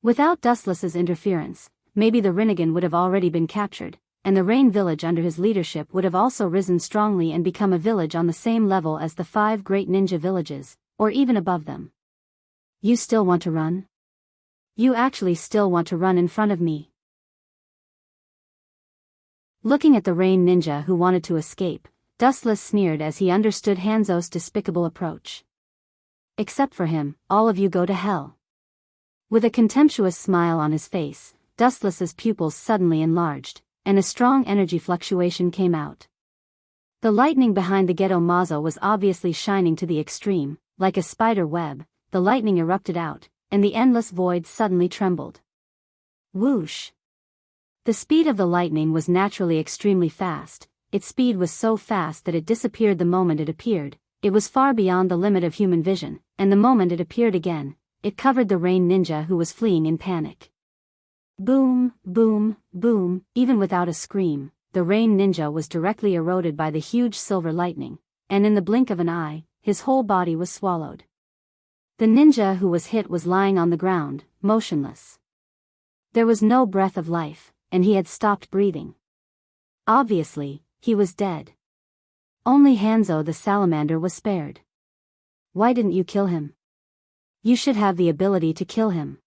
Without Dustless's interference, maybe the Rinnegan would have already been captured, and the Rain Village under his leadership would have also risen strongly and become a village on the same level as the 5 great ninja villages, or even above them. You still want to run? You actually still want to run in front of me? Looking at the Rain ninja who wanted to escape, Dustless sneered as he understood Hanzo's despicable approach. Except for him, all of you go to hell. With a contemptuous smile on his face, Dustless's pupils suddenly enlarged, and a strong energy fluctuation came out. The lightning behind the Ghetto Mazo was obviously shining to the extreme, like a spider web. the lightning erupted out, and the endless void suddenly trembled. Whoosh! The speed of the lightning was naturally extremely fast. Its speed was so fast that it disappeared the moment it appeared. It was far beyond the limit of human vision, and the moment it appeared again, it covered the rain ninja who was fleeing in panic. Boom, boom, boom, even without a scream, the rain ninja was directly eroded by the huge silver lightning, and in the blink of an eye, his whole body was swallowed. The ninja who was hit was lying on the ground, motionless. There was no breath of life, and he had stopped breathing. Obviously, he was dead. Only Hanzo the salamander was spared. Why didn't you kill him? You should have the ability to kill him.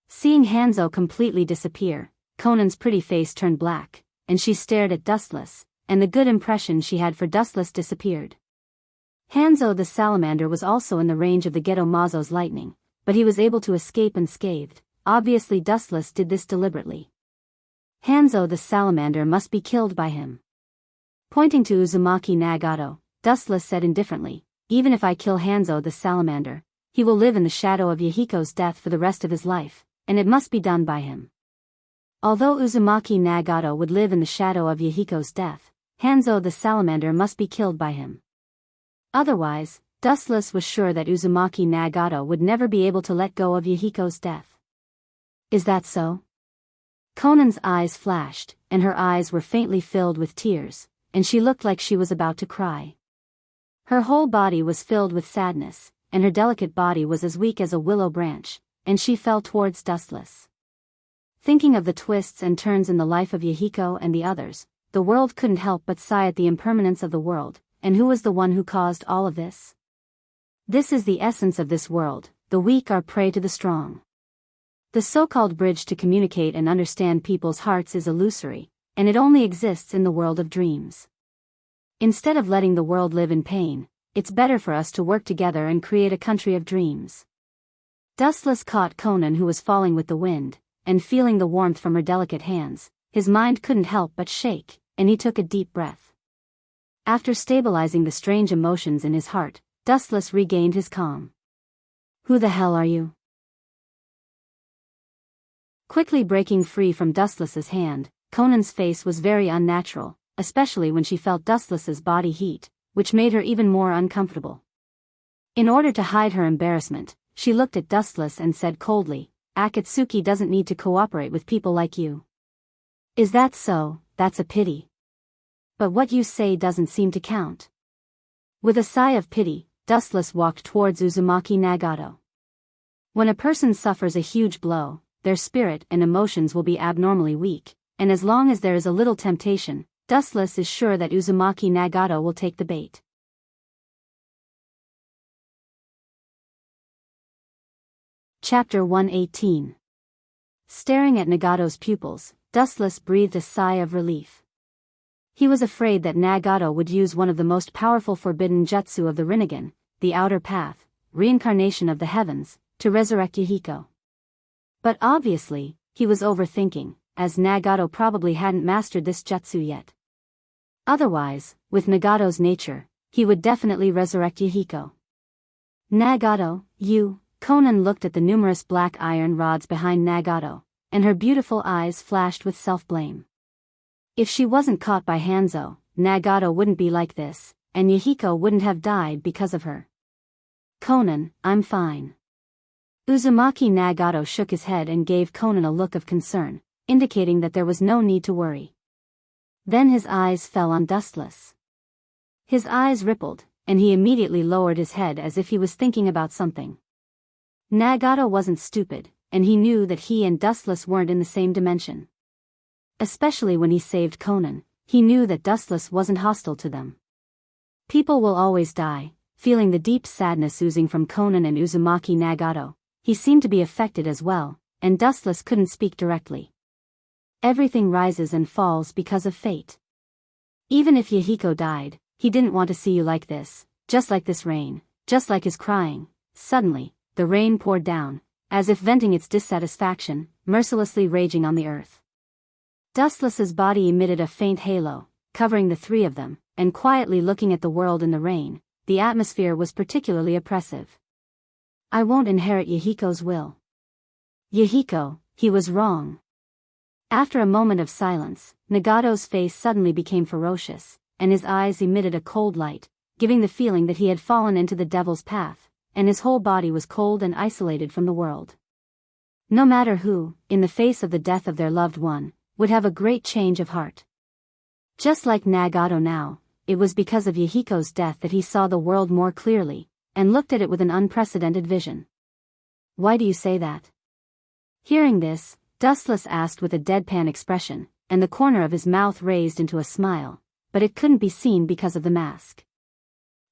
Seeing Hanzo completely disappear, Conan's pretty face turned black, and she stared at Dustless, and the good impression she had for Dustless disappeared. Hanzo the salamander was also in the range of the Geto Mazo's lightning, but he was able to escape unscathed. Obviously Dustless did this deliberately. Hanzo the salamander must be killed by him. Pointing to Uzumaki Nagato, Dustless said indifferently, even if I kill Hanzo the salamander, he will live in the shadow of Yahiko's death for the rest of his life, and it must be done by him. Although Uzumaki Nagato would live in the shadow of Yahiko's death, Hanzo the salamander must be killed by him. Otherwise, Dustless was sure that Uzumaki Nagato would never be able to let go of Yahiko's death. Is that so? Conan's eyes flashed, and her eyes were faintly filled with tears, and she looked like she was about to cry. Her whole body was filled with sadness, and her delicate body was as weak as a willow branch, and she fell towards Dustless. Thinking of the twists and turns in the life of Yahiko and the others, the world couldn't help but sigh at the impermanence of the world, and who was the one who caused all of this? This is the essence of this world, the weak are prey to the strong. The so-called bridge to communicate and understand people's hearts is illusory, and it only exists in the world of dreams. Instead of letting the world live in pain, it's better for us to work together and create a country of dreams. Dustless caught Conan who was falling with the wind, and feeling the warmth from her delicate hands, his mind couldn't help but shake, and he took a deep breath. After stabilizing the strange emotions in his heart, Dustless regained his calm. Who the hell are you? Quickly breaking free from Dustless's hand, Conan's face was very unnatural, especially when she felt Dustless's body heat, which made her even more uncomfortable. In order to hide her embarrassment, she looked at Dustless and said coldly, Akatsuki doesn't need to cooperate with people like you. Is that so? That's a pity. But what you say doesn't seem to count. With a sigh of pity, Dustless walked towards Uzumaki Nagato. When a person suffers a huge blow, their spirit and emotions will be abnormally weak, and as long as there is a little temptation, Dustless is sure that Uzumaki Nagato will take the bait. Chapter 118. Staring at Nagato's pupils, Dustless breathed a sigh of relief. He was afraid that Nagato would use one of the most powerful forbidden jutsu of the Rinnegan, the Outer Path, reincarnation of the heavens, to resurrect Yahiko. But obviously, he was overthinking, as Nagato probably hadn't mastered this jutsu yet. Otherwise, with Nagato's nature, he would definitely resurrect Yahiko. Nagato, you... Conan looked at the numerous black iron rods behind Nagato, and her beautiful eyes flashed with self-blame. If she wasn't caught by Hanzo, Nagato wouldn't be like this, and Yahiko wouldn't have died because of her. Conan, I'm fine. Uzumaki Nagato shook his head and gave Conan a look of concern, indicating that there was no need to worry. Then his eyes fell on Dustless. His eyes rippled, and he immediately lowered his head as if he was thinking about something. Nagato wasn't stupid, and he knew that he and Dustless weren't in the same dimension. Especially when he saved Conan, he knew that Dustless wasn't hostile to them. People will always die. Feeling the deep sadness oozing from Conan and Uzumaki Nagato, he seemed to be affected as well, and Dustless couldn't speak directly. Everything rises and falls because of fate. Even if Yahiko died, he didn't want to see you like this, just like this rain, just like his crying. Suddenly, the rain poured down, as if venting its dissatisfaction, mercilessly raging on the earth. Dustless's body emitted a faint halo, covering the three of them, and quietly looking at the world in the rain, the atmosphere was particularly oppressive. I won't inherit Yahiko's will. Yahiko, he was wrong. After a moment of silence, Nagato's face suddenly became ferocious, and his eyes emitted a cold light, giving the feeling that he had fallen into the devil's path, and his whole body was cold and isolated from the world. No matter who, in the face of the death of their loved one, would have a great change of heart. Just like Nagato now, it was because of Yahiko's death that he saw the world more clearly, and looked at it with an unprecedented vision. Why do you say that? Hearing this, Dustless asked with a deadpan expression, and the corner of his mouth raised into a smile, but it couldn't be seen because of the mask.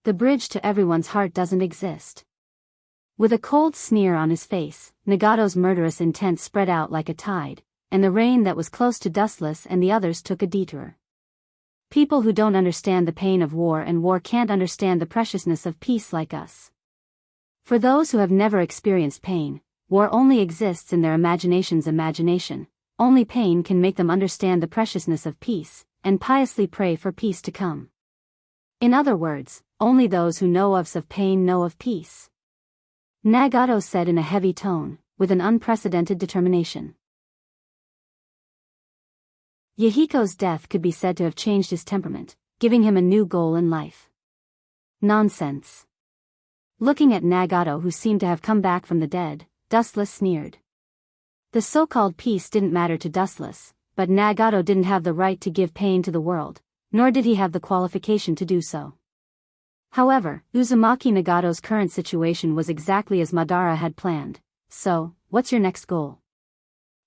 The bridge to everyone's heart doesn't exist. With a cold sneer on his face, Nagato's murderous intent spread out like a tide, and the rain that was close to Dustless and the others took a detour. People who don't understand the pain of war and war can't understand the preciousness of peace like us. For those who have never experienced pain, war only exists in their imagination's imagination. Only pain can make them understand the preciousness of peace, and piously pray for peace to come. In other words, only those who know of pain know of peace. Nagato said in a heavy tone, with an unprecedented determination. Yahiko's death could be said to have changed his temperament, giving him a new goal in life. Nonsense. Looking at Nagato, who seemed to have come back from the dead, Dustless sneered. The so-called peace didn't matter to Dustless, but Nagato didn't have the right to give pain to the world, nor did he have the qualification to do so. However, Uzumaki Nagato's current situation was exactly as Madara had planned. So, what's your next goal?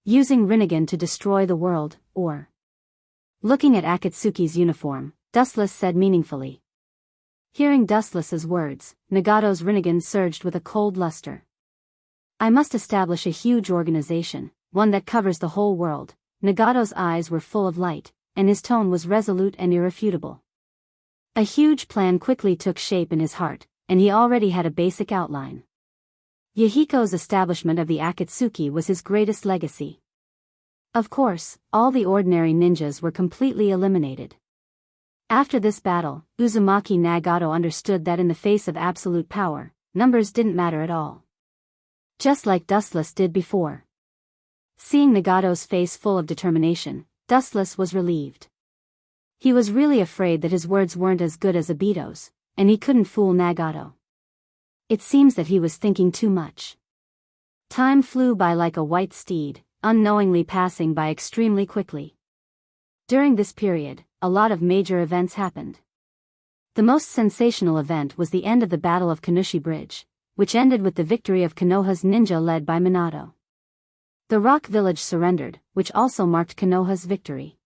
Using Rinnegan to destroy the world, or? Looking at Akatsuki's uniform, Dustless said meaningfully. Hearing Dustless's words, Nagato's Rinnegan surged with a cold luster. I must establish a huge organization, one that covers the whole world. Nagato's eyes were full of light, and his tone was resolute and irrefutable. A huge plan quickly took shape in his heart, and he already had a basic outline. Yahiko's establishment of the Akatsuki was his greatest legacy. Of course, all the ordinary ninjas were completely eliminated. After this battle, Uzumaki Nagato understood that in the face of absolute power, numbers didn't matter at all. Just like Dustless did before. Seeing Nagato's face full of determination, Dustless was relieved. He was really afraid that his words weren't as good as Obito's, and he couldn't fool Nagato. It seems that he was thinking too much. Time flew by like a white steed, unknowingly passing by extremely quickly. During this period, a lot of major events happened. The most sensational event was the end of the Battle of Kanushi Bridge, which ended with the victory of Konoha's ninja led by Minato. The rock village surrendered, which also marked Konoha's victory.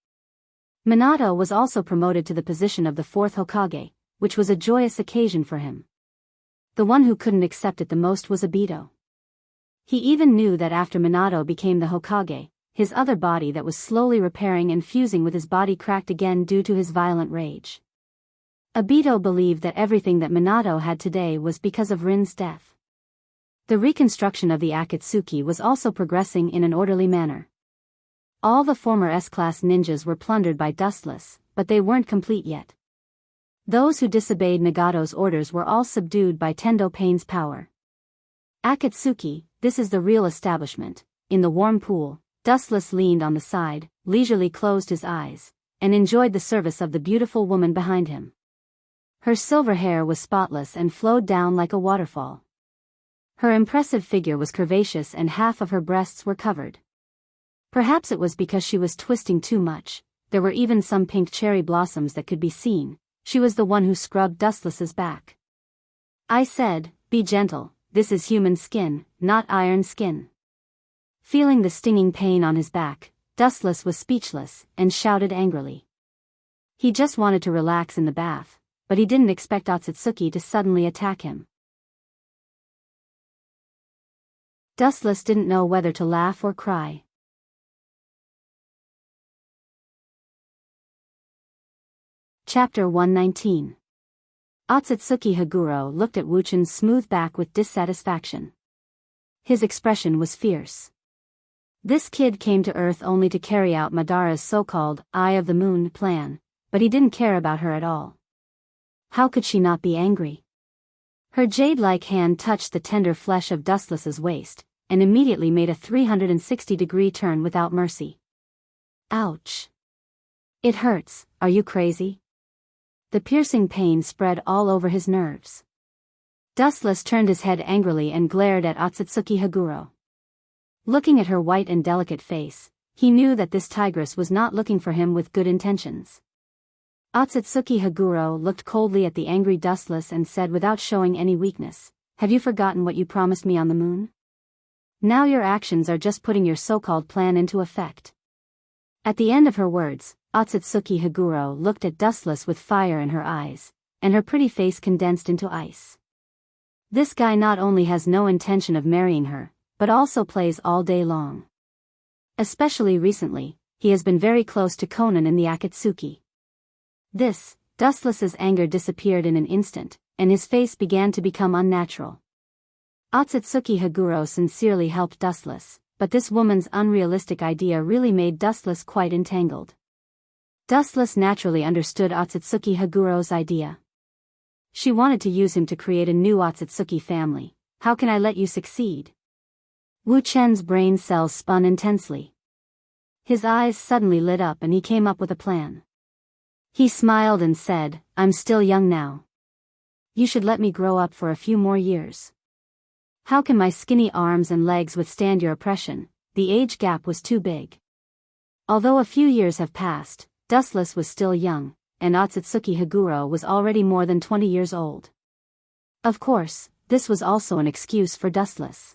Minato was also promoted to the position of the fourth Hokage, which was a joyous occasion for him. The one who couldn't accept it the most was Obito. He even knew that after Minato became the Hokage, his other body that was slowly repairing and fusing with his body cracked again due to his violent rage. Obito believed that everything that Minato had today was because of Rin's death. The reconstruction of the Akatsuki was also progressing in an orderly manner. All the former S-class ninjas were plundered by Dustless, but they weren't complete yet. Those who disobeyed Nagato's orders were all subdued by Tendo Pain's power. Akatsuki, this is the real establishment. In the warm pool, Dustless leaned on the side, leisurely closed his eyes, and enjoyed the service of the beautiful woman behind him. Her silver hair was spotless and flowed down like a waterfall. Her impressive figure was curvaceous and half of her breasts were covered. Perhaps it was because she was twisting too much, there were even some pink cherry blossoms that could be seen. She was the one who scrubbed Dustless's back. I said, be gentle, this is human skin, not iron skin. Feeling the stinging pain on his back, Dustless was speechless, and shouted angrily. He just wanted to relax in the bath, but he didn't expect Otsutsuki to suddenly attack him. Dustless didn't know whether to laugh or cry. Chapter 119. Otsutsuki Haguro looked at Wuchin's smooth back with dissatisfaction. His expression was fierce. This kid came to Earth only to carry out Madara's so-called Eye of the Moon plan, but he didn't care about her at all. How could she not be angry? Her jade-like hand touched the tender flesh of Dustless's waist, and immediately made a 360-degree turn without mercy. Ouch. It hurts, are you crazy? The piercing pain spread all over his nerves. Dustless turned his head angrily and glared at Otsutsuki Haguro. Looking at her white and delicate face, he knew that this tigress was not looking for him with good intentions. Otsutsuki Haguro looked coldly at the angry Dustless and said without showing any weakness, "Have you forgotten what you promised me on the moon? Now your actions are just putting your so-called plan into effect." At the end of her words, Otsutsuki Haguro looked at Dustless with fire in her eyes, and her pretty face condensed into ice. This guy not only has no intention of marrying her, but also plays all day long. Especially recently, he has been very close to Konan in the Akatsuki. Dustless's anger disappeared in an instant, and his face began to become unnatural. Otsutsuki Haguro sincerely helped Dustless, but this woman's unrealistic idea really made Dustless quite entangled. Dustless naturally understood Otsutsuki Haguro's idea. She wanted to use him to create a new Otsutsuki family. How can I let you succeed? Wu Chen's brain cells spun intensely. His eyes suddenly lit up and he came up with a plan. He smiled and said, "I'm still young now. You should let me grow up for a few more years. How can my skinny arms and legs withstand your oppression?" The age gap was too big. Although a few years have passed, Dustless was still young, and Otsutsuki Haguro was already more than 20 years old. Of course, this was also an excuse for Dustless.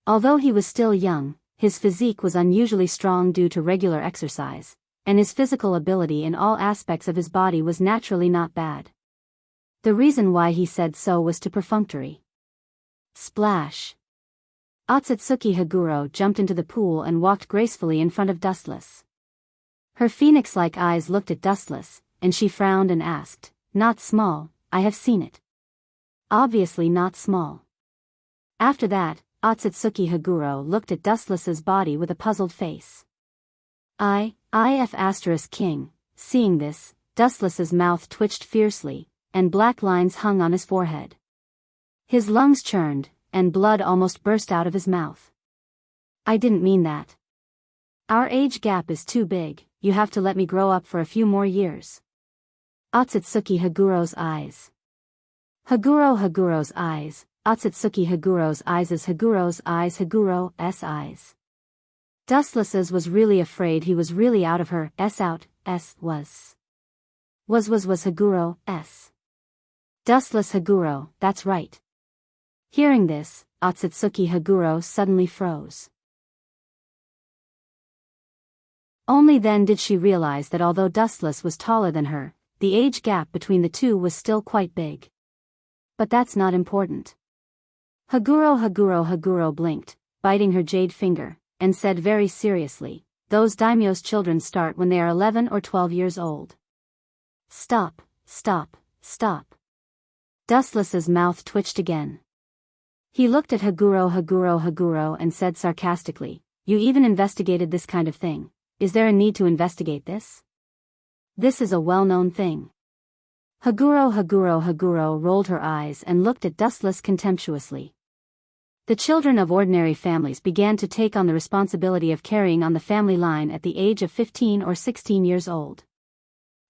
Although he was still young, his physique was unusually strong due to regular exercise, and his physical ability in all aspects of his body was naturally not bad. The reason why he said so was too perfunctory. Splash! Otsutsuki Haguro jumped into the pool and walked gracefully in front of Dustless. Her phoenix-like eyes looked at Dustless, and she frowned and asked, "Not small, I have seen it." Obviously not small. After that, Otsutsuki Haguro looked at Dustless's body with a puzzled face. King. Seeing this, Dustless's mouth twitched fiercely, and black lines hung on his forehead. His lungs churned, and blood almost burst out of his mouth. "I didn't mean that. Our age gap is too big, you have to let me grow up for a few more years." Otsutsuki Haguro's eyes. Haguro's eyes, Otsutsuki Haguro's eyes is Haguro's eyes. Dustless's was really afraid he was really out of her, was Haguro, s. Dustless Haguro, that's right. Hearing this, Otsutsuki Haguro suddenly froze. Only then did she realize that although Dustless was taller than her, the age gap between the two was still quite big. But that's not important. Haguro blinked, biting her jade finger, and said very seriously, "Those daimyo's children start when they are 11 or 12 years old." Stop. Dustless's mouth twitched again. He looked at Haguro and said sarcastically, "You even investigated this kind of thing. Is there a need to investigate this? This is a well-known thing." Haguro rolled her eyes and looked at Dustless contemptuously. The children of ordinary families began to take on the responsibility of carrying on the family line at the age of 15 or 16 years old.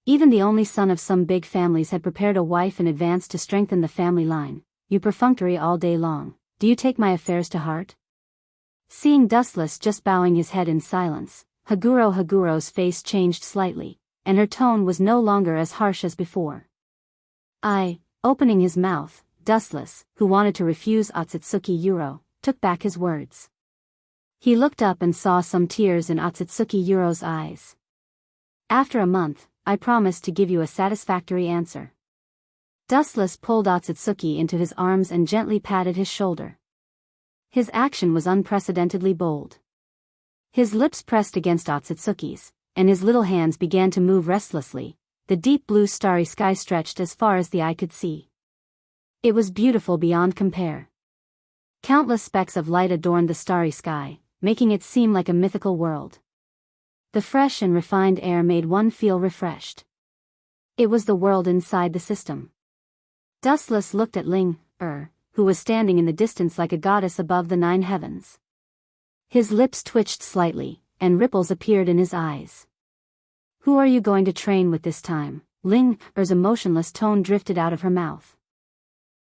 Even the only son of some big families had prepared a wife in advance to strengthen the family line. "You perfunctory all day long, do you take my affairs to heart?" Seeing Dustless just bowing his head in silence, Haguro's face changed slightly, and her tone was no longer as harsh as before. Opening his mouth, Dustless, who wanted to refuse Otsutsuki Yuro, took back his words. He looked up and saw some tears in Otsutsuki Yuro's eyes. "After a month, I promise to give you a satisfactory answer." Dustless pulled Otsutsuki into his arms and gently patted his shoulder. His action was unprecedentedly bold. His lips pressed against Otsutsuki's, and his little hands began to move restlessly. The deep blue starry sky stretched as far as the eye could see. It was beautiful beyond compare. Countless specks of light adorned the starry sky, making it seem like a mythical world. The fresh and refined air made one feel refreshed. It was the world inside the system. Dustless looked at Ling, who was standing in the distance like a goddess above the 9 heavens. His lips twitched slightly, and ripples appeared in his eyes. "Who are you going to train with this time?" Ling-Er's emotionless tone drifted out of her mouth.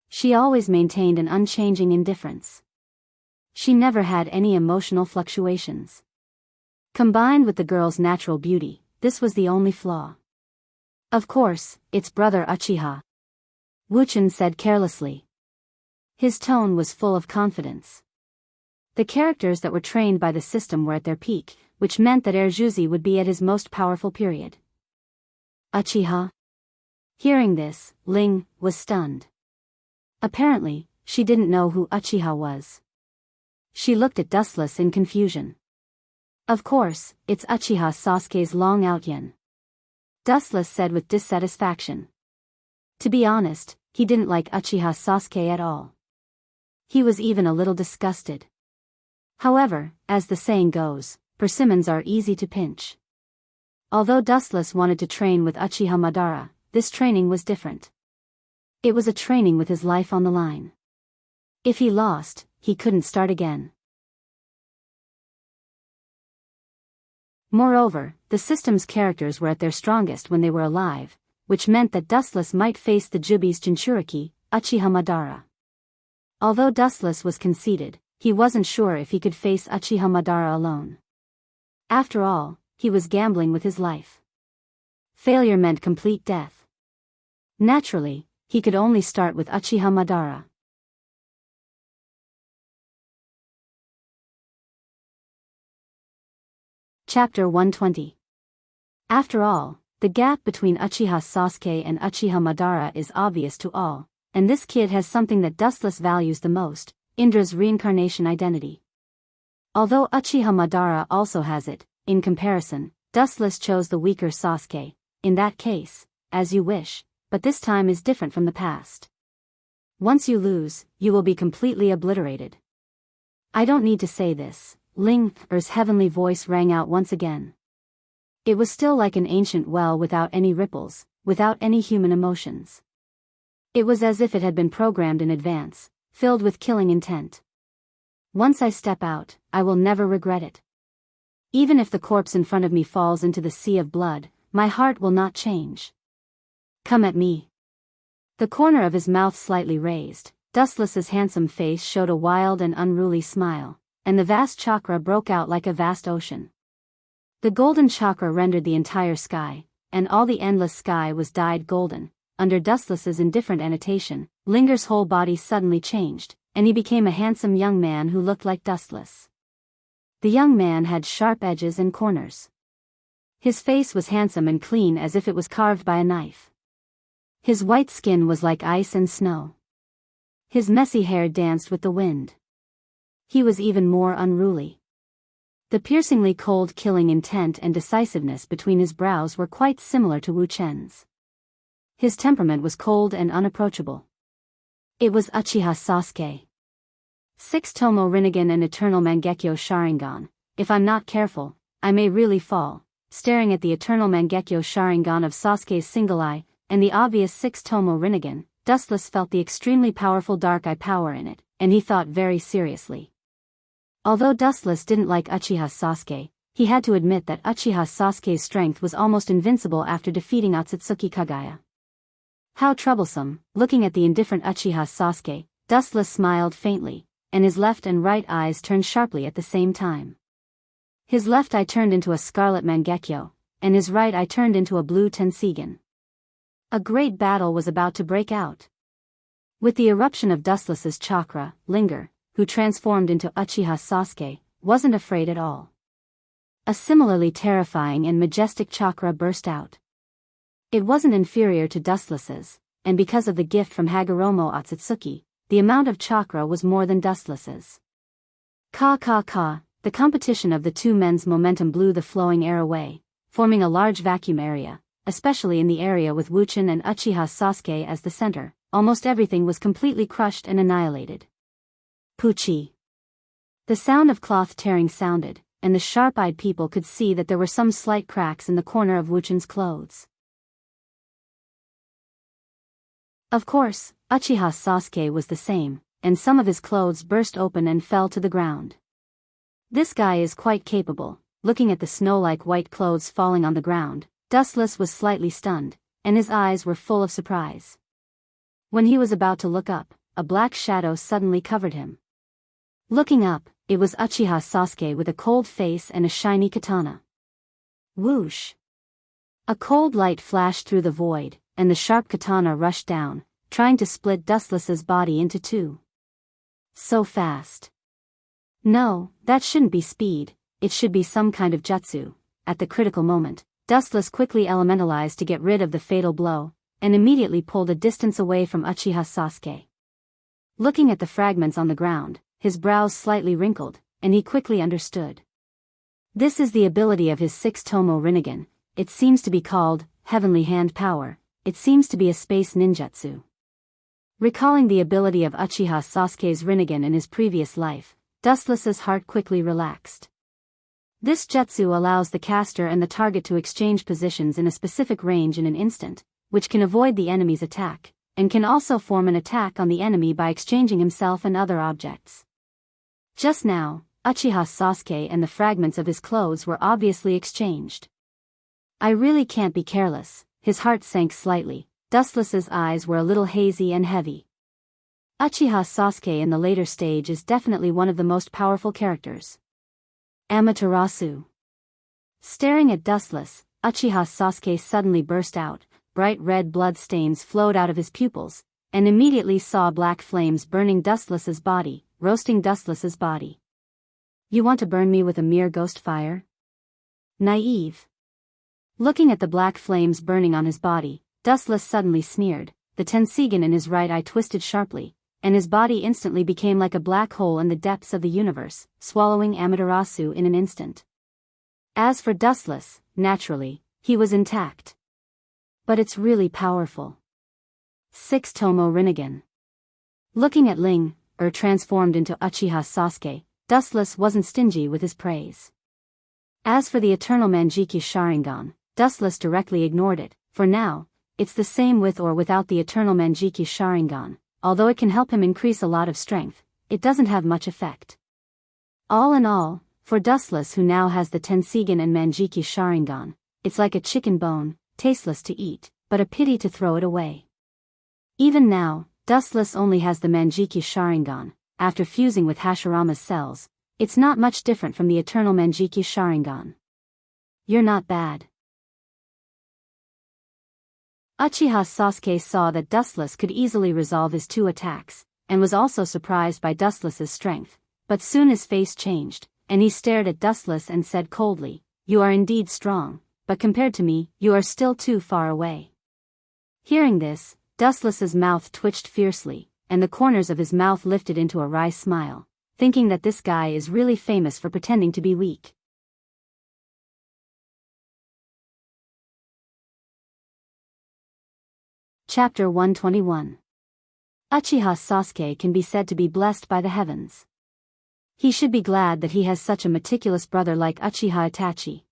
She always maintained an unchanging indifference. She never had any emotional fluctuations. Combined with the girl's natural beauty, this was the only flaw. "Of course, it's brother Uchiha," Wuchen said carelessly. His tone was full of confidence. The characters that were trained by the system were at their peak, which meant that Erjuzi would be at his most powerful period. Uchiha? Hearing this, Ling was stunned. Apparently, she didn't know who Uchiha was. She looked at Dustless in confusion. "Of course, it's Uchiha Sasuke's long outyen," Dustless said with dissatisfaction. To be honest, he didn't like Uchiha Sasuke at all. He was even a little disgusted. However, as the saying goes, persimmons are easy to pinch. Although Dustless wanted to train with Uchiha Madara, this training was different. It was a training with his life on the line. If he lost, he couldn't start again. Moreover, the system's characters were at their strongest when they were alive, which meant that Dustless might face the Jubi's Jinchuriki, Uchiha Madara. Although Dustless was conceited, he wasn't sure if he could face Uchiha Madara alone. After all, he was gambling with his life. Failure meant complete death. Naturally, he could only start with Uchiha Madara. Chapter 120. After all, the gap between Uchiha Sasuke and Uchiha Madara is obvious to all, and this kid has something that Dustless values the most, Indra's reincarnation identity. Although Uchiha Madara also has it, in comparison, Dustless chose the weaker Sasuke. In that case, as you wish, but this time is different from the past. Once you lose, you will be completely obliterated. I don't need to say this, Ling-Er's heavenly voice rang out once again. It was still like an ancient well without any ripples, without any human emotions. It was as if it had been programmed in advance, filled with killing intent. Once I step out, I will never regret it. Even if the corpse in front of me falls into the sea of blood, my heart will not change. Come at me. The corner of his mouth slightly raised, Dustless's handsome face showed a wild and unruly smile, and the vast chakra broke out like a vast ocean. The golden chakra rendered the entire sky, and all the endless sky was dyed golden. Under Dustless's indifferent annotation, Linger's whole body suddenly changed, and he became a handsome young man who looked like Dustless. The young man had sharp edges and corners. His face was handsome and clean as if it was carved by a knife. His white skin was like ice and snow. His messy hair danced with the wind. He was even more unruly. The piercingly cold killing intent and decisiveness between his brows were quite similar to Wu Chen's. His temperament was cold and unapproachable. It was Uchiha Sasuke. 6 Tomo Rinnegan and Eternal Mangekyo Sharingan. If I'm not careful, I may really fall. Staring at the Eternal Mangekyo Sharingan of Sasuke's single eye, and the obvious 6 Tomo Rinnegan, Dustless felt the extremely powerful dark eye power in it, and he thought very seriously. Although Dustless didn't like Uchiha Sasuke, he had to admit that Uchiha Sasuke's strength was almost invincible after defeating Otsutsuki Kagaya. How troublesome, looking at the indifferent Uchiha Sasuke, Dustless smiled faintly, and his left and right eyes turned sharply at the same time. His left eye turned into a scarlet Mangekyo, and his right eye turned into a blue Tensigen. A great battle was about to break out. With the eruption of Dustless's chakra, Linger, who transformed into Uchiha Sasuke, wasn't afraid at all. A similarly terrifying and majestic chakra burst out. It wasn't inferior to Dustless's, and because of the gift from Hagoromo Otsutsuki, the amount of chakra was more than Dustless's. The competition of the two men's momentum blew the flowing air away, forming a large vacuum area, especially in the area with Wuchen and Uchiha Sasuke as the center. Almost everything was completely crushed and annihilated. Puchi. The sound of cloth tearing sounded, and the sharp-eyed people could see that there were some slight cracks in the corner of Wuchen's clothes. Of course, Uchiha Sasuke was the same, and some of his clothes burst open and fell to the ground. This guy is quite capable. Looking at the snow-like white clothes falling on the ground, Dustless was slightly stunned, and his eyes were full of surprise. When he was about to look up, a black shadow suddenly covered him. Looking up, it was Uchiha Sasuke with a cold face and a shiny katana. Whoosh! A cold light flashed through the void, and the sharp katana rushed down, trying to split Dustless's body into two. So fast. No, that shouldn't be speed, it should be some kind of jutsu. At the critical moment, Dustless quickly elementalized to get rid of the fatal blow, and immediately pulled a distance away from Uchiha Sasuke. Looking at the fragments on the ground, his brows slightly wrinkled, and he quickly understood. This is the ability of his 6-tomo Rinnegan. It seems to be called Heavenly Hand Power. It seems to be a space ninjutsu. Recalling the ability of Uchiha Sasuke's Rinnegan in his previous life, Dustless's heart quickly relaxed. This jutsu allows the caster and the target to exchange positions in a specific range in an instant, which can avoid the enemy's attack, and can also form an attack on the enemy by exchanging himself and other objects. Just now, Uchiha Sasuke and the fragments of his clothes were obviously exchanged. I really can't be careless. His heart sank slightly. Dustless's eyes were a little hazy and heavy. Uchiha Sasuke in the later stage is definitely one of the most powerful characters. Amaterasu. Staring at Dustless, Uchiha Sasuke suddenly burst out. Bright red blood stains flowed out of his pupils, and immediately saw black flames burning Dustless's body, roasting Dustless's body. You want to burn me with a mere ghost fire? Naive. Looking at the black flames burning on his body, Dustless suddenly sneered. The Tensigen in his right eye twisted sharply, and his body instantly became like a black hole in the depths of the universe, swallowing Amaterasu in an instant. As for Dustless, naturally, he was intact. But it's really powerful. 6-tomo Rinnegan. Looking at Ling, transformed into Uchiha Sasuke, Dustless wasn't stingy with his praise. As for the eternal Manjiki Sharingan, Dustless directly ignored it. For now, it's the same with or without the eternal Manjiki Sharingan. Although it can help him increase a lot of strength, it doesn't have much effect. All in all, for Dustless who now has the Tensigen and Manjiki Sharingan, it's like a chicken bone, tasteless to eat, but a pity to throw it away. Even now, Dustless only has the Manjiki Sharingan. After fusing with Hashirama's cells, it's not much different from the eternal Manjiki Sharingan. You're not bad. Uchiha Sasuke saw that Dustless could easily resolve his two attacks, and was also surprised by Dustless's strength, but soon his face changed, and he stared at Dustless and said coldly, "You are indeed strong, but compared to me, you are still too far away." Hearing this, Dustless's mouth twitched fiercely, and the corners of his mouth lifted into a wry smile, thinking that this guy is really famous for pretending to be weak. Chapter 121. Uchiha Sasuke can be said to be blessed by the heavens. He should be glad that he has such a meticulous brother like Uchiha Itachi.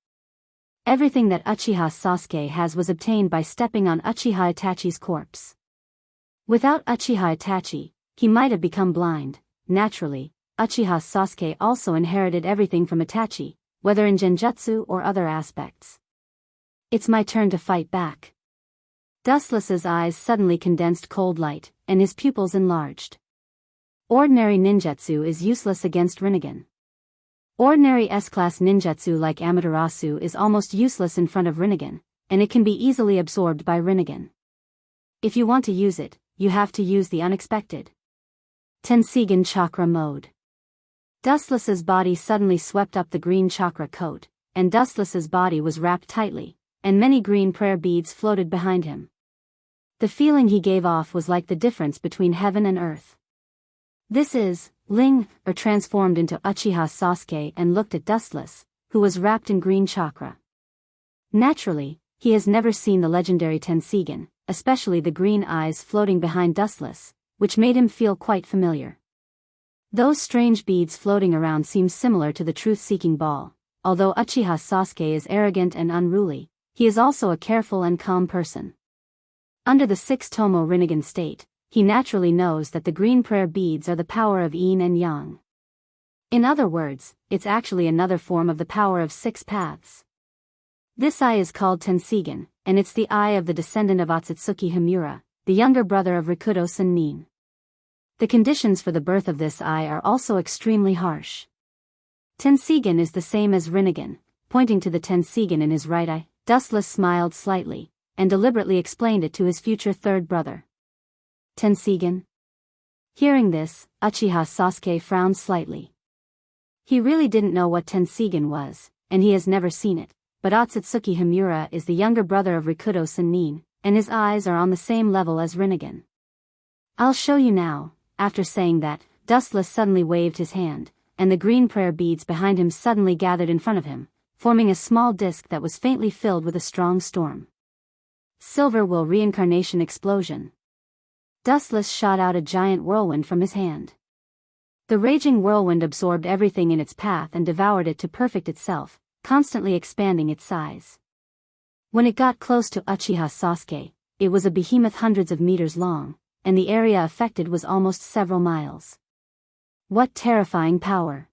Everything that Uchiha Sasuke has was obtained by stepping on Uchiha Itachi's corpse. Without Uchiha Itachi, he might have become blind. Naturally, Uchiha Sasuke also inherited everything from Itachi, whether in genjutsu or other aspects. It's my turn to fight back. Dustless's eyes suddenly condensed cold light, and his pupils enlarged. Ordinary ninjutsu is useless against Rinnegan. Ordinary S-class ninjutsu like Amaterasu is almost useless in front of Rinnegan, and it can be easily absorbed by Rinnegan. If you want to use it, you have to use the unexpected. Tensigen Chakra Mode. Dustless's body suddenly swept up the green chakra coat, and Dustless's body was wrapped tightly, and many green prayer beads floated behind him. The feeling he gave off was like the difference between heaven and earth. This is, Ling, transformed into Uchiha Sasuke and looked at Dustless, who was wrapped in green chakra. Naturally, he has never seen the legendary Tensigen, especially the green eyes floating behind Dustless, which made him feel quite familiar. Those strange beads floating around seem similar to the truth-seeking ball. Although Uchiha Sasuke is arrogant and unruly, he is also a careful and calm person. Under the 6 Tomo Rinnegan state, he naturally knows that the green prayer beads are the power of yin and yang. In other words, it's actually another form of the power of 6 paths. This eye is called Tensigen, and it's the eye of the descendant of Otsutsuki Himura, the younger brother of Rikudo Sennin. The conditions for the birth of this eye are also extremely harsh. Tensigen is the same as Rinnegan, pointing to the Tensigen in his right eye. Dustless smiled slightly, and deliberately explained it to his future third brother. Tensigen? Hearing this, Uchiha Sasuke frowned slightly. He really didn't know what Tensigen was, and he has never seen it, but Otsutsuki Himura is the younger brother of Rikudo Sennin, and his eyes are on the same level as Rinnegan. I'll show you now. After saying that, Dustless suddenly waved his hand, and the green prayer beads behind him suddenly gathered in front of him, forming a small disk that was faintly filled with a strong storm. Silver Will Reincarnation Explosion. Dustless shot out a giant whirlwind from his hand. The raging whirlwind absorbed everything in its path and devoured it to perfect itself, constantly expanding its size. When it got close to Uchiha Sasuke, it was a behemoth hundreds of meters long, and the area affected was almost several miles. What terrifying power!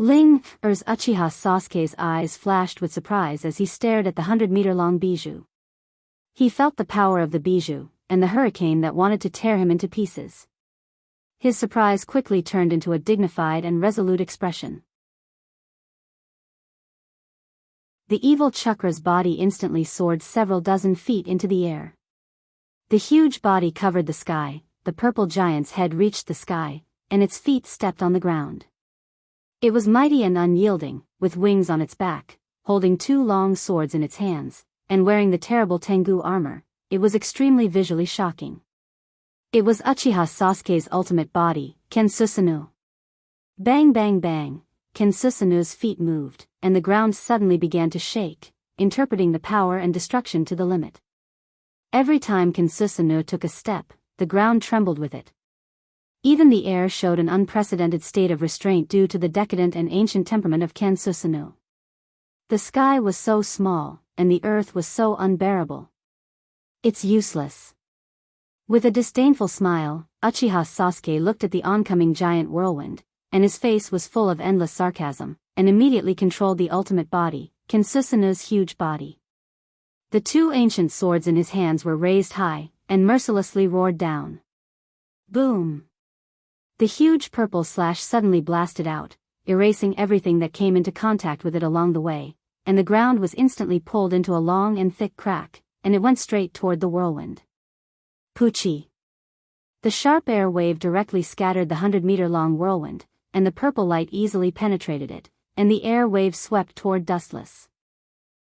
Uchiha Sasuke's eyes flashed with surprise as he stared at the 100-meter-long bijou. He felt the power of the bijou, and the hurricane that wanted to tear him into pieces. His surprise quickly turned into a dignified and resolute expression. The evil chakra's body instantly soared several dozen feet into the air. The huge body covered the sky, the purple giant's head reached the sky, and its feet stepped on the ground. It was mighty and unyielding, with wings on its back, holding 2 long swords in its hands, and wearing the terrible Tengu armor. It was extremely visually shocking. It was Uchiha Sasuke's ultimate body, Kensusanoo. Bang bang bang, Kensusanoo's feet moved, and the ground suddenly began to shake, interpreting the power and destruction to the limit. Every time Kensusanoo took a step, the ground trembled with it. Even the air showed an unprecedented state of restraint due to the decadent and ancient temperament of Kensusanoo. The sky was so small, and the earth was so unbearable. It's useless. With a disdainful smile, Uchiha Sasuke looked at the oncoming giant whirlwind, and his face was full of endless sarcasm, and immediately controlled the ultimate body, Kensusanoo's huge body. The 2 ancient swords in his hands were raised high, and mercilessly roared down. Boom! The huge purple slash suddenly blasted out, erasing everything that came into contact with it along the way, and the ground was instantly pulled into a long and thick crack, and it went straight toward the whirlwind. Poochie! The sharp air wave directly scattered the 100-meter-long whirlwind, and the purple light easily penetrated it, and the air wave swept toward Dustless.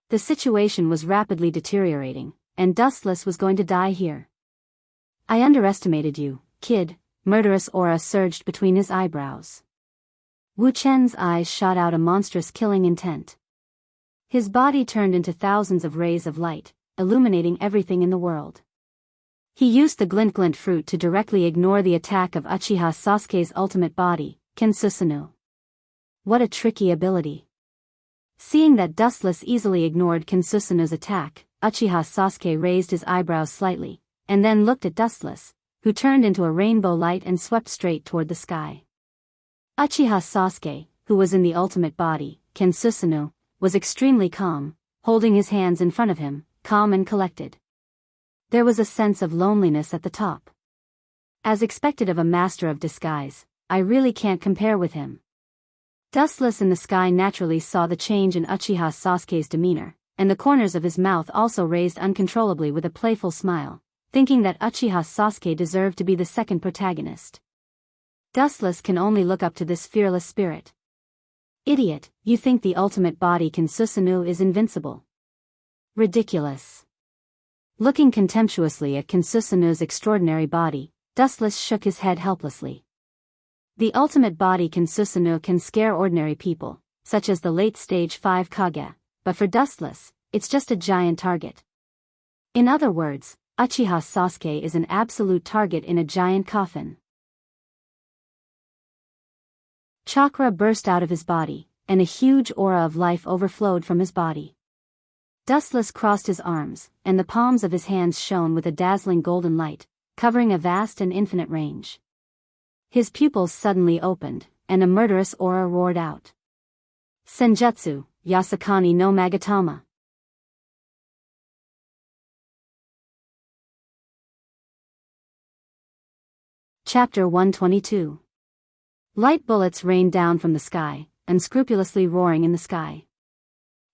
The situation was rapidly deteriorating, and Dustless was going to die here. I underestimated you, kid. Murderous aura surged between his eyebrows. Wu Chen's eyes shot out a monstrous killing intent. His body turned into thousands of rays of light, illuminating everything in the world. He used the glint fruit to directly ignore the attack of Uchiha Sasuke's ultimate body, Kensusanoo. What a tricky ability. Seeing that Dustless easily ignored Kensusanoo's attack, Uchiha Sasuke raised his eyebrows slightly, and then looked at Dustless, who turned into a rainbow light and swept straight toward the sky. Uchiha Sasuke, who was in the ultimate body, Kensusanoo, was extremely calm, holding his hands in front of him, calm and collected. There was a sense of loneliness at the top. As expected of a master of disguise, I really can't compare with him. Dustless in the sky naturally saw the change in Uchiha Sasuke's demeanor, and the corners of his mouth also raised uncontrollably with a playful smile, thinking that Uchiha Sasuke deserved to be the second protagonist. Dustless can only look up to this fearless spirit. Idiot, you think the ultimate body Kensusanoo is invincible? Ridiculous. Looking contemptuously at Kensusanoo's extraordinary body, Dustless shook his head helplessly. The ultimate body Kensusanoo can scare ordinary people, such as the late-stage 5 Kage, but for Dustless, it's just a giant target. In other words, Uchiha Sasuke is an absolute target in a giant coffin. Chakra burst out of his body, and a huge aura of life overflowed from his body. Dustless crossed his arms, and the palms of his hands shone with a dazzling golden light, covering a vast and infinite range. His pupils suddenly opened, and a murderous aura roared out. Senjutsu, Yasakani no Magatama. Chapter 122. Light bullets rained down from the sky, unscrupulously roaring in the sky.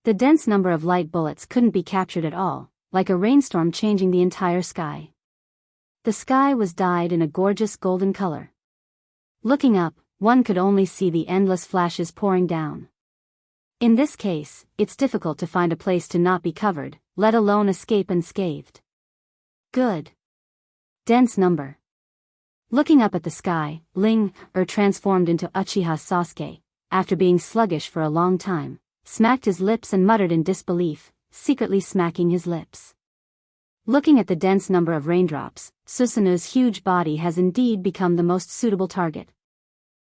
The dense number of light bullets couldn't be captured at all, like a rainstorm changing the entire sky. The sky was dyed in a gorgeous golden color. Looking up, one could only see the endless flashes pouring down. In this case, it's difficult to find a place to not be covered, let alone escape unscathed. Good. Dense number. Looking up at the sky, transformed into Uchiha Sasuke, after being sluggish for a long time, smacked his lips and muttered in disbelief, secretly smacking his lips. Looking at the dense number of raindrops, Susanu's huge body has indeed become the most suitable target.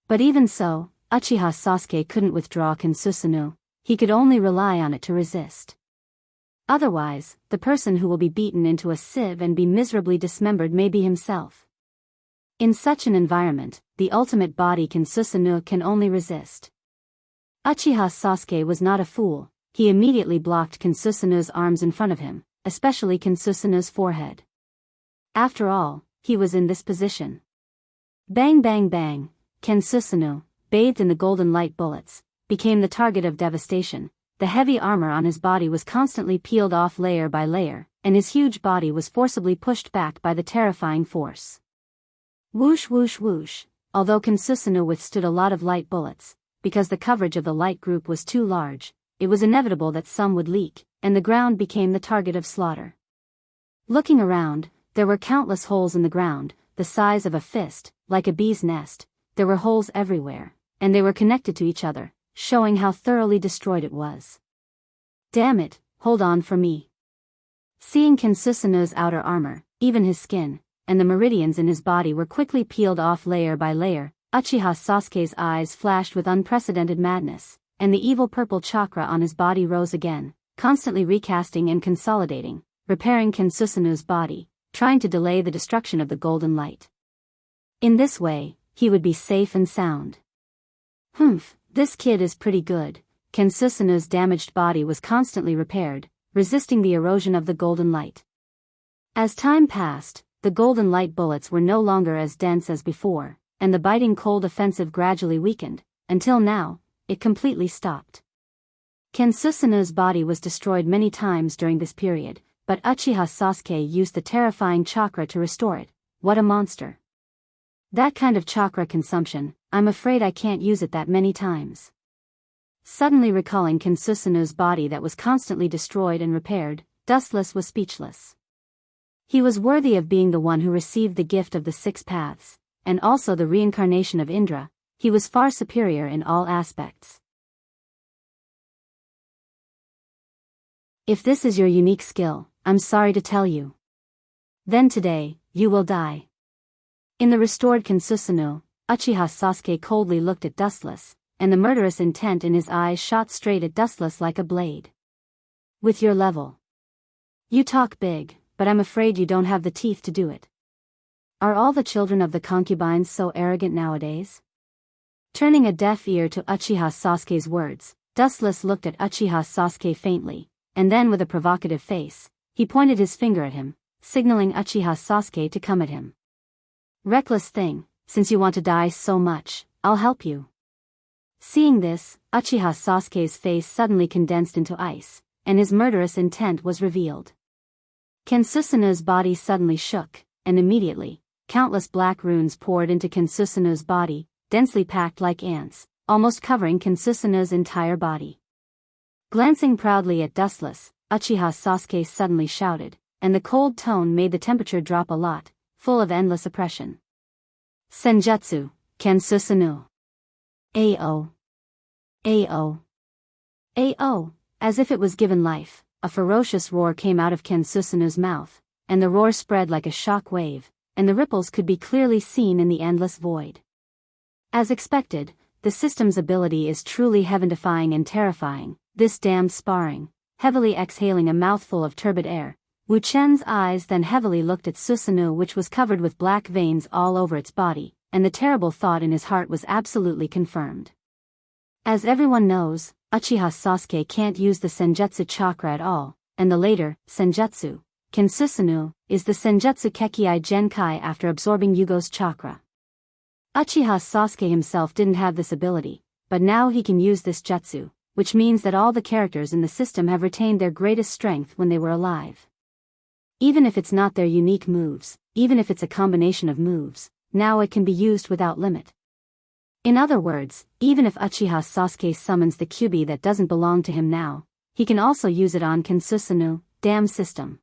But even so, Uchiha Sasuke couldn't withdraw Susanu, he could only rely on it to resist. Otherwise, the person who will be beaten into a sieve and be miserably dismembered may be himself. In such an environment, the ultimate body Susanu can only resist. Uchiha Sasuke was not a fool, he immediately blocked Susanu's arms in front of him, especially Susanu's forehead. After all, he was in this position. Bang bang bang, Susanu, bathed in the golden light bullets, became the target of devastation. The heavy armor on his body was constantly peeled off layer by layer, and his huge body was forcibly pushed back by the terrifying force. Whoosh whoosh whoosh, although Susanu withstood a lot of light bullets, because the coverage of the light group was too large, it was inevitable that some would leak, and the ground became the target of slaughter. Looking around, there were countless holes in the ground, the size of a fist, like a bee's nest. There were holes everywhere, and they were connected to each other, showing how thoroughly destroyed it was. Damn it, hold on for me. Seeing Susanu's outer armor, even his skin, and the meridians in his body were quickly peeled off layer by layer, Uchiha Sasuke's eyes flashed with unprecedented madness, and the evil purple chakra on his body rose again, constantly recasting and consolidating, repairing Susanu's body, trying to delay the destruction of the golden light. In this way, he would be safe and sound. This kid is pretty good. Susanu's damaged body was constantly repaired, resisting the erosion of the golden light. As time passed, the golden light bullets were no longer as dense as before, and the biting cold offensive gradually weakened, until now, it completely stopped. Susanu's body was destroyed many times during this period, but Uchiha Sasuke used the terrifying chakra to restore it. What a monster. That kind of chakra consumption, I'm afraid I can't use it that many times. Suddenly recalling Susanu's body that was constantly destroyed and repaired, Dustless was speechless. He was worthy of being the one who received the gift of the six paths, and also the reincarnation of Indra. He was far superior in all aspects. If this is your unique skill, I'm sorry to tell you. Then today, you will die. In the restored Susanu, Uchiha Sasuke coldly looked at Dustless, and the murderous intent in his eyes shot straight at Dustless like a blade. With your level. You talk big, but I'm afraid you don't have the teeth to do it. Are all the children of the concubines so arrogant nowadays? Turning a deaf ear to Uchiha Sasuke's words, Dustless looked at Uchiha Sasuke faintly, and then with a provocative face, he pointed his finger at him, signaling Uchiha Sasuke to come at him. Reckless thing, since you want to die so much, I'll help you. Seeing this, Uchiha Sasuke's face suddenly condensed into ice, and his murderous intent was revealed. Susanu's body suddenly shook, and immediately, countless black runes poured into Susanu's body, densely packed like ants, almost covering Susanu's entire body. Glancing proudly at Dustless, Uchiha Sasuke suddenly shouted, and the cold tone made the temperature drop a lot, full of endless oppression. Senjutsu, Susanu. Ao. Ao. Ao. As if it was given life, a ferocious roar came out of Susanu's mouth, and the roar spread like a shock wave, and the ripples could be clearly seen in the endless void. As expected, the system's ability is truly heaven-defying and terrifying. This damned sparring, heavily exhaling a mouthful of turbid air. Wu Chen's eyes then heavily looked at Susanoo, which was covered with black veins all over its body, and the terrible thought in his heart was absolutely confirmed. As everyone knows, Uchiha Sasuke can't use the Senjutsu chakra at all, and the later, Senjutsu, Ken Susanoo, is the Senjutsu Kekkei Genkai after absorbing Yugo's chakra. Uchiha Sasuke himself didn't have this ability, but now he can use this jutsu, which means that all the characters in the system have retained their greatest strength when they were alive. Even if it's not their unique moves, even if it's a combination of moves, now it can be used without limit. In other words, even if Uchiha Sasuke summons the Kyuubi that doesn't belong to him now, he can also use it on Ken Susanoo, damn system.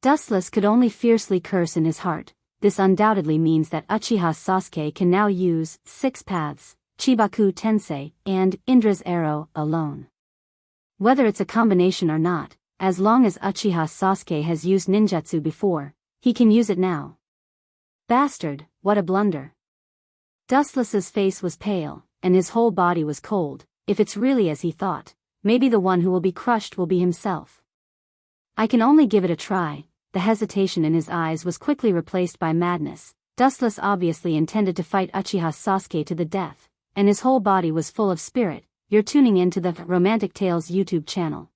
Dustless could only fiercely curse in his heart. This undoubtedly means that Uchiha Sasuke can now use 6 paths, Chibaku Tensei, and Indra's arrow alone. Whether it's a combination or not, as long as Uchiha Sasuke has used ninjutsu before, he can use it now. Bastard, what a blunder. Dustless's face was pale, and his whole body was cold. If it's really as he thought, maybe the one who will be crushed will be himself. I can only give it a try. The hesitation in his eyes was quickly replaced by madness. Dustless obviously intended to fight Uchiha Sasuke to the death, and his whole body was full of spirit. You're tuning in to the Romantic Tales YouTube channel.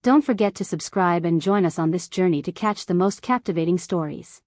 Don't forget to subscribe and join us on this journey to catch the most captivating stories.